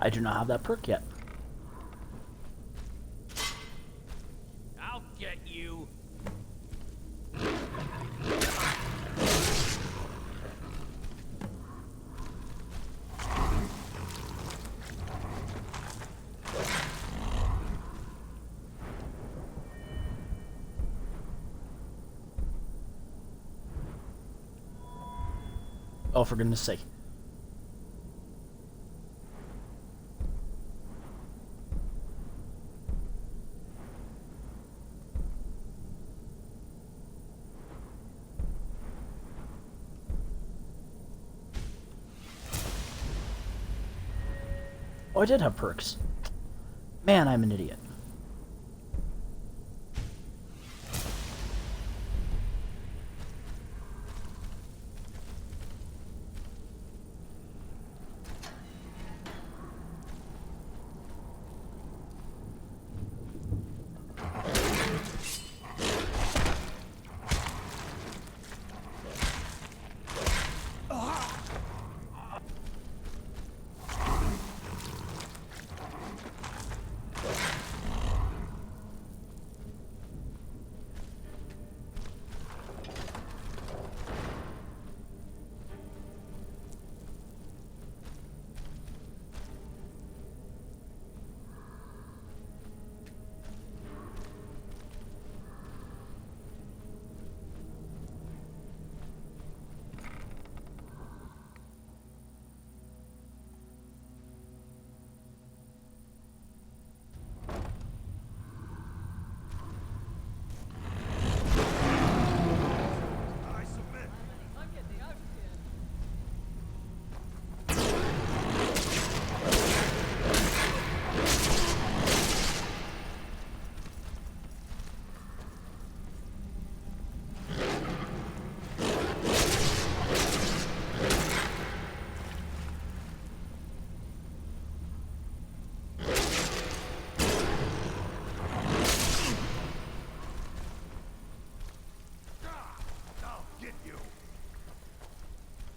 I do not have that perk yet. I'll get you. Oh, for goodness sake. Oh, I did have perks. Man, I'm an idiot.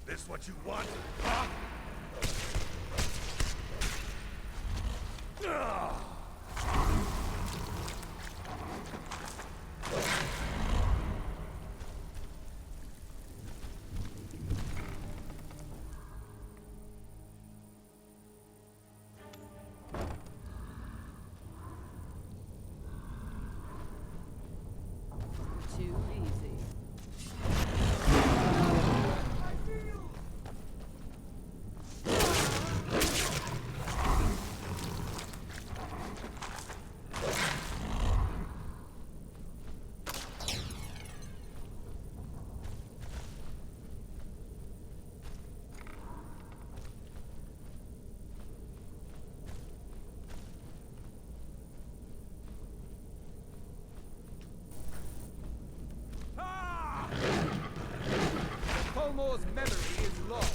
This what you want, huh? Too easy. Colmore's memory is lost.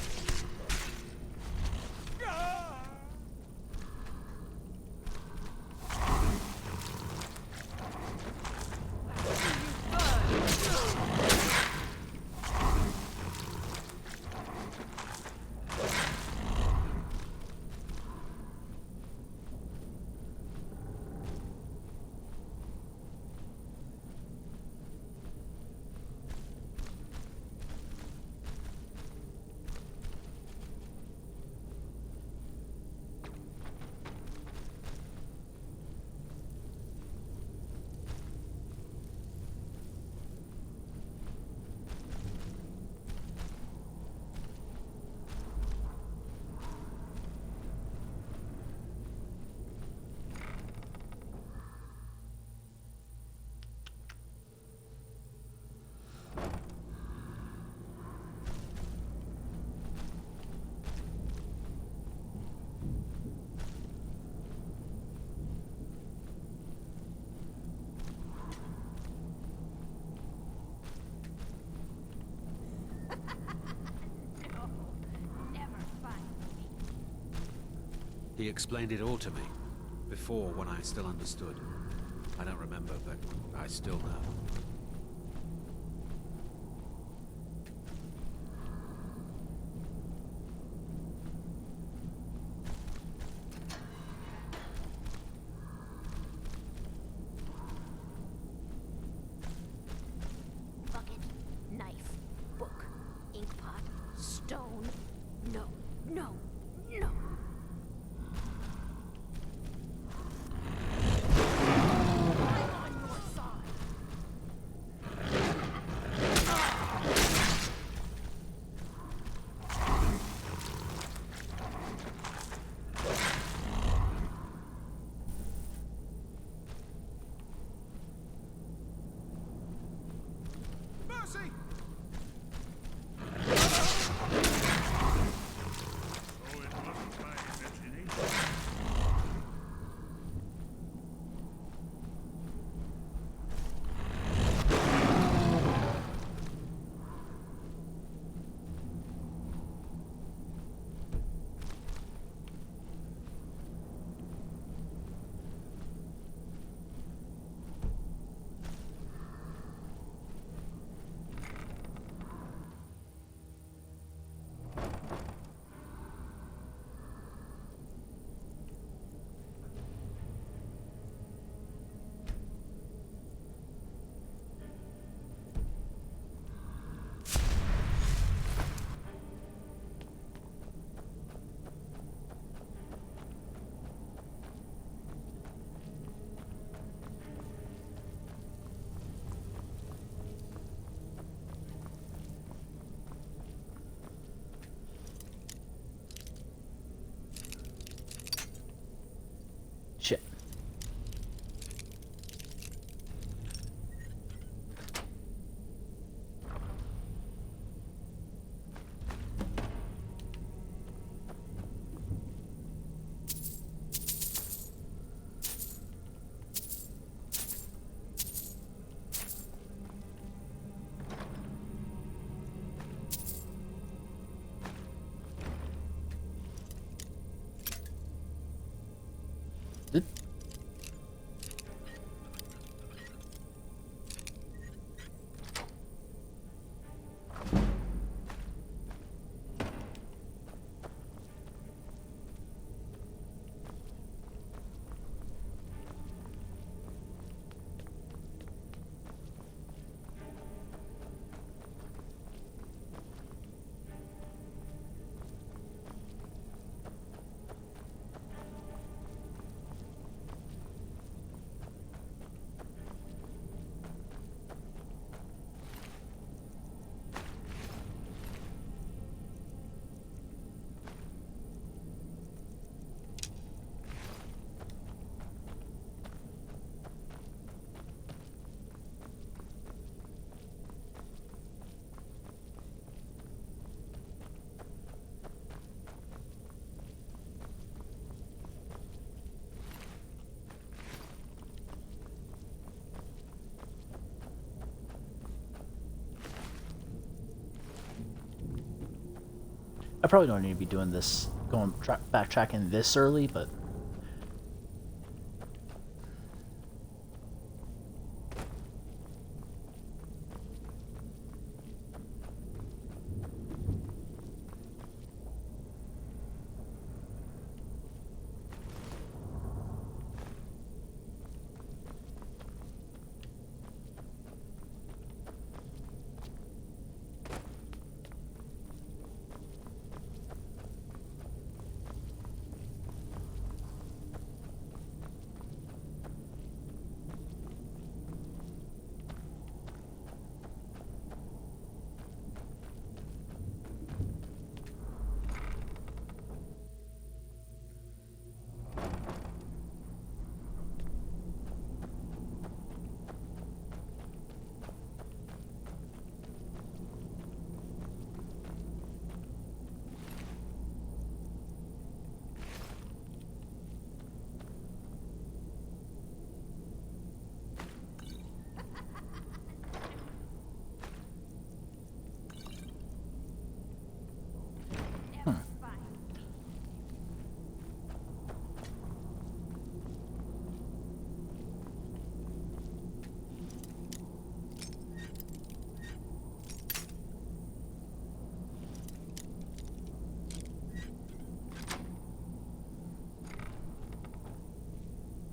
He explained it all to me. Before, when I still understood. I don't remember, but I still know. I probably don't need to be doing this, backtracking this early, but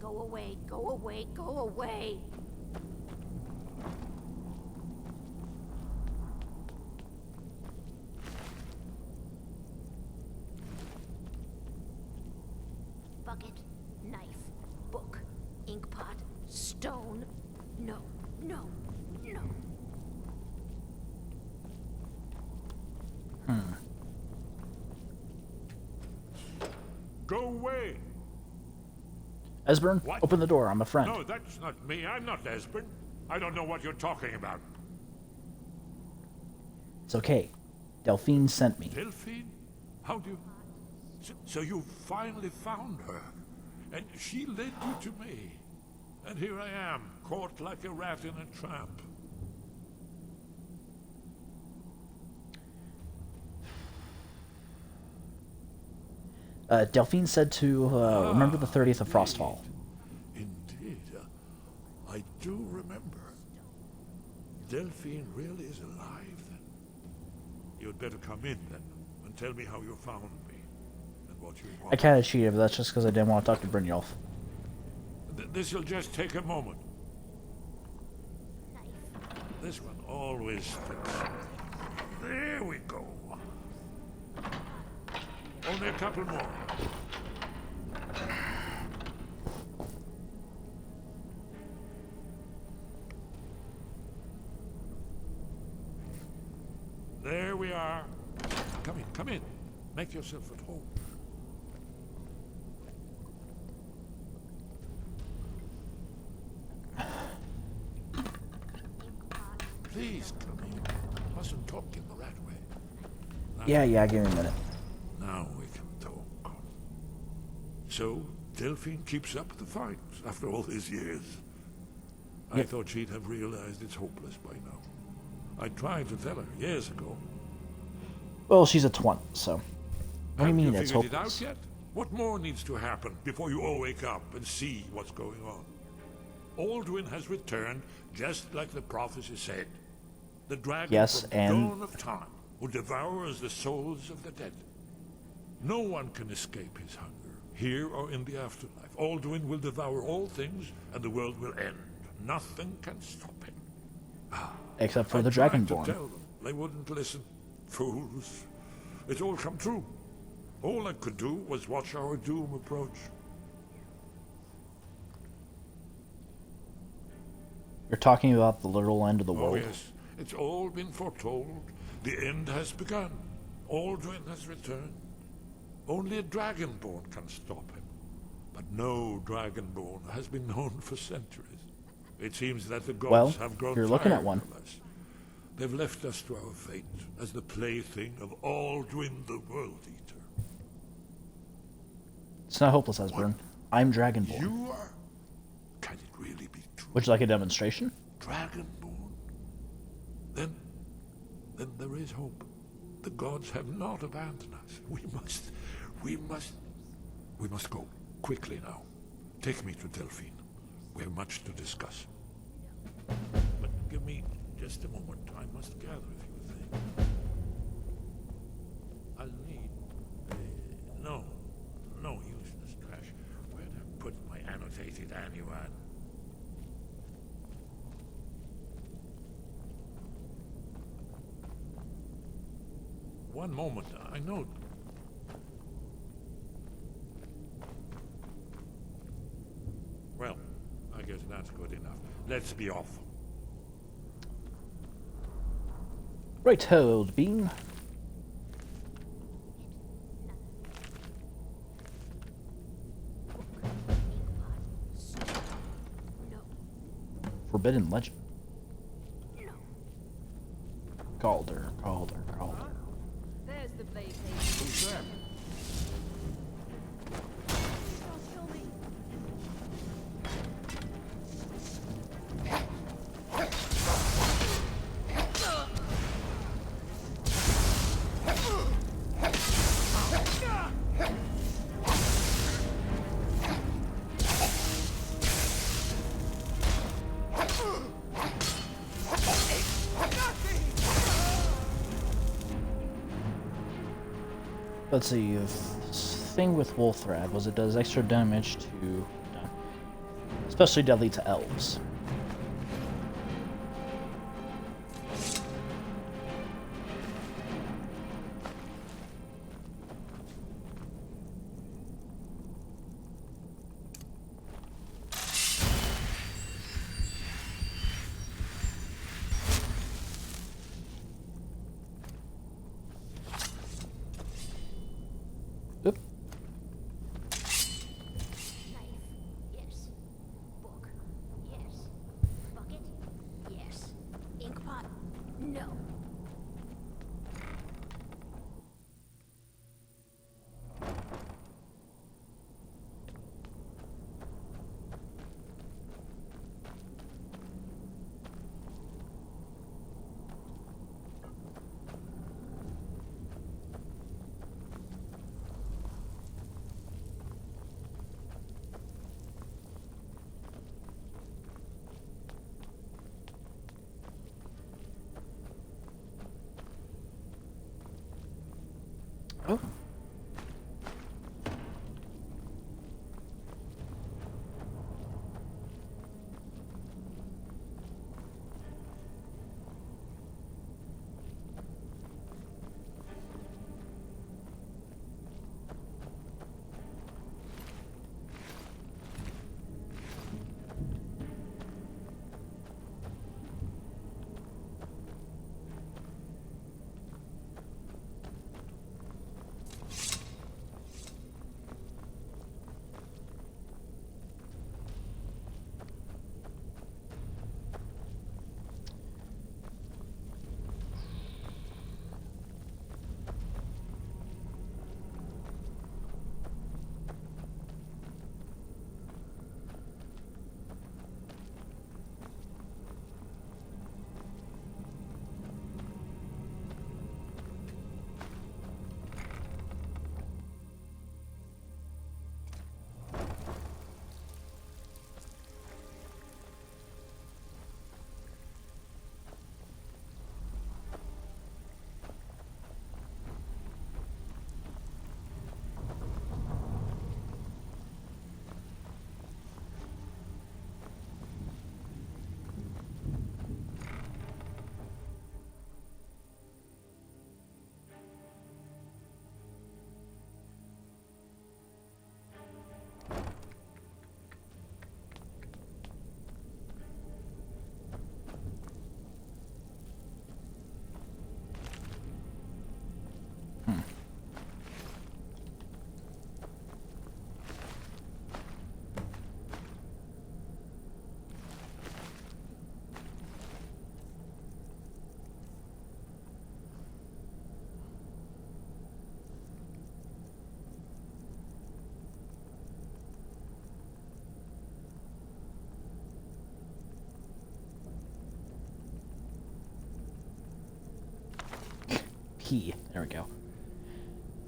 Go away, go away, go away. Bucket, knife, book, ink pot, stone. No, no, no. Go away! Esbern, What? open the door. I'm a friend. No, that's not me. I'm not Esbern. I don't know what you're talking about. It's okay. Delphine sent me. Delphine? How do you... So you finally found her. And she led you to me. And here I am, caught like a rat in a trap. Delphine said to remember the 30th of Frostfall. Indeed. I do remember. Delphine really is alive, then? You'd better come in, then, and tell me how you found me, and what you want. I kind of cheated, but that's just because I didn't want to talk to Brynjolf. This'll just take a moment. This one always sticks. There we go. Only a couple more. There we are. Come in, come in. Make yourself at home. Please come in. Mustn't talk in the right way. Yeah, give me a minute. Now we can talk. So, Delphine keeps up the fight after all these years. I Yep. thought she'd have realized it's hopeless by now. I tried to tell her years ago. Well, she's a twant, so. What do you Have mean you it's figured hopeless? it out yet? What more needs to happen before you all wake up and see what's going on? Alduin has returned just like the prophecy said. The dragon Yes, from and- dawn of time who devours the souls of the dead. No one can escape his hunger, here or in the afterlife. Alduin will devour all things, and the world will end. Nothing can stop him. Except for I the tried to Dragonborn. tell them. They wouldn't listen. Fools. It's all come true. All I could do was watch our doom approach. You're talking about the literal end of the Oh world? yes, it's all been foretold. The end has begun. Alduin has returned. Only a Dragonborn can stop him. But no Dragonborn has been known for centuries. It seems that the gods Well, have grown you're looking at tired one. of us. They've left us to our fate as the plaything of Alduin the World Eater. It's not hopeless, Esbern. I'm Dragonborn. You are? Can it really be true? Would you like a demonstration? Dragonborn? Then there is hope. The gods have not abandoned us. We must go. Quickly now. Take me to Delphine. We have much to discuss. But give me just a moment. I must gather a few things. I'll need... No useless trash. Where'd I put my annotated annuan? One moment, I know. Well, I guess that's good enough. Let's be off. Right, old bean. Forbidden legend. Calder. There's the blade lady. Who's there? Don't kill me. Let's see, the thing with Wolfrad was it does extra damage to... especially deadly to elves. Oop. Knife. Yes. Book. Yes. key. There we go.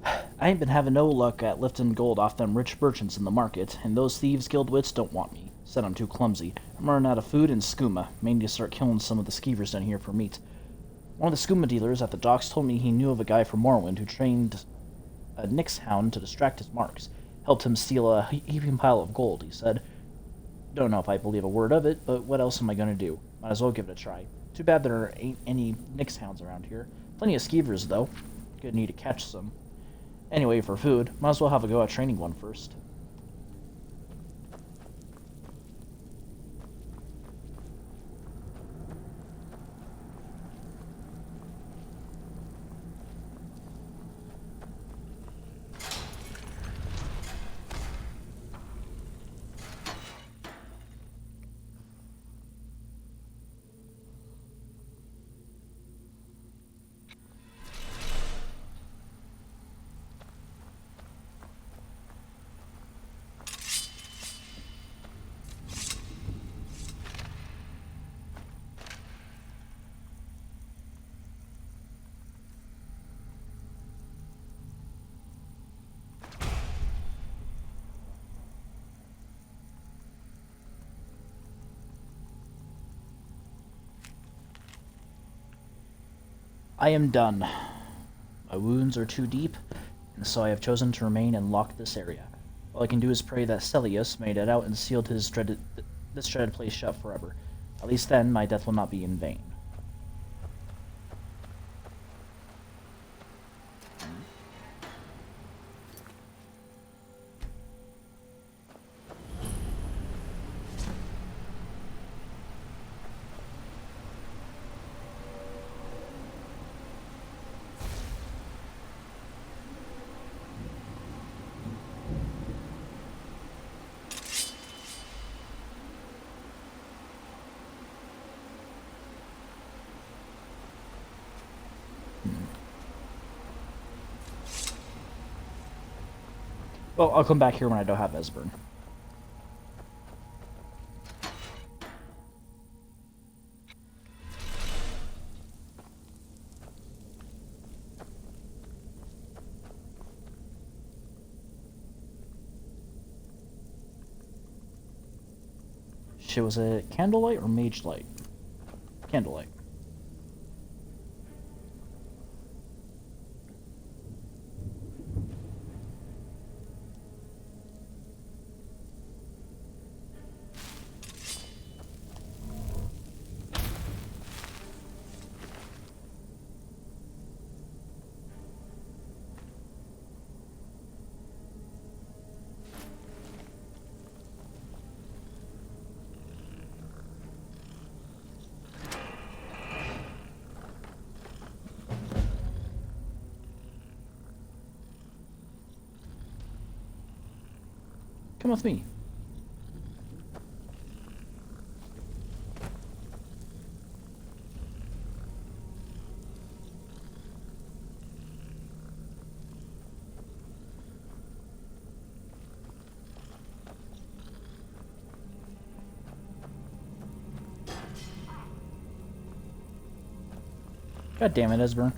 I ain't been having no luck at lifting gold off them rich merchants in the market, and those thieves guild wits don't want me. Said I'm too clumsy. I'm running out of food and skooma. May need to start killing some of the skeevers down here for meat. One of the skooma dealers at the docks told me he knew of a guy from Morrowind who trained a Nyx hound to distract his marks. Helped him steal a heaping pile of gold, he said. Don't know if I believe a word of it, but what else am I going to do? Might as well give it a try. Too bad there ain't any Nyx hounds around here. Plenty of skeevers, though. Gonna need to catch some. Anyway, for food, might as well have a go at training one first. I am done. My wounds are too deep, and so I have chosen to remain and lock this area. All I can do is pray that Celius made it out and sealed this dreaded place shut forever. At least then, my death will not be in vain. Well, I'll come back here when I don't have Esbern. Shit, was it candlelight or mage light? Candlelight. Come with me. God damn it, Esbern.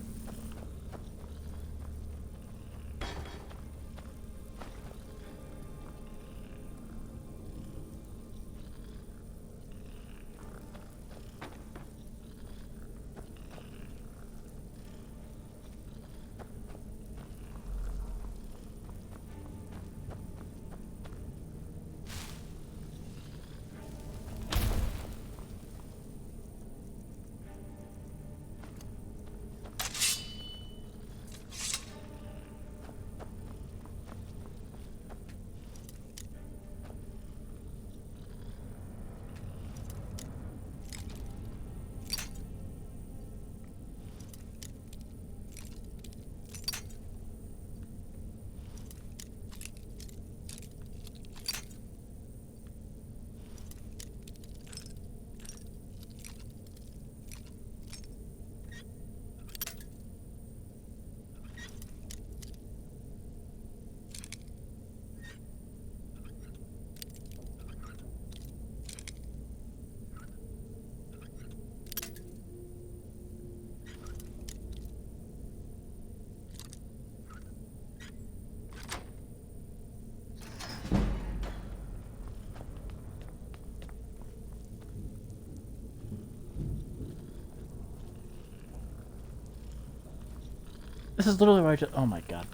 This is literally where I just... Oh my god.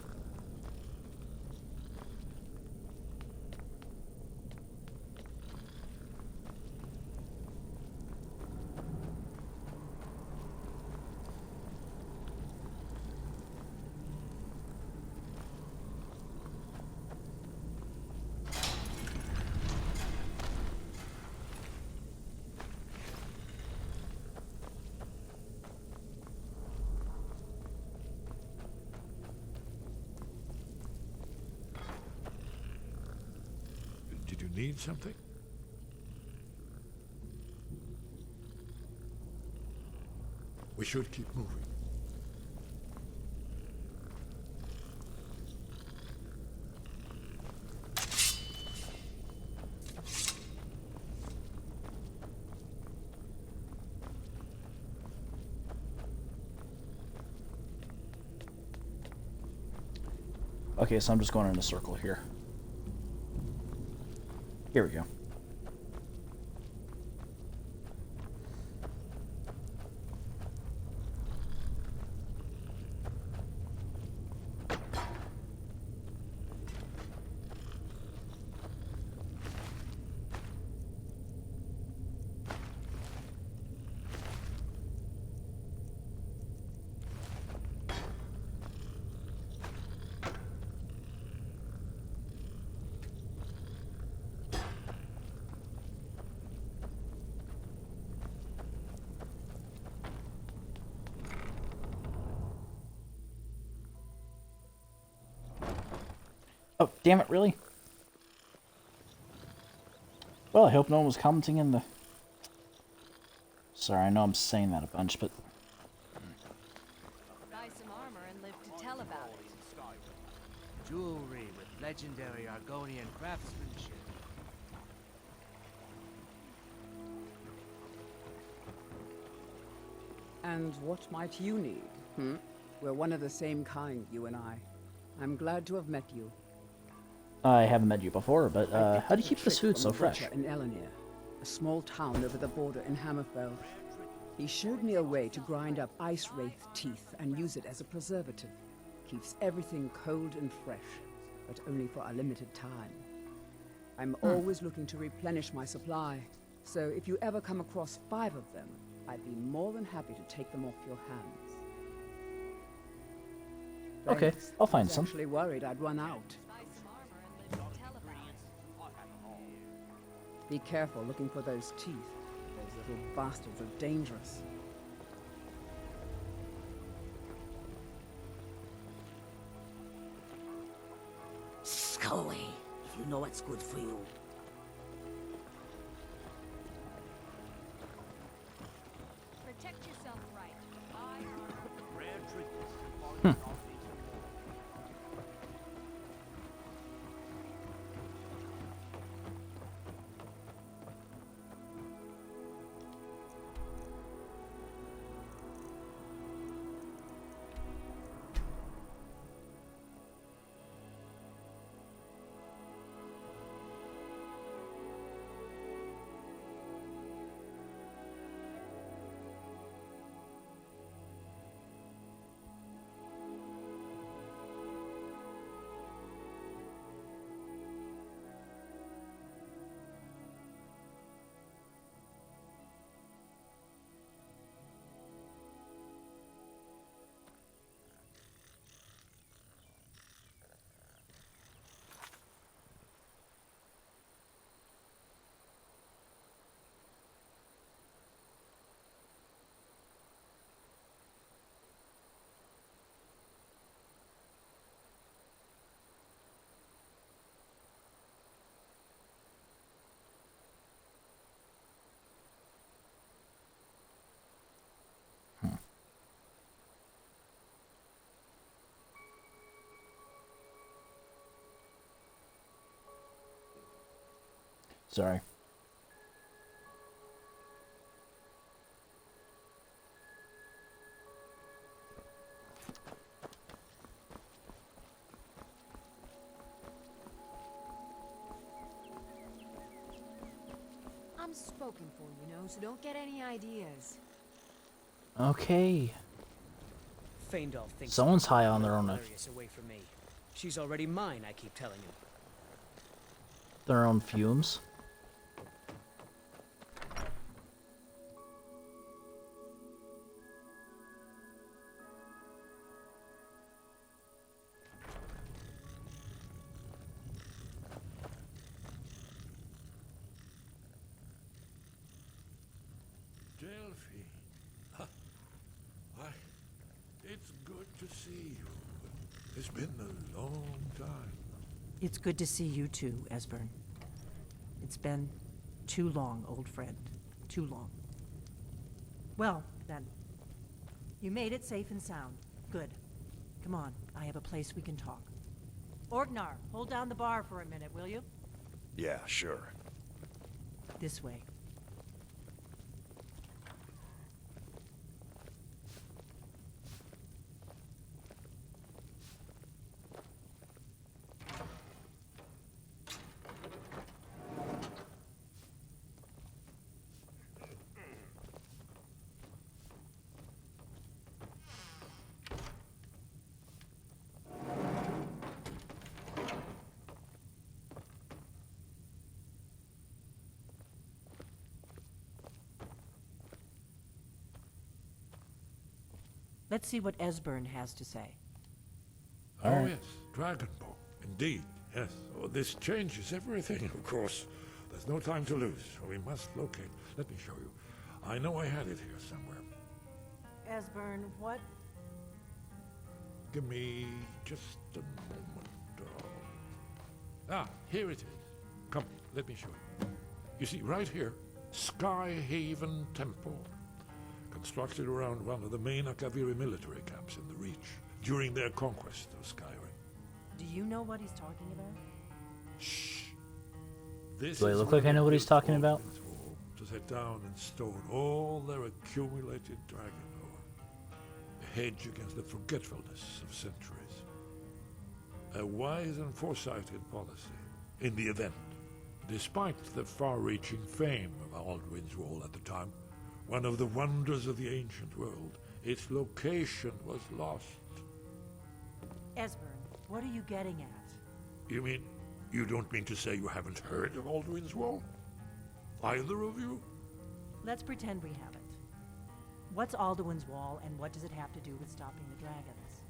Did you need something? We should keep moving. Okay, so I'm just going in a circle here. Here we go. Oh, damn it, really? Well, I hope no one was commenting in the... Sorry, I know I'm saying that a bunch, but... Buy some armor and live to tell about it. Jewelry with legendary Argonian craftsmanship. And what might you need? We're one of the same kind, you and I. I'm glad to have met you. I haven't met you before, but how do you keep this food so fresh? In Elenir, a small town over the border in Hammerfell. He showed me a way to grind up ice wraith teeth and use it as a preservative. Keeps everything cold and fresh, but only for a limited time. I'm always looking to replenish my supply, so if you ever come across 5 of them, I'd be more than happy to take them off your hands. Okay, Thanks. I'll find I was some. actually worried I'd run out. Be careful looking for those teeth. Those little bastards are dangerous. Go away, if you know what's good for you. Protect yourself right. Sorry. I'm spoken for, you know, so don't get any ideas. Okay. Faendal thinks Someone's high on their own away from me. She's already mine, I keep telling him. their own fumes. Delphine. Why, it's good to see you. It's been a long time. It's good to see you too, Esbern. It's been too long, old friend. Too long. Well, then. You made it safe and sound. Good. Come on, I have a place we can talk. Orgnar, hold down the bar for a minute, will you? Yeah, sure. This way. Let's see what Esbern has to say. Oh, yes, Dragonborn. Indeed, yes. Oh, this changes everything, of course. There's no time to lose. We must locate. Let me show you. I know I had it here somewhere. Esbern, what? Give me just a moment. Here it is. Come, let me show you. You see, right here, Skyhaven Temple. Constructed around one of the main Akaviri military camps in the Reach during their conquest of Skyrim. Do you know what he's talking about? Shh. This Do I is look where like I know what he's they talking built about? this wall to set down in stone all their accumulated dragon lore. A hedge against the forgetfulness of centuries. A wise and foresighted policy in the event. Despite the far-reaching fame of Alduin's wall at the time, one of the wonders of the ancient world, its location was lost. Esbern, what are you getting at? You mean, you don't mean to say you haven't heard of Alduin's wall? Either of you? Let's pretend we haven't. What's Alduin's Wall, and what does it have to do with stopping the dragons?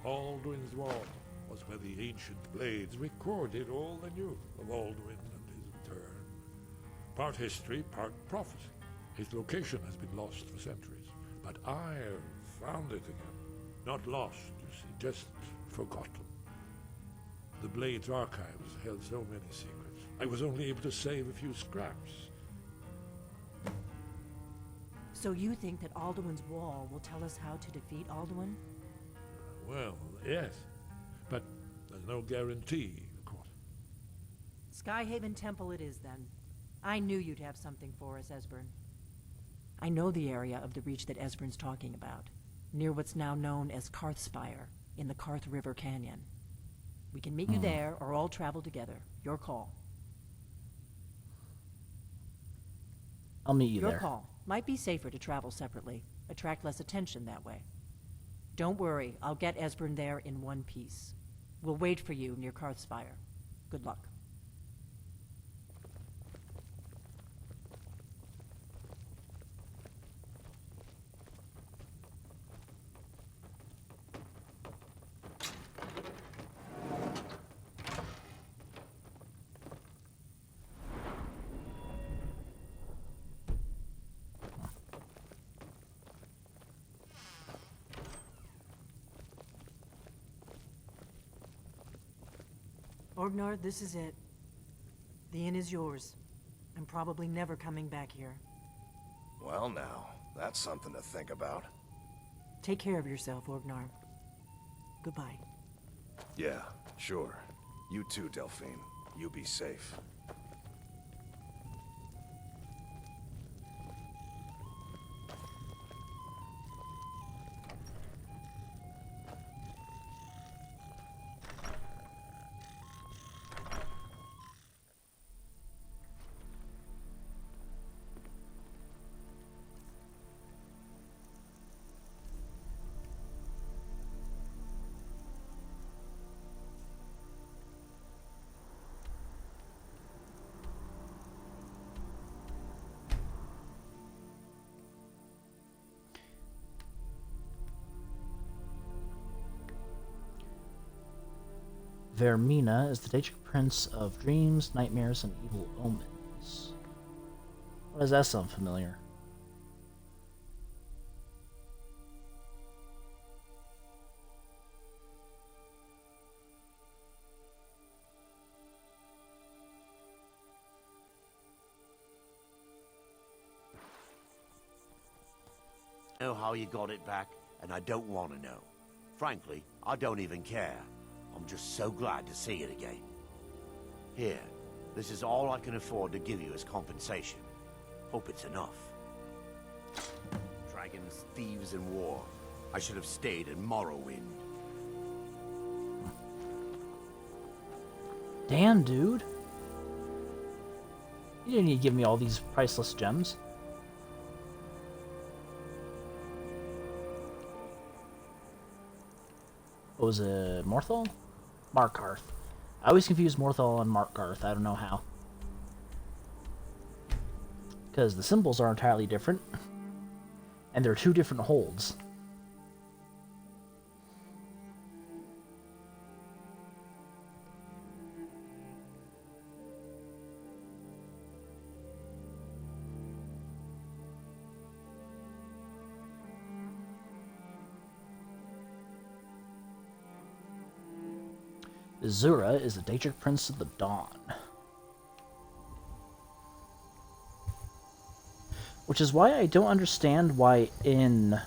Alduin's wall was where the ancient blades recorded all they knew of Alduin and his return. Part history, part prophecy. His location has been lost for centuries, but I have found it again. Not lost, you see, just forgotten. The Blade's archives held so many secrets. I was only able to save a few scraps. So you think that Alduin's Wall will tell us how to defeat Alduin? Well, yes, but there's no guarantee, of course. Skyhaven Temple it is, then. I knew you'd have something for us, Esbern. I know the area of the Reach that Esbern's talking about, near what's now known as Karthspire, in the Karth River Canyon. We can meet you there, or all travel together. Your call. I'll meet you Your there. call. Might be safer to travel separately. Attract less attention that way. Don't worry, I'll get Esbern there in one piece. We'll wait for you near Karthspire. Good luck. Orgnar, this is it. The inn is yours. I'm probably never coming back here. Well now, that's something to think about. Take care of yourself, Orgnar. Goodbye. Yeah, sure. You too, Delphine. You be safe. Vermina is the Daedric Prince of Dreams, Nightmares, and Evil Omens. Why does that sound familiar? Know how you got it back, and I don't want to know. Frankly, I don't even care. I'm just so glad to see it again. Here, this is all I can afford to give you as compensation. Hope it's enough. Dragons, thieves, and war. I should have stayed in Morrowind. Damn, dude. You didn't need to give me all these priceless gems. What was it? Morthal? Markarth. I always confuse Morthal and Markarth. I don't know how. Because the symbols are entirely different. And they're two different holds. Azura is the Daedric Prince of the Dawn. Which is why I don't understand why in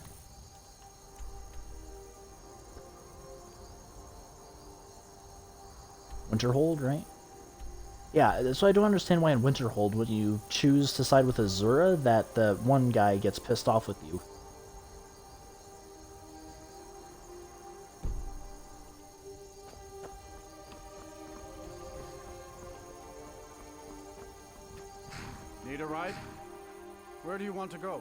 Winterhold, right? Yeah, that's why I don't understand why in Winterhold, when you choose to side with Azura, that the one guy gets pissed off with you. Need a ride? Where do you want to go?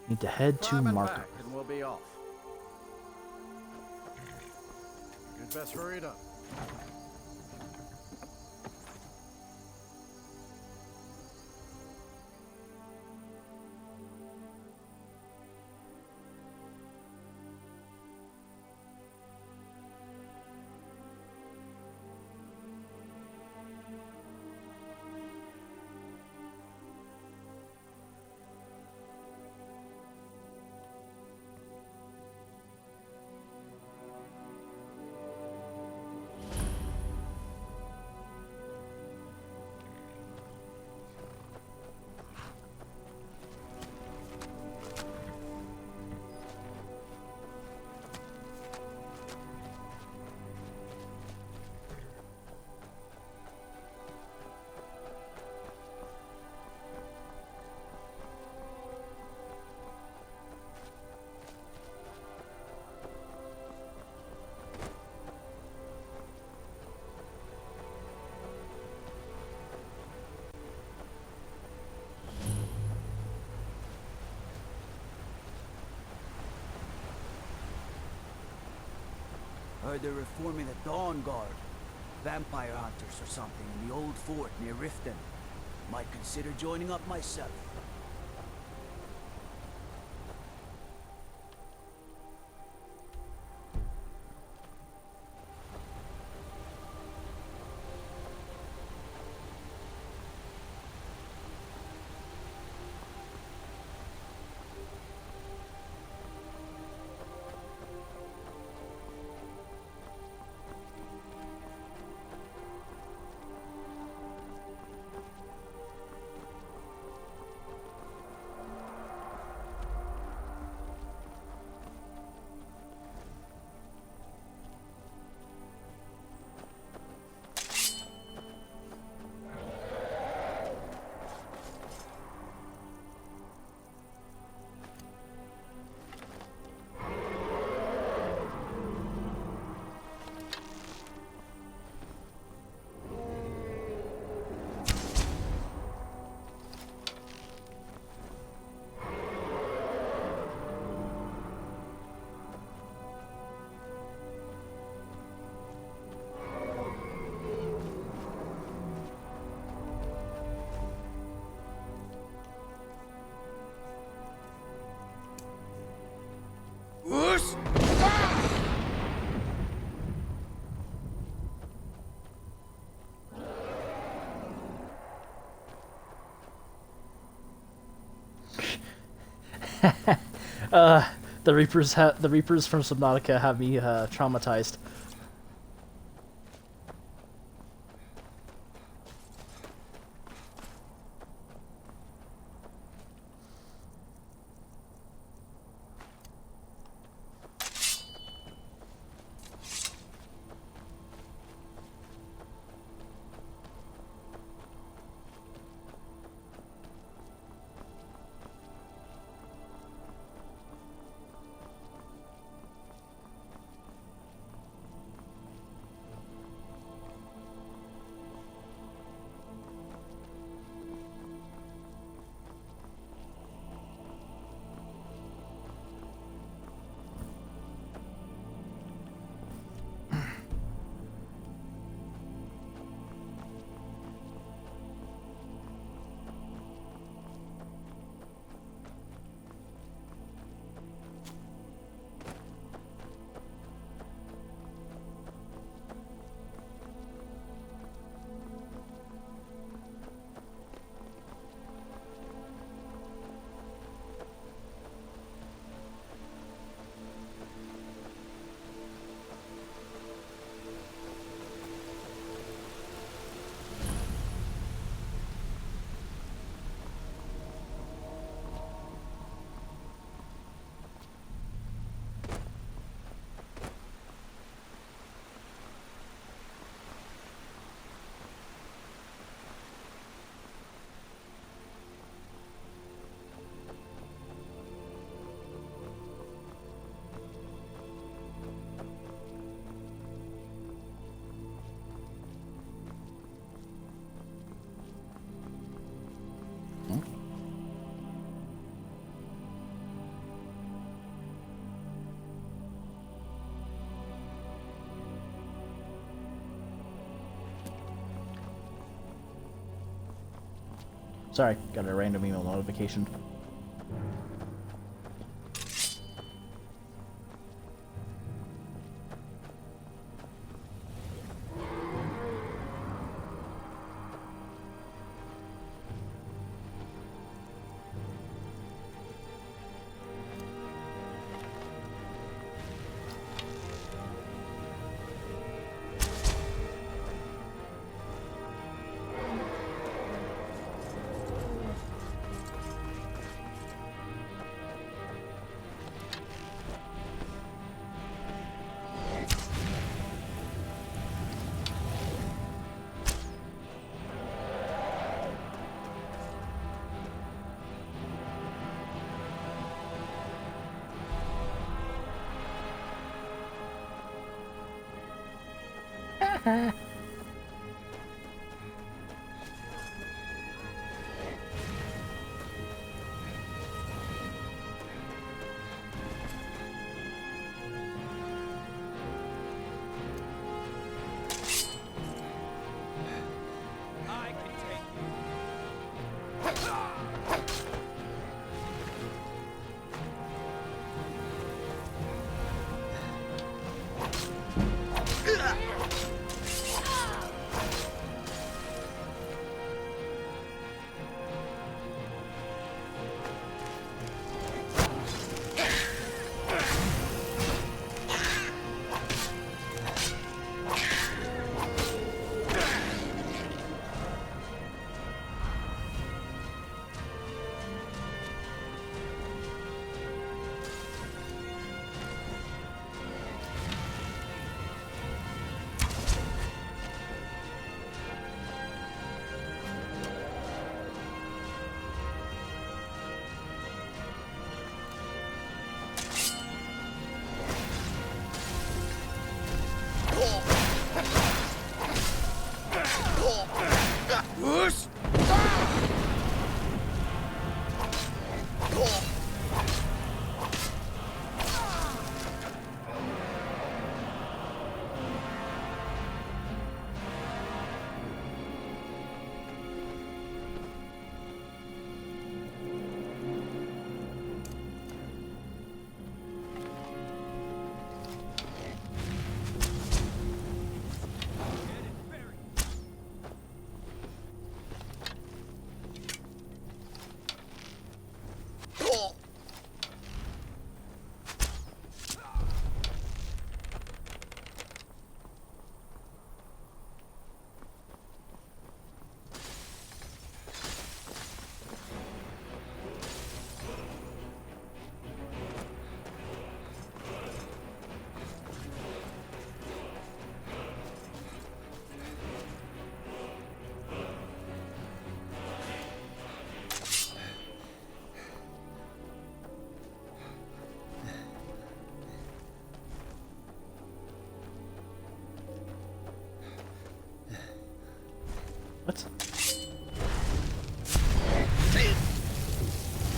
Need to head to Climb and Markarth. back, and we'll be off. You'd best hurry it up. Heard they're reforming the Dawn Guard. Vampire hunters or something in the old fort near Riften. Might consider joining up myself. The Reapers from Subnautica have me traumatized. Sorry, got a random email notification.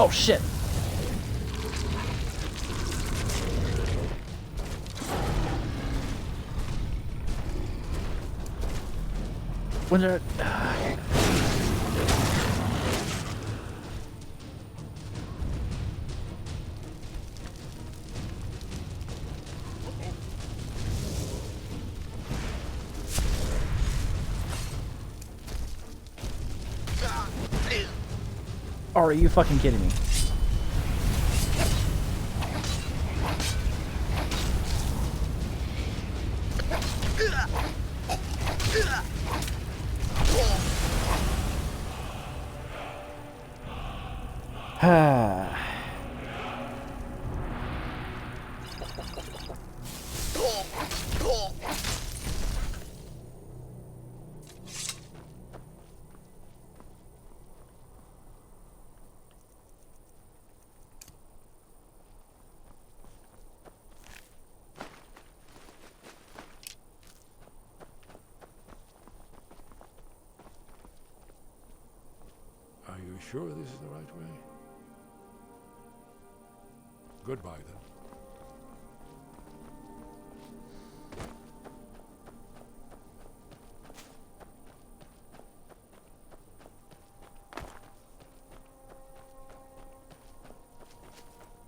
Oh shit. When they're... Oh, are you fucking kidding me? Are you sure this is the right way? Goodbye, then.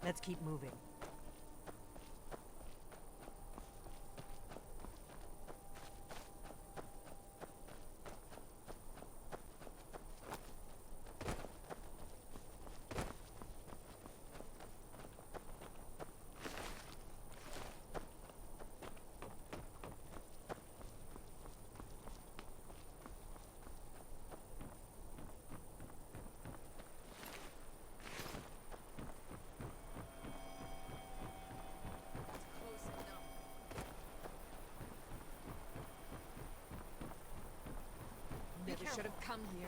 Let's keep moving. Never should have come here.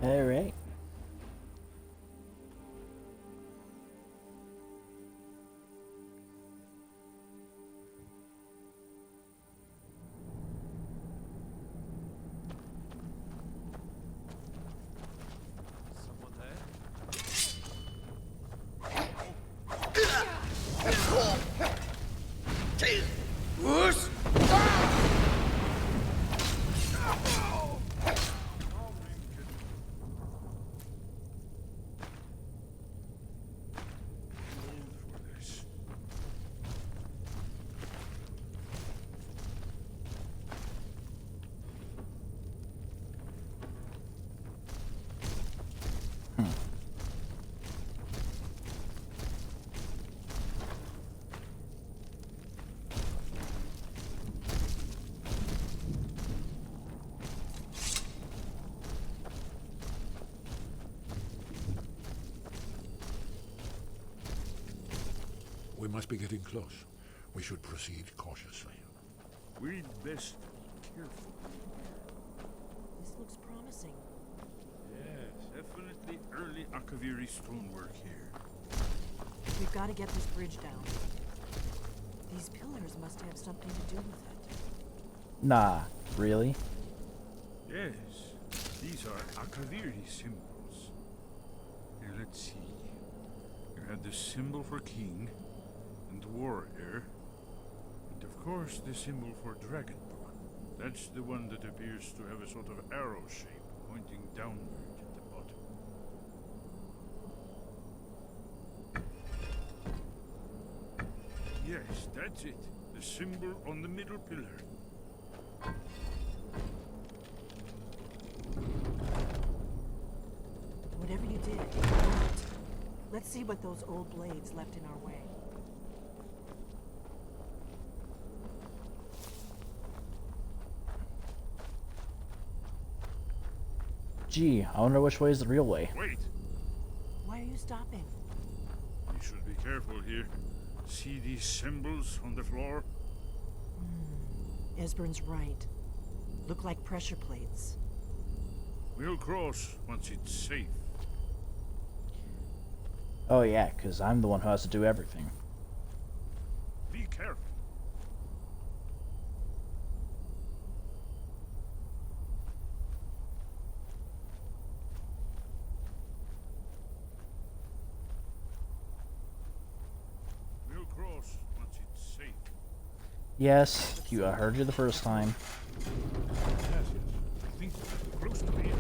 All right. Someone there? We must be getting close. We should proceed cautiously. We'd best be careful. This looks promising. Yes, definitely early Akaviri stonework here. We've got to get this bridge down. These pillars must have something to do with it. Nah, really? Yes, these are Akaviri symbols. Here, let's see. You had the symbol for king and warrior, and of course the symbol for dragonborn. That's the one that appears to have a sort of arrow shape pointing downward at the bottom. Yes, that's it. The symbol on the middle pillar. Whatever you did, it worked. Let's see what those old blades left in our way. Gee, I wonder which way is the real way. Wait! Why are you stopping? You should be careful here. See these symbols on the floor? Esbern's right. Look like pressure plates. We'll cross once it's safe. Oh yeah, because I'm the one who has to do everything. Be careful. We'll cross once it's safe. Yes, I heard you the first time. Yes, I think we're close to the edge.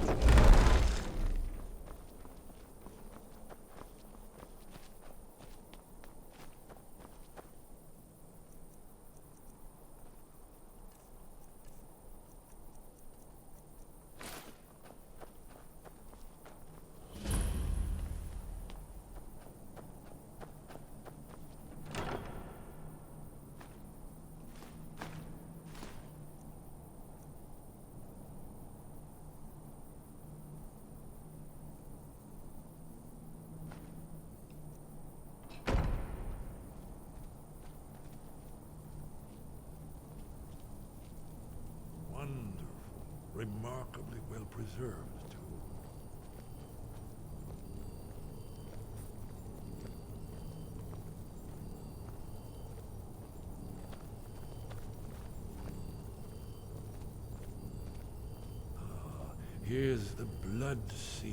Wonderful. Remarkably well preserved, too. Here's the blood seal.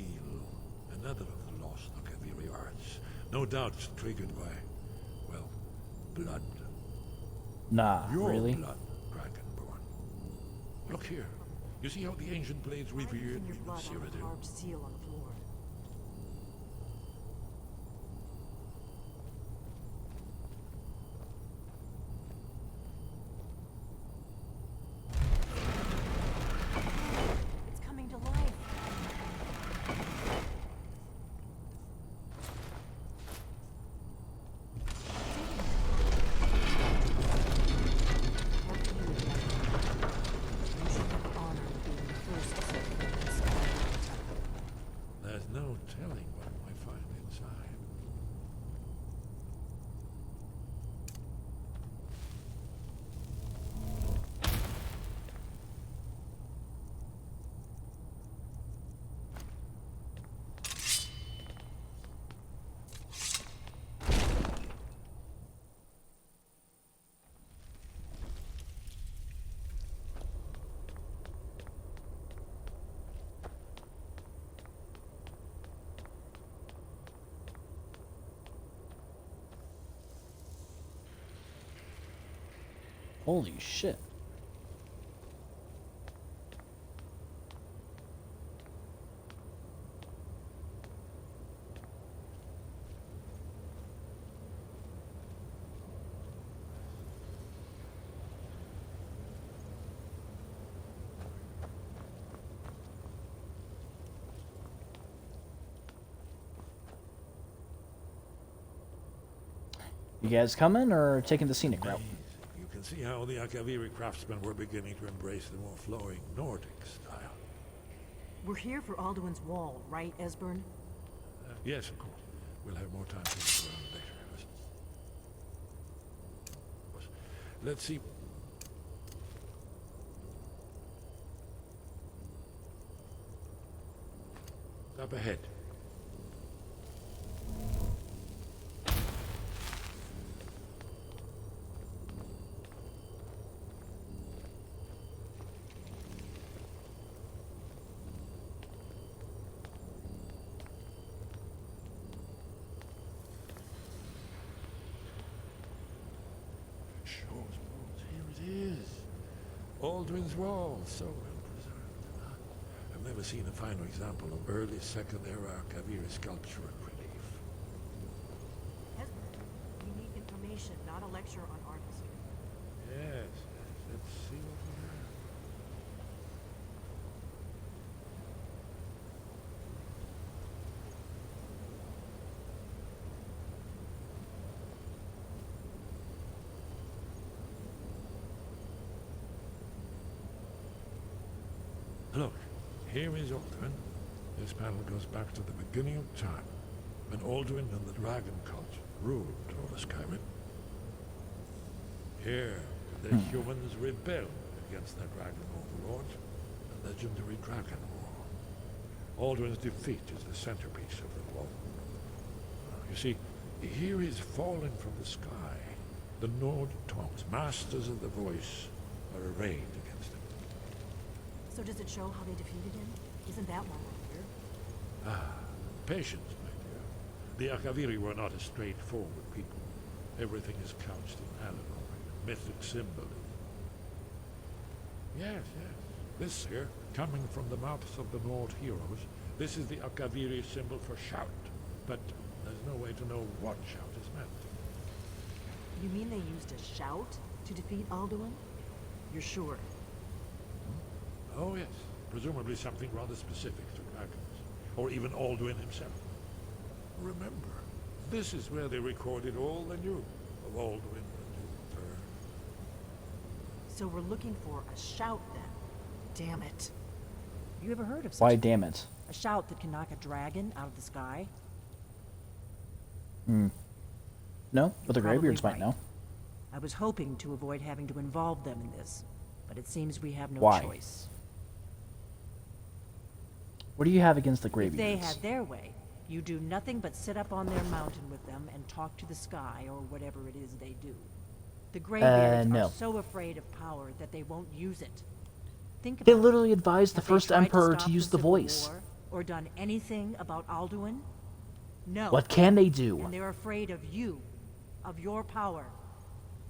Another of the lost Akaviri arts. No doubt triggered by, well, blood. Nah, Your really? blood, Dragonborn. Look here. You see how the ancient blades revered Your blood on a Cyrodiil? carved seal on the floor. It's coming to life. There's no telling what we might find inside. Holy shit. You guys coming or taking the scenic route? You can see how the Akaviri craftsmen were beginning to embrace the more flowing Nordic style. We're here for Alduin's wall, right, Esbern? Yes, of course. We'll have more time to look around later. Let's see. Up ahead. Here it is. Alduin's Wall, so well preserved. I've never seen a finer example of early Second Era Kaviri sculpture and relief. Esbern, we need information, not a lecture on art history. Yes, let's see what we have. Look, here is Alduin, This panel goes back to the beginning of time, when Alduin and the Dragon Cult ruled over Skyrim. Here, the humans rebelled against their dragon overlord, the legendary Dragon War. Alduin's defeat is the centerpiece of the war. You see, here he's fallen from the sky. The Nord Tongs, masters of the voice, are arrayed against him. So does it show how they defeated him? Isn't that why we're here? Ah, patience, my dear. The Akaviri were not a straightforward people. Everything is couched in allegory, mythic symbolism. Yes, yes. This here, coming from the mouths of the Nord heroes, this is the Akaviri symbol for shout. But there's no way to know what shout is meant. You mean they used a shout to defeat Alduin? You're sure? Oh, yes. Presumably something rather specific to dragons. Or even Alduin himself. Remember, this is where they recorded all they knew of Alduin and Duper. So we're looking for a shout then. Damn it. You ever heard of such Why a damn it? A shout that can knock a dragon out of the sky? No, but the Probably Greybeards might right. know. I was hoping to avoid having to involve them in this, but it seems we have no Why? choice. What do you have against the If they Greybeards? had their way, you do nothing but sit up on their mountain with them and talk to the sky or whatever it is they do. The Greybeards no. are so afraid of power that they won't use it. Think They about literally it. advised the Have they first tried Emperor stop to use the Civil voice. War or done anything about Alduin? No. What can they do? And they're afraid of you, of your power.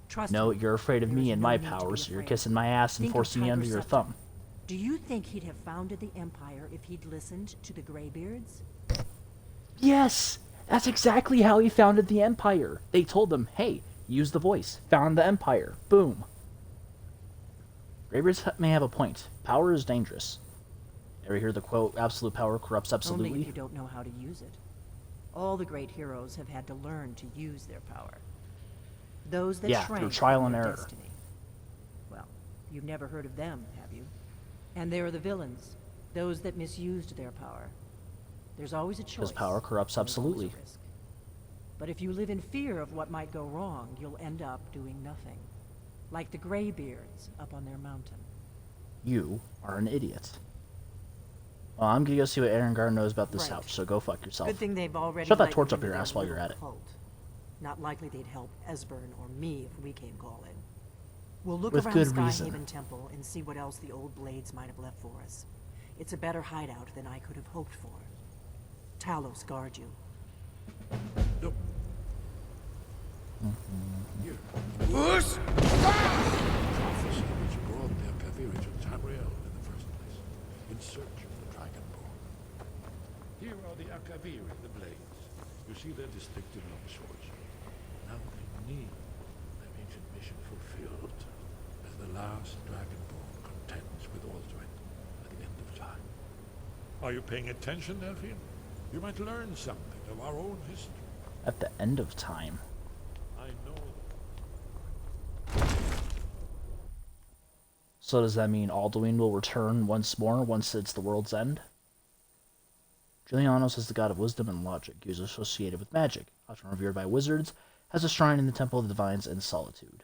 Trust No, me, you're afraid of there me is and no my need to be powers, so you're afraid. kissing my ass and Think of forcing me Tiger under your Septim. thumb. Do you think he'd have founded the Empire if he'd listened to the Greybeards? Yes! That's exactly how he founded the Empire. They told him, hey, use the voice. Found the Empire. Boom. Greybeards may have a point. Power is dangerous. Ever hear the quote, absolute power corrupts absolutely? Only if you don't know how to use it. All the great heroes have had to learn to use their power. Those that Yeah, shrank through trial from and their error. destiny. Well, you've never heard of them, have you? And there are the villains, those that misused their power. There's always a choice. Because power corrupts and there's always absolutely. a risk. But if you live in fear of what might go wrong, you'll end up doing nothing. Like the Greybeards up on their mountain. You are an idiot. Well, I'm gonna go see what Erengard knows about this Right. house, so go fuck yourself. Good thing they've already Shove that let torch you up your into ass their while you're little at it. cult. Not likely they'd help Esbern or me if we came calling. We'll look With around good Skyhaven reason. Temple and see what else the old blades might have left for us. It's a better hideout than I could have hoped for. Talos guard you. Here. Whoosh! Prophecy which brought the Akaviri to Tamriel in the first place, in search of the Dragonborn. Here are the Akaviri, the blades. You see their distinctive long swords. Now they need their ancient mission fulfilled, as the last Dragonborn contends with Alduin at the end of time. Are you paying attention, Delphine? You might learn something of our own history. At the end of time. I know. So does that mean Alduin will return once more once it's the world's end? Julianos is the god of wisdom and logic. He is associated with magic, often revered by wizards, has a shrine in the Temple of the Divines in Solitude.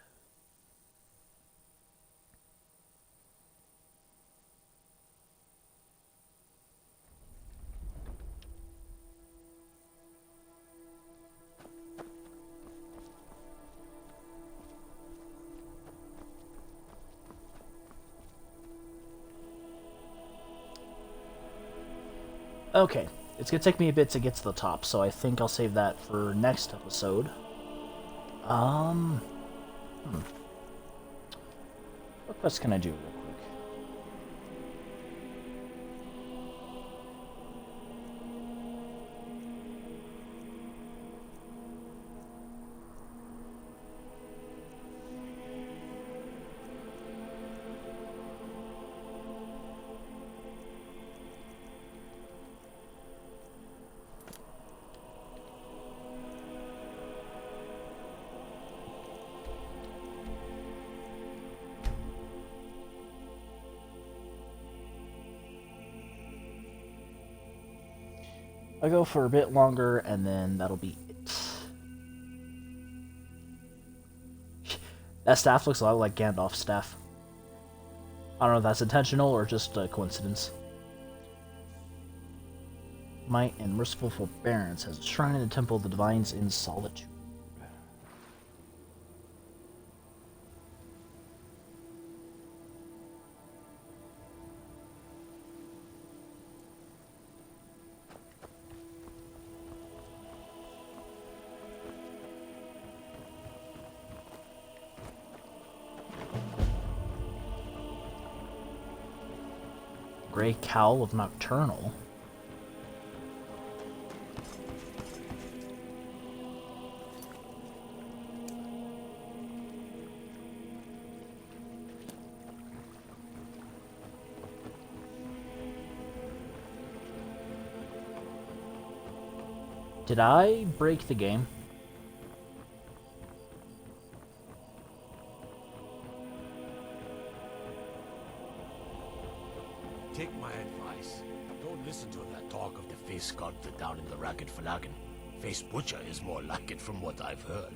Okay, it's gonna take me a bit to get to the top, so I think I'll save that for next episode. What quest can I do real quick? I'll go for a bit longer, and then that'll be it. That staff looks a lot like Gandalf's staff. I don't know if that's intentional or just a coincidence. Might and merciful forbearance has a shrine in the Temple of the Divines in Solitude. Grey Cowl of Nocturnal. Did I break the game? Take my advice. Don't listen to that talk of the face sculptor down in the Ragged Flagon. Face Butcher is more like it from what I've heard.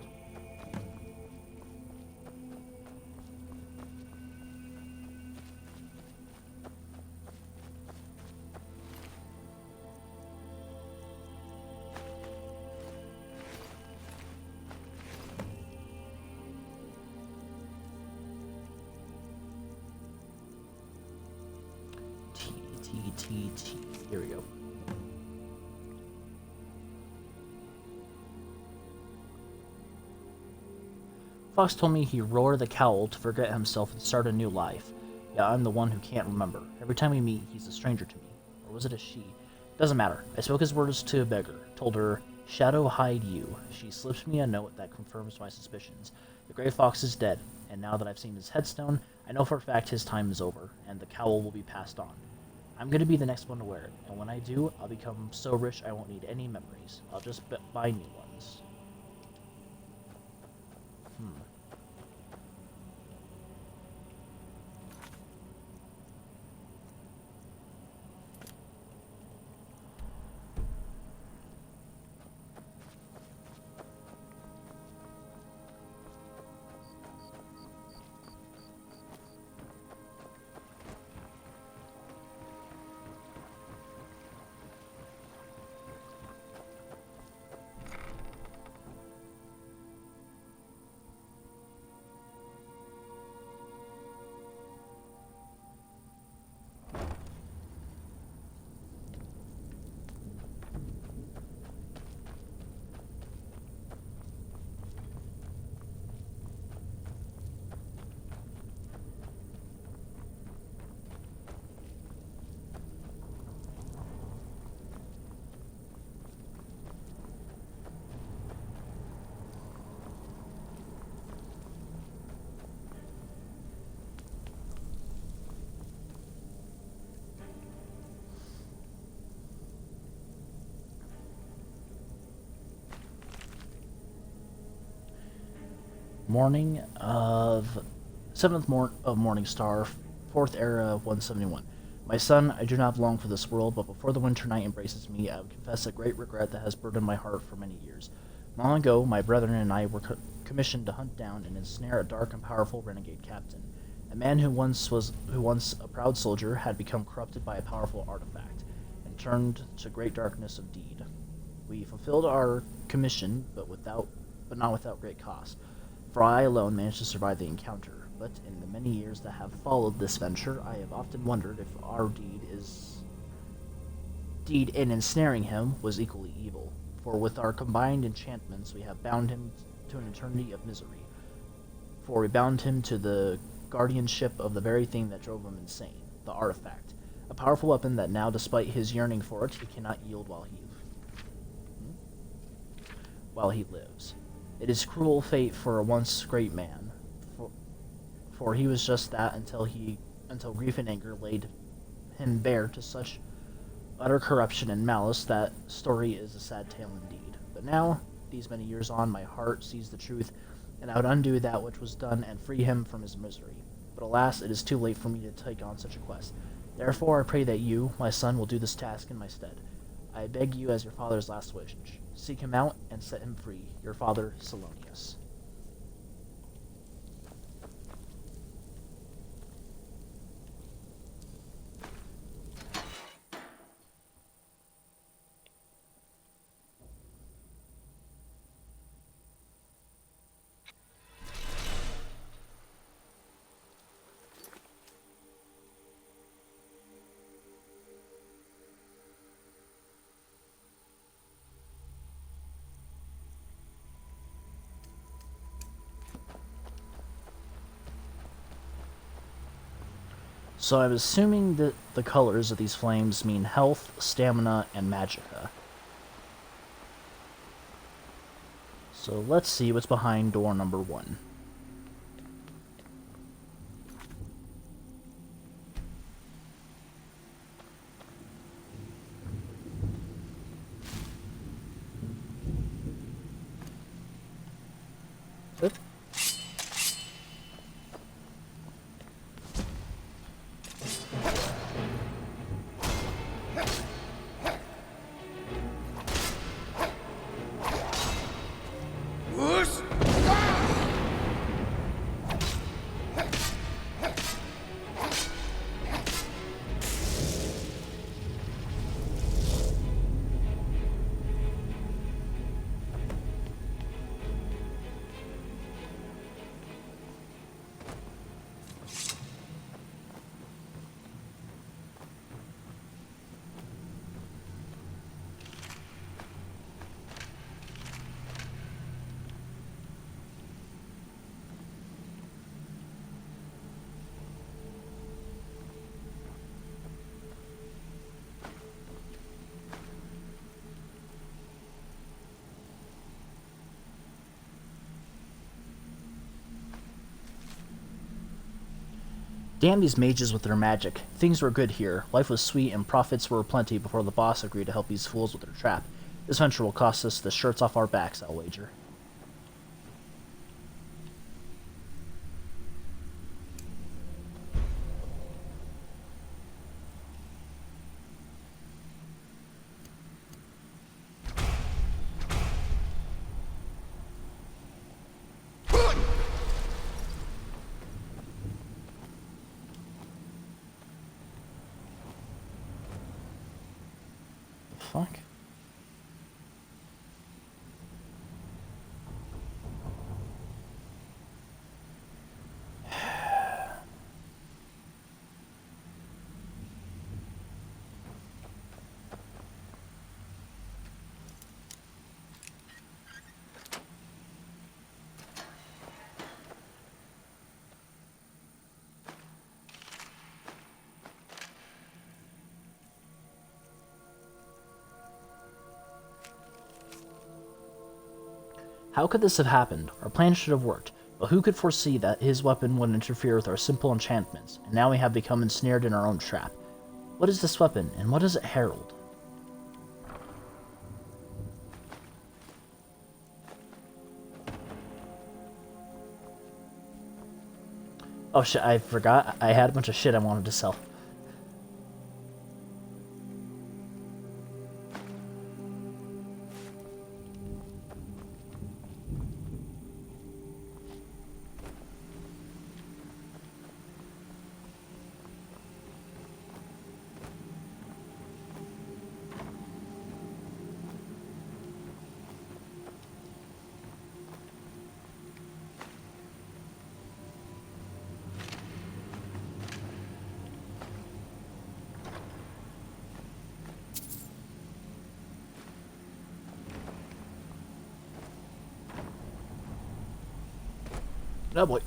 Here we go. Fox told me he roared the cowl to forget himself and start a new life. Yeah, I'm the one who can't remember. Every time we meet, he's a stranger to me. Or was it a she? Doesn't matter. I spoke his words to a beggar. Told her, "Shadow hide you." She slips me a note that confirms my suspicions. The Grey Fox is dead, and now that I've seen his headstone, I know for a fact his time is over, and the cowl will be passed on. I'm going to be the next one to wear it, and when I do, I'll become so rich I won't need any memories. I'll just buy new ones. Morning of 7th of Morning Star, 4th era of 171. My son, I do not belong for this world, but before the winter night embraces me, I would confess a great regret that has burdened my heart for many years. Long ago, my brethren and I were commissioned to hunt down and ensnare a dark and powerful renegade captain. A man who once a proud soldier had become corrupted by a powerful artifact, and turned to great darkness of deed. We fulfilled our commission, but not without great cost. For I alone managed to survive the encounter, but in the many years that have followed this venture, I have often wondered if our deed in ensnaring him was equally evil. For with our combined enchantments, we have bound him to an eternity of misery. For we bound him to the guardianship of the very thing that drove him insane, the artifact, a powerful weapon that now, despite his yearning for it, he cannot yield while he lives. It is cruel fate for a once great man, for he was just that until grief and anger laid him bare to such utter corruption and malice that story is a sad tale indeed. But now, these many years on, my heart sees the truth, and I would undo that which was done and free him from his misery. But alas, it is too late for me to take on such a quest. Therefore, I pray that you, my son, will do this task in my stead. I beg you as your father's last wish. Seek him out and set him free. Your father, Salonius. So I'm assuming that the colors of these flames mean health, stamina, and magicka. So let's see what's behind door number 1. Oop. Damn these mages with their magic. Things were good here. Life was sweet and profits were plenty before the boss agreed to help these fools with their trap. This venture will cost us the shirts off our backs, I'll wager. Fuck. How could this have happened? Our plan should have worked, but who could foresee that his weapon would interfere with our simple enchantments, and now we have become ensnared in our own trap. What is this weapon, and what does it herald? Oh shit, I forgot. I had a bunch of shit I wanted to sell. Oh boy.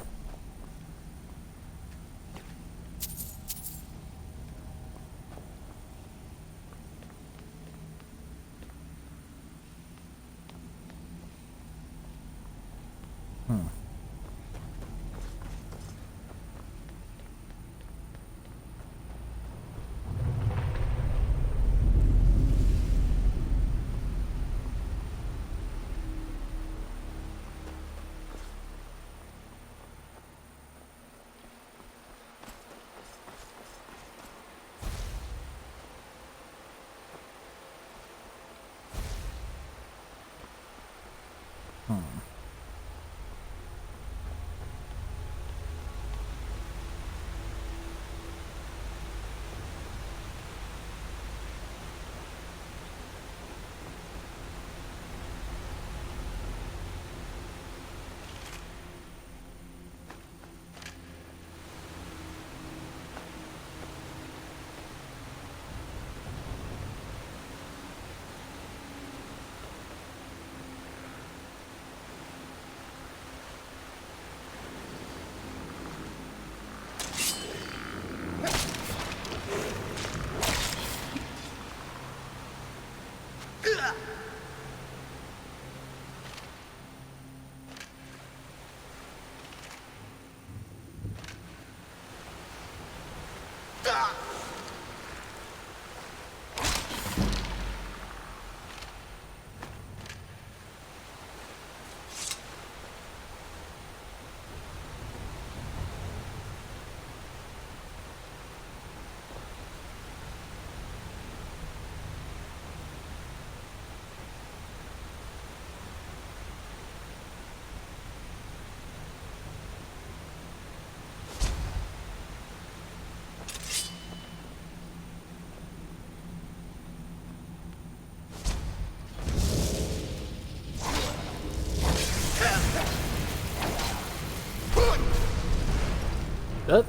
Yep.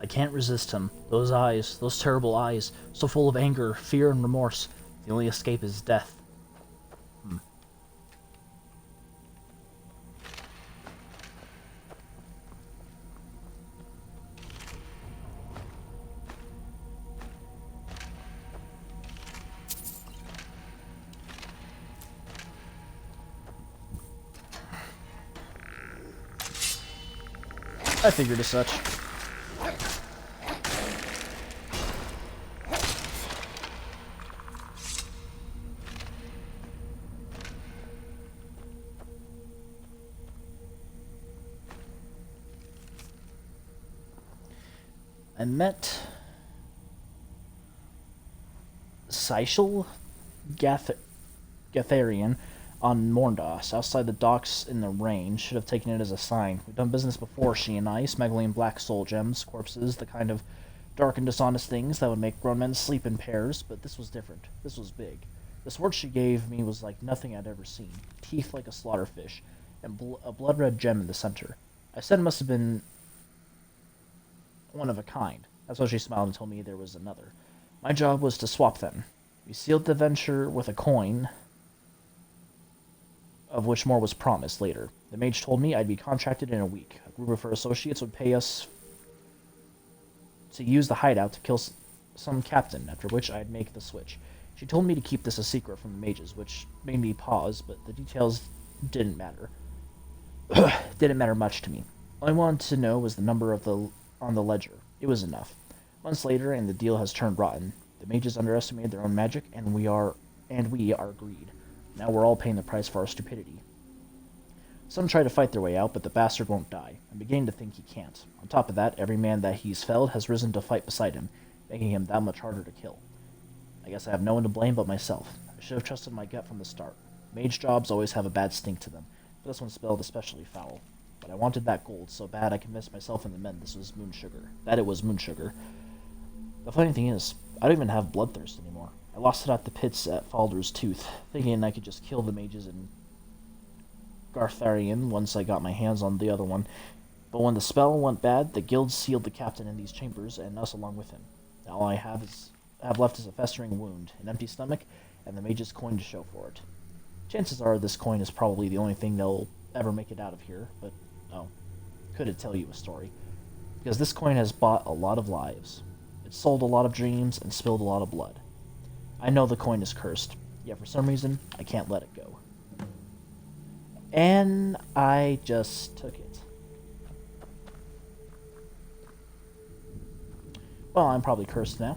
I can't resist him. Those eyes, those terrible eyes, so full of anger, fear, and remorse. The only escape is death. I figured as such. I met Seichel Gatharian on Morndas, outside the docks in the rain. Should have taken it as a sign. We've done business before, she and I, smuggling black soul gems, corpses, the kind of dark and dishonest things that would make grown men sleep in pairs, but this was different. This was big. The sword she gave me was like nothing I'd ever seen. Teeth like a slaughterfish, and a blood-red gem in the center. I said it must have been one of a kind. That's why she smiled and told me there was another. My job was to swap them. We sealed the venture with a coin, of which more was promised later. The mage told me I'd be contracted in a week. A group of her associates would pay us to use the hideout to kill some captain, after which I'd make the switch. She told me to keep this a secret from the mages, which made me pause, but the details didn't matter. Didn't matter much to me. All I wanted to know was the number on the ledger. It was enough. Months later, and the deal has turned rotten. The mages underestimated their own magic, and we are greed. Now we're all paying the price for our stupidity. Some try to fight their way out, but the bastard won't die. I'm beginning to think he can't. On top of that, every man that he's felled has risen to fight beside him, making him that much harder to kill. I guess I have no one to blame but myself. I should have trusted my gut from the start. Mage jobs always have a bad stink to them, but this one spelled especially foul. But I wanted that gold so bad I convinced myself and the men this was moon sugar. That it was moon sugar. The funny thing is, I don't even have bloodthirst anymore. I lost it at the pits at Falder's Tooth, thinking I could just kill the mages in Gartharian once I got my hands on the other one. But when the spell went bad, the guild sealed the captain in these chambers, and us along with him. Now all I have left is a festering wound, an empty stomach, and the mage's coin to show for it. Chances are this coin is probably the only thing they'll ever make it out of here, but oh, could it tell you a story? Because this coin has bought a lot of lives. It sold a lot of dreams and spilled a lot of blood. I know the coin is cursed, yet for some reason, I can't let it go. And I just took it. Well, I'm probably cursed now.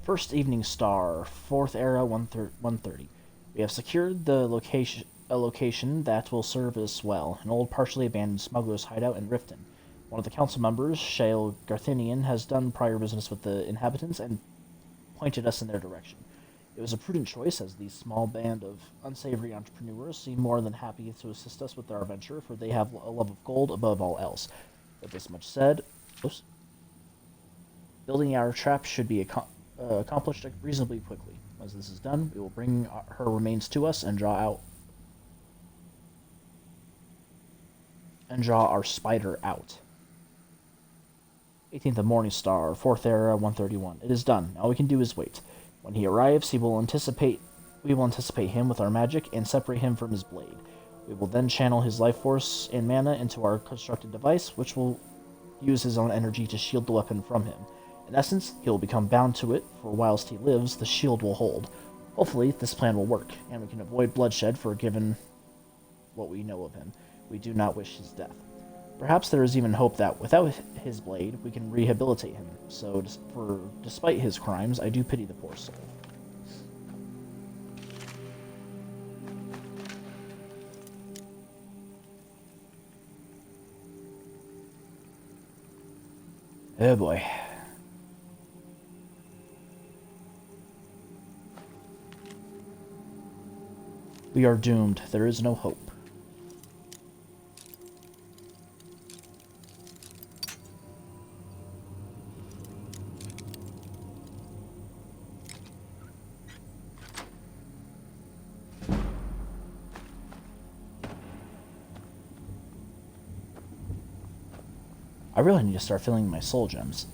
First Evening Star, 4th Era 130. We have secured a location that will serve us well, an old partially abandoned smuggler's hideout in Riften. One of the council members, Shale Garthinian, has done prior business with the inhabitants and pointed us in their direction. It was a prudent choice, as these small band of unsavory entrepreneurs seem more than happy to assist us with our venture, for they have a love of gold above all else. With this much said, building our trap should be accomplished reasonably quickly. Once this is done, we will bring her remains to us and draw our spider out. 18th of Morning Star, 4th Era 131. It is done. All we can do is wait. When he arrives, we will anticipate him with our magic and separate him from his blade. We will then channel his life force and mana into our constructed device, which will use his own energy to shield the weapon from him. In essence, he will become bound to it, for whilst he lives, the shield will hold. Hopefully, this plan will work, and we can avoid bloodshed, for given what we know of him, we do not wish his death. Perhaps there is even hope that, without his blade, we can rehabilitate him, so despite his crimes, I do pity the poor soul. Oh boy. We are doomed. There is no hope. I really need to start filling my soul gems.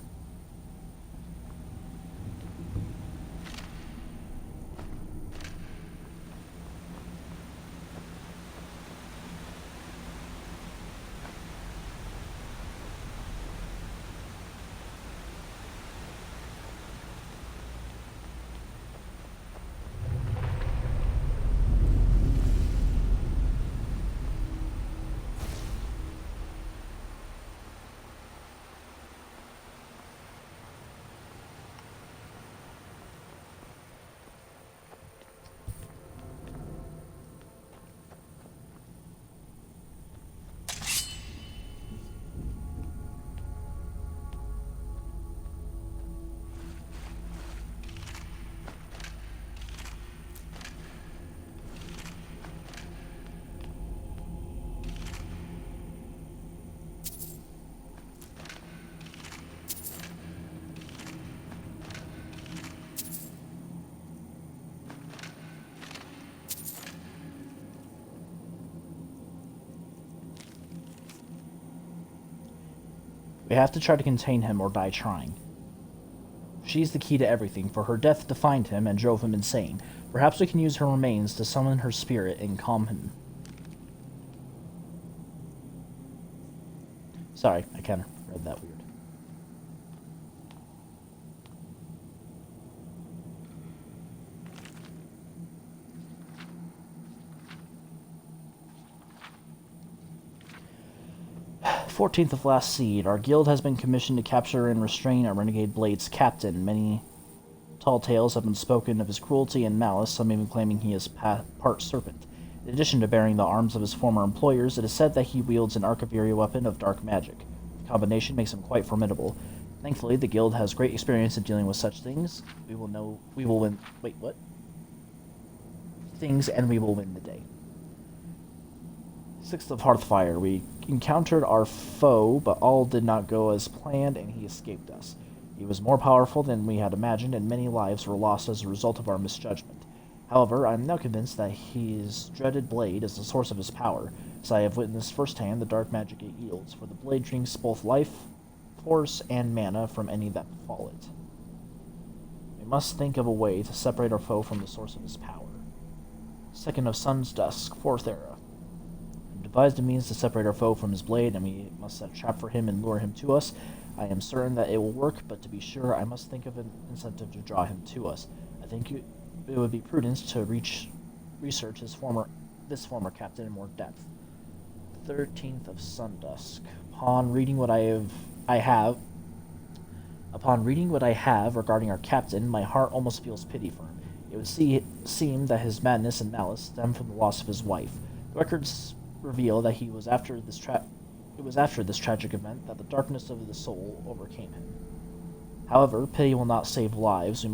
We have to try to contain him or die trying. She's the key to everything, for her death defined him and drove him insane. Perhaps we can use her remains to summon her spirit and calm him. Sorry, I kind of read that weird. "14th of Last Seed. Our guild has been commissioned to capture and restrain our renegade blade's captain. Many tall tales have been spoken of his cruelty and malice, some even claiming he is part serpent. In addition to bearing the arms of his former employers, it is said that he wields an Archiveria weapon of dark magic. The combination makes him quite formidable. Thankfully, the guild has great experience in dealing with such things. We will win. Wait, what? Things, and we will win the day. 6th of Hearthfire. We encountered our foe, but all did not go as planned, and he escaped us. He was more powerful than we had imagined, and many lives were lost as a result of our misjudgment. However, I am now convinced that his dreaded blade is the source of his power, as I have witnessed firsthand the dark magic it yields, for the blade drinks both life, force, and mana from any that befall it. We must think of a way to separate our foe from the source of his power. Second of sun's dusk, 4th era. I've devised a means to separate our foe from his blade, and we must set a trap for him and lure him to us. I am certain that it will work, but to be sure, I must think of an incentive to draw him to us. I think it would be prudent to research this former captain in more depth. 13th of sundusk. Upon reading what I have regarding our captain, my heart almost feels pity for him. It would seem that his madness and malice stem from the loss of his wife. The records reveal that it was after this tragic event that the darkness of the soul overcame him. However, pity will not save lives.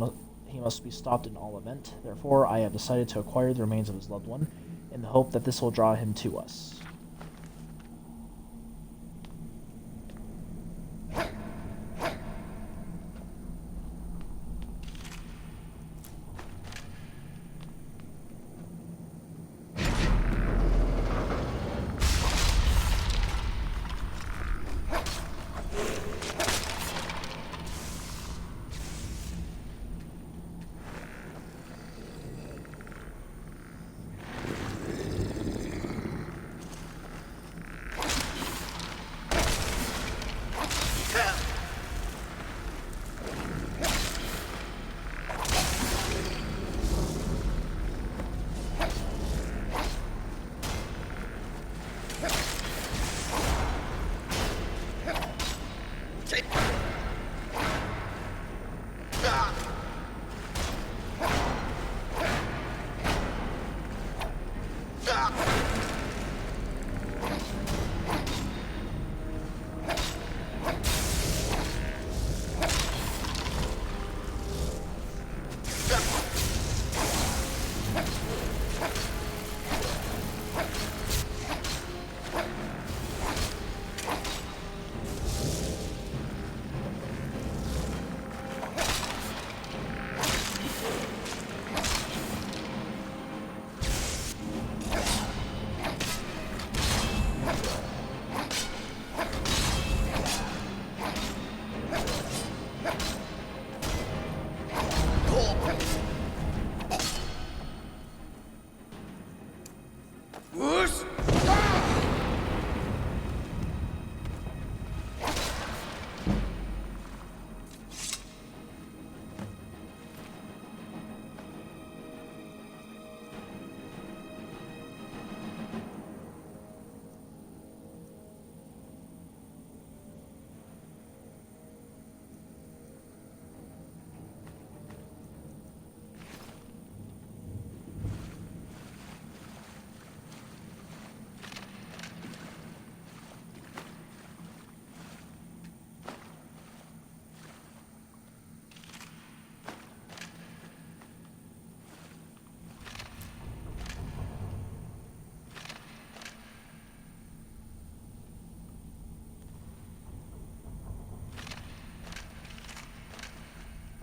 He must be stopped in all event. Therefore, I have decided to acquire the remains of his loved one, in the hope that this will draw him to us.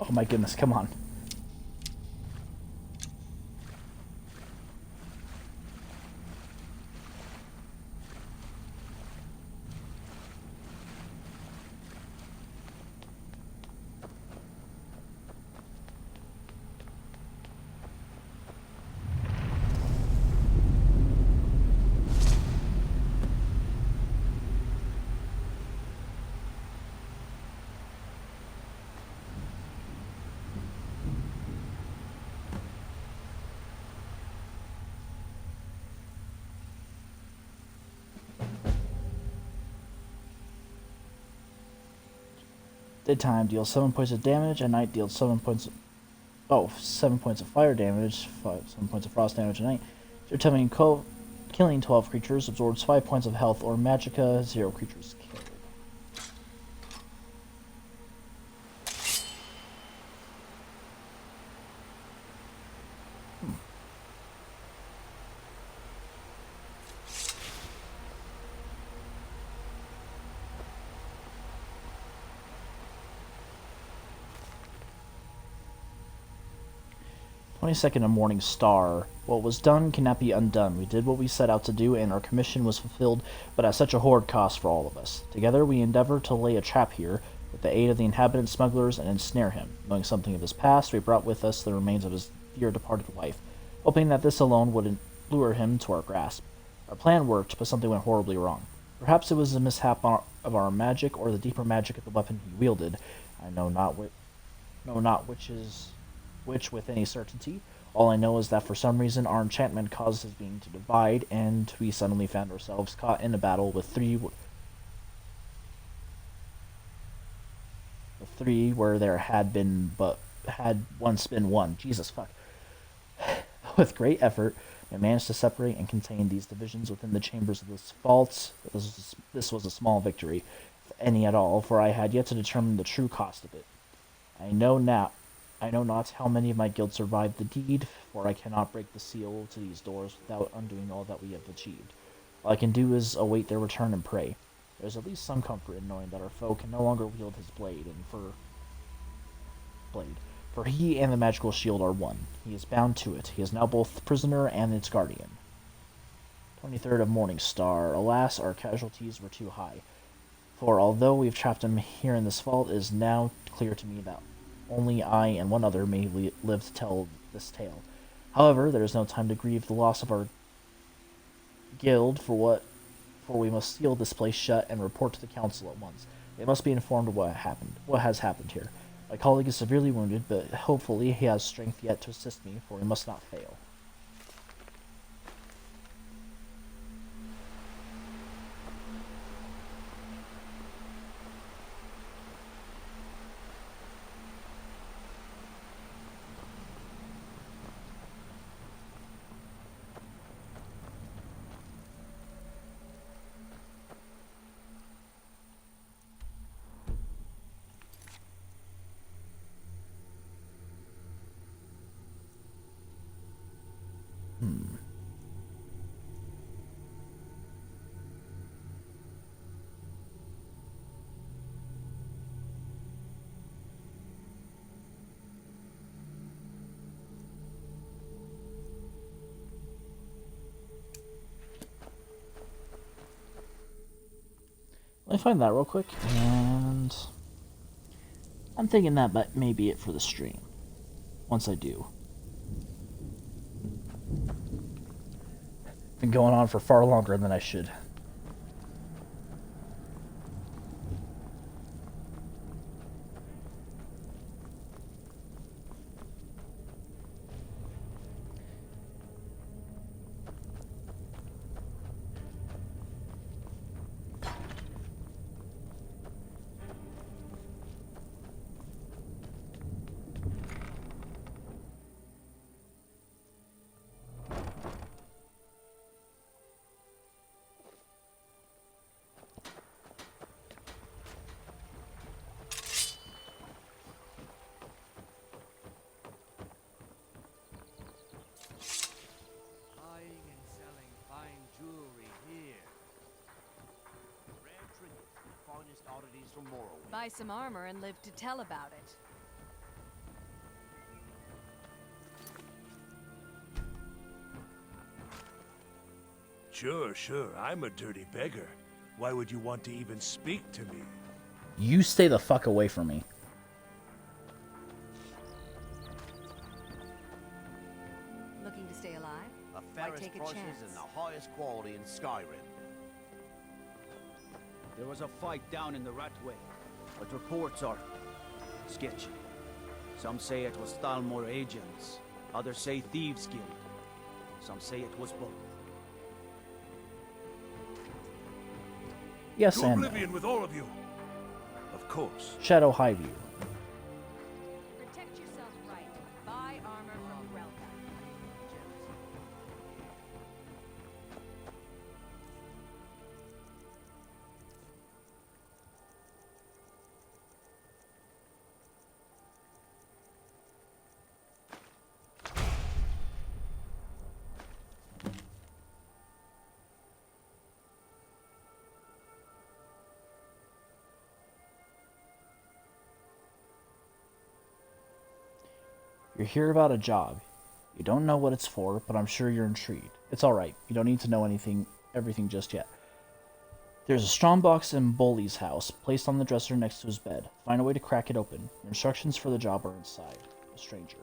Oh my goodness, come on. Daytime deals 7 points of damage, at night deals 7 points of 7 points of fire damage, 7 points of frost damage at night. So killing 12 creatures absorbs 5 points of health or magicka, 0 creatures killed. 22nd of Morning Star. What was done cannot be undone. We did what we set out to do, and our commission was fulfilled, but at such a horrid cost for all of us. Together we endeavor to lay a trap here, with the aid of the inhabitant smugglers, and ensnare him. Knowing something of his past, we brought with us the remains of his dear departed wife. hoping that this alone would lure him to our grasp. Our plan worked, but something went horribly wrong. Perhaps it was a mishap of our magic, or the deeper magic of the weapon he wielded. I know not which is which with any certainty. All I know is that for some reason our enchantment caused his being to divide, and we suddenly found ourselves caught in a battle with three where there had once been one. Jesus fuck. With great effort, I managed to separate and contain these divisions within the chambers of this vault. This was a small victory, if any at all, for I had yet to determine the true cost of it. I know not how many of my guild survived the deed, for I cannot break the seal to these doors without undoing all that we have achieved. All I can do is await their return and pray. There is at least some comfort in knowing that our foe can no longer wield his blade, for he and the magical shield are one. He is bound to it. He is now both prisoner and its guardian. 23rd of Morning Star. Alas, our casualties were too high. For although we've trapped him here in this vault, it is now clear to me that only I and one other may live to tell this tale. However, there is no time to grieve the loss of our guild, for we must seal this place shut and report to the council at once. They must be informed of what has happened here. My colleague is severely wounded, but hopefully he has strength yet to assist me, for we must not fail. Let me find that real quick, and I'm thinking that may be it for the stream. Once I do. Been going on for far longer than I should. Buy some armor and live to tell about it. Sure, I'm a dirty beggar. Why would you want to even speak to me? You stay the fuck away from me. Looking to stay alive? The Why fairest take a prices chance? and the highest quality in Skyrim. There was a fight down in the Ratway, but reports are sketchy. Some say it was Thalmor agents, others say Thieves Guild. Some say it was both. Yes, to and oblivion with all of you. Of course. Shadow Highview. Protect yourself right. Buy armor from Relka. You're here about a job. You don't know what it's for, but I'm sure you're intrigued. It's alright. You don't need to know everything just yet. There's a strong box in Bolly's house, placed on the dresser next to his bed. Find a way to crack it open. Your instructions for the job are inside. A stranger.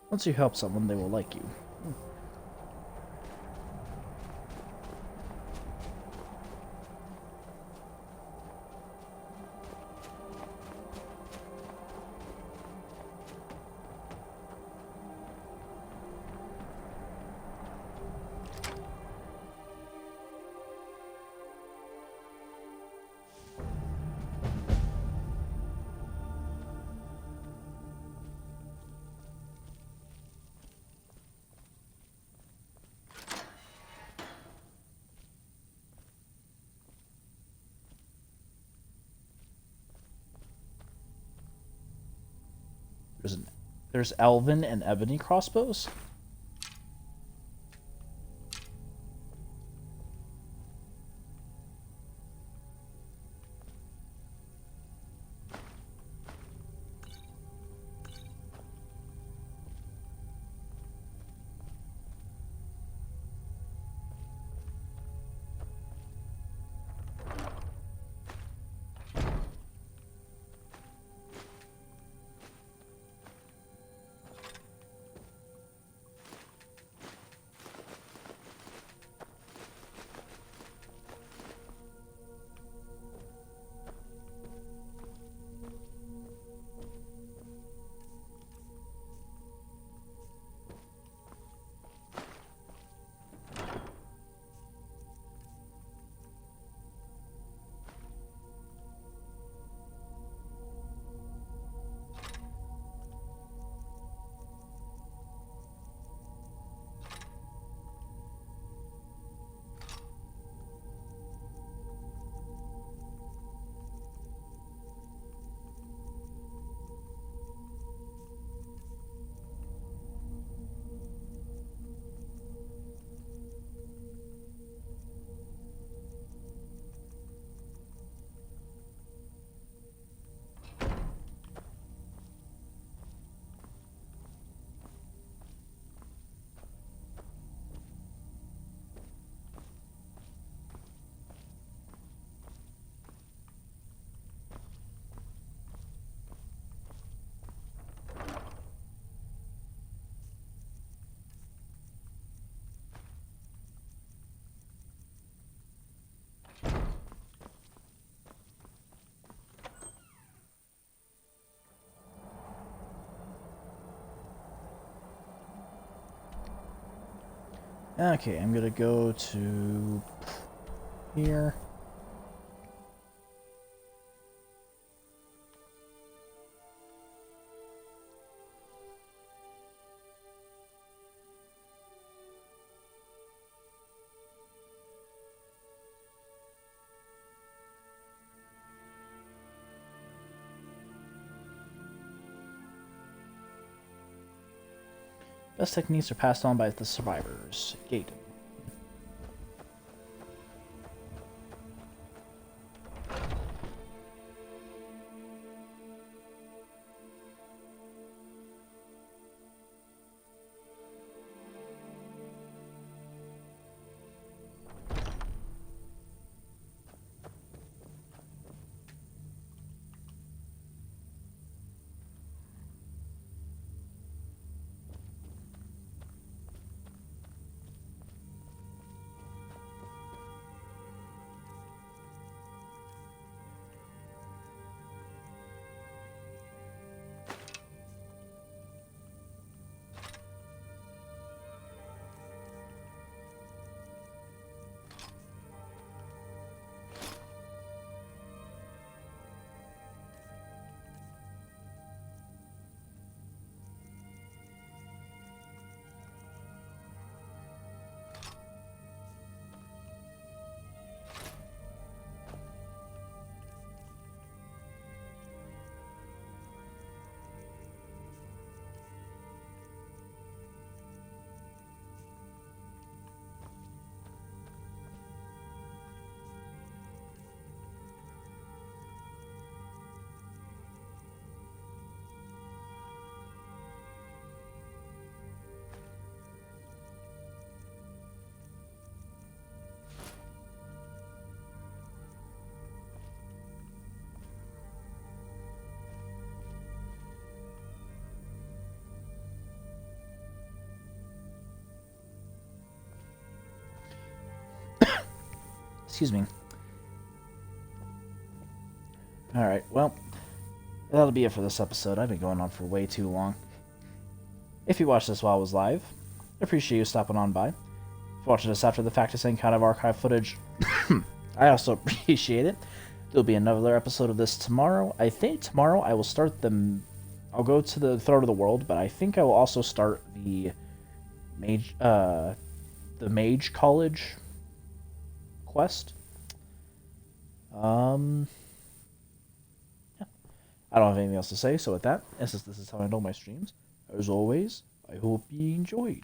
Once you help someone, they will like you. There's elven and ebony crossbows. Okay, I'm gonna go to here. Best techniques are passed on by the survivors. Gaten. Excuse me. Alright, well, that'll be it for this episode. I've been going on for way too long. If you watched this while I was live, I appreciate you stopping on by. If you're watching this after the fact of any kind of archive footage, I also appreciate it. There'll be another episode of this tomorrow. I think tomorrow I will start the... I'll go to the Throat of the World, but I think I will also start the Mage College quest. I don't have anything else to say, so with that, this is how I know my streams. As always, I hope you enjoyed.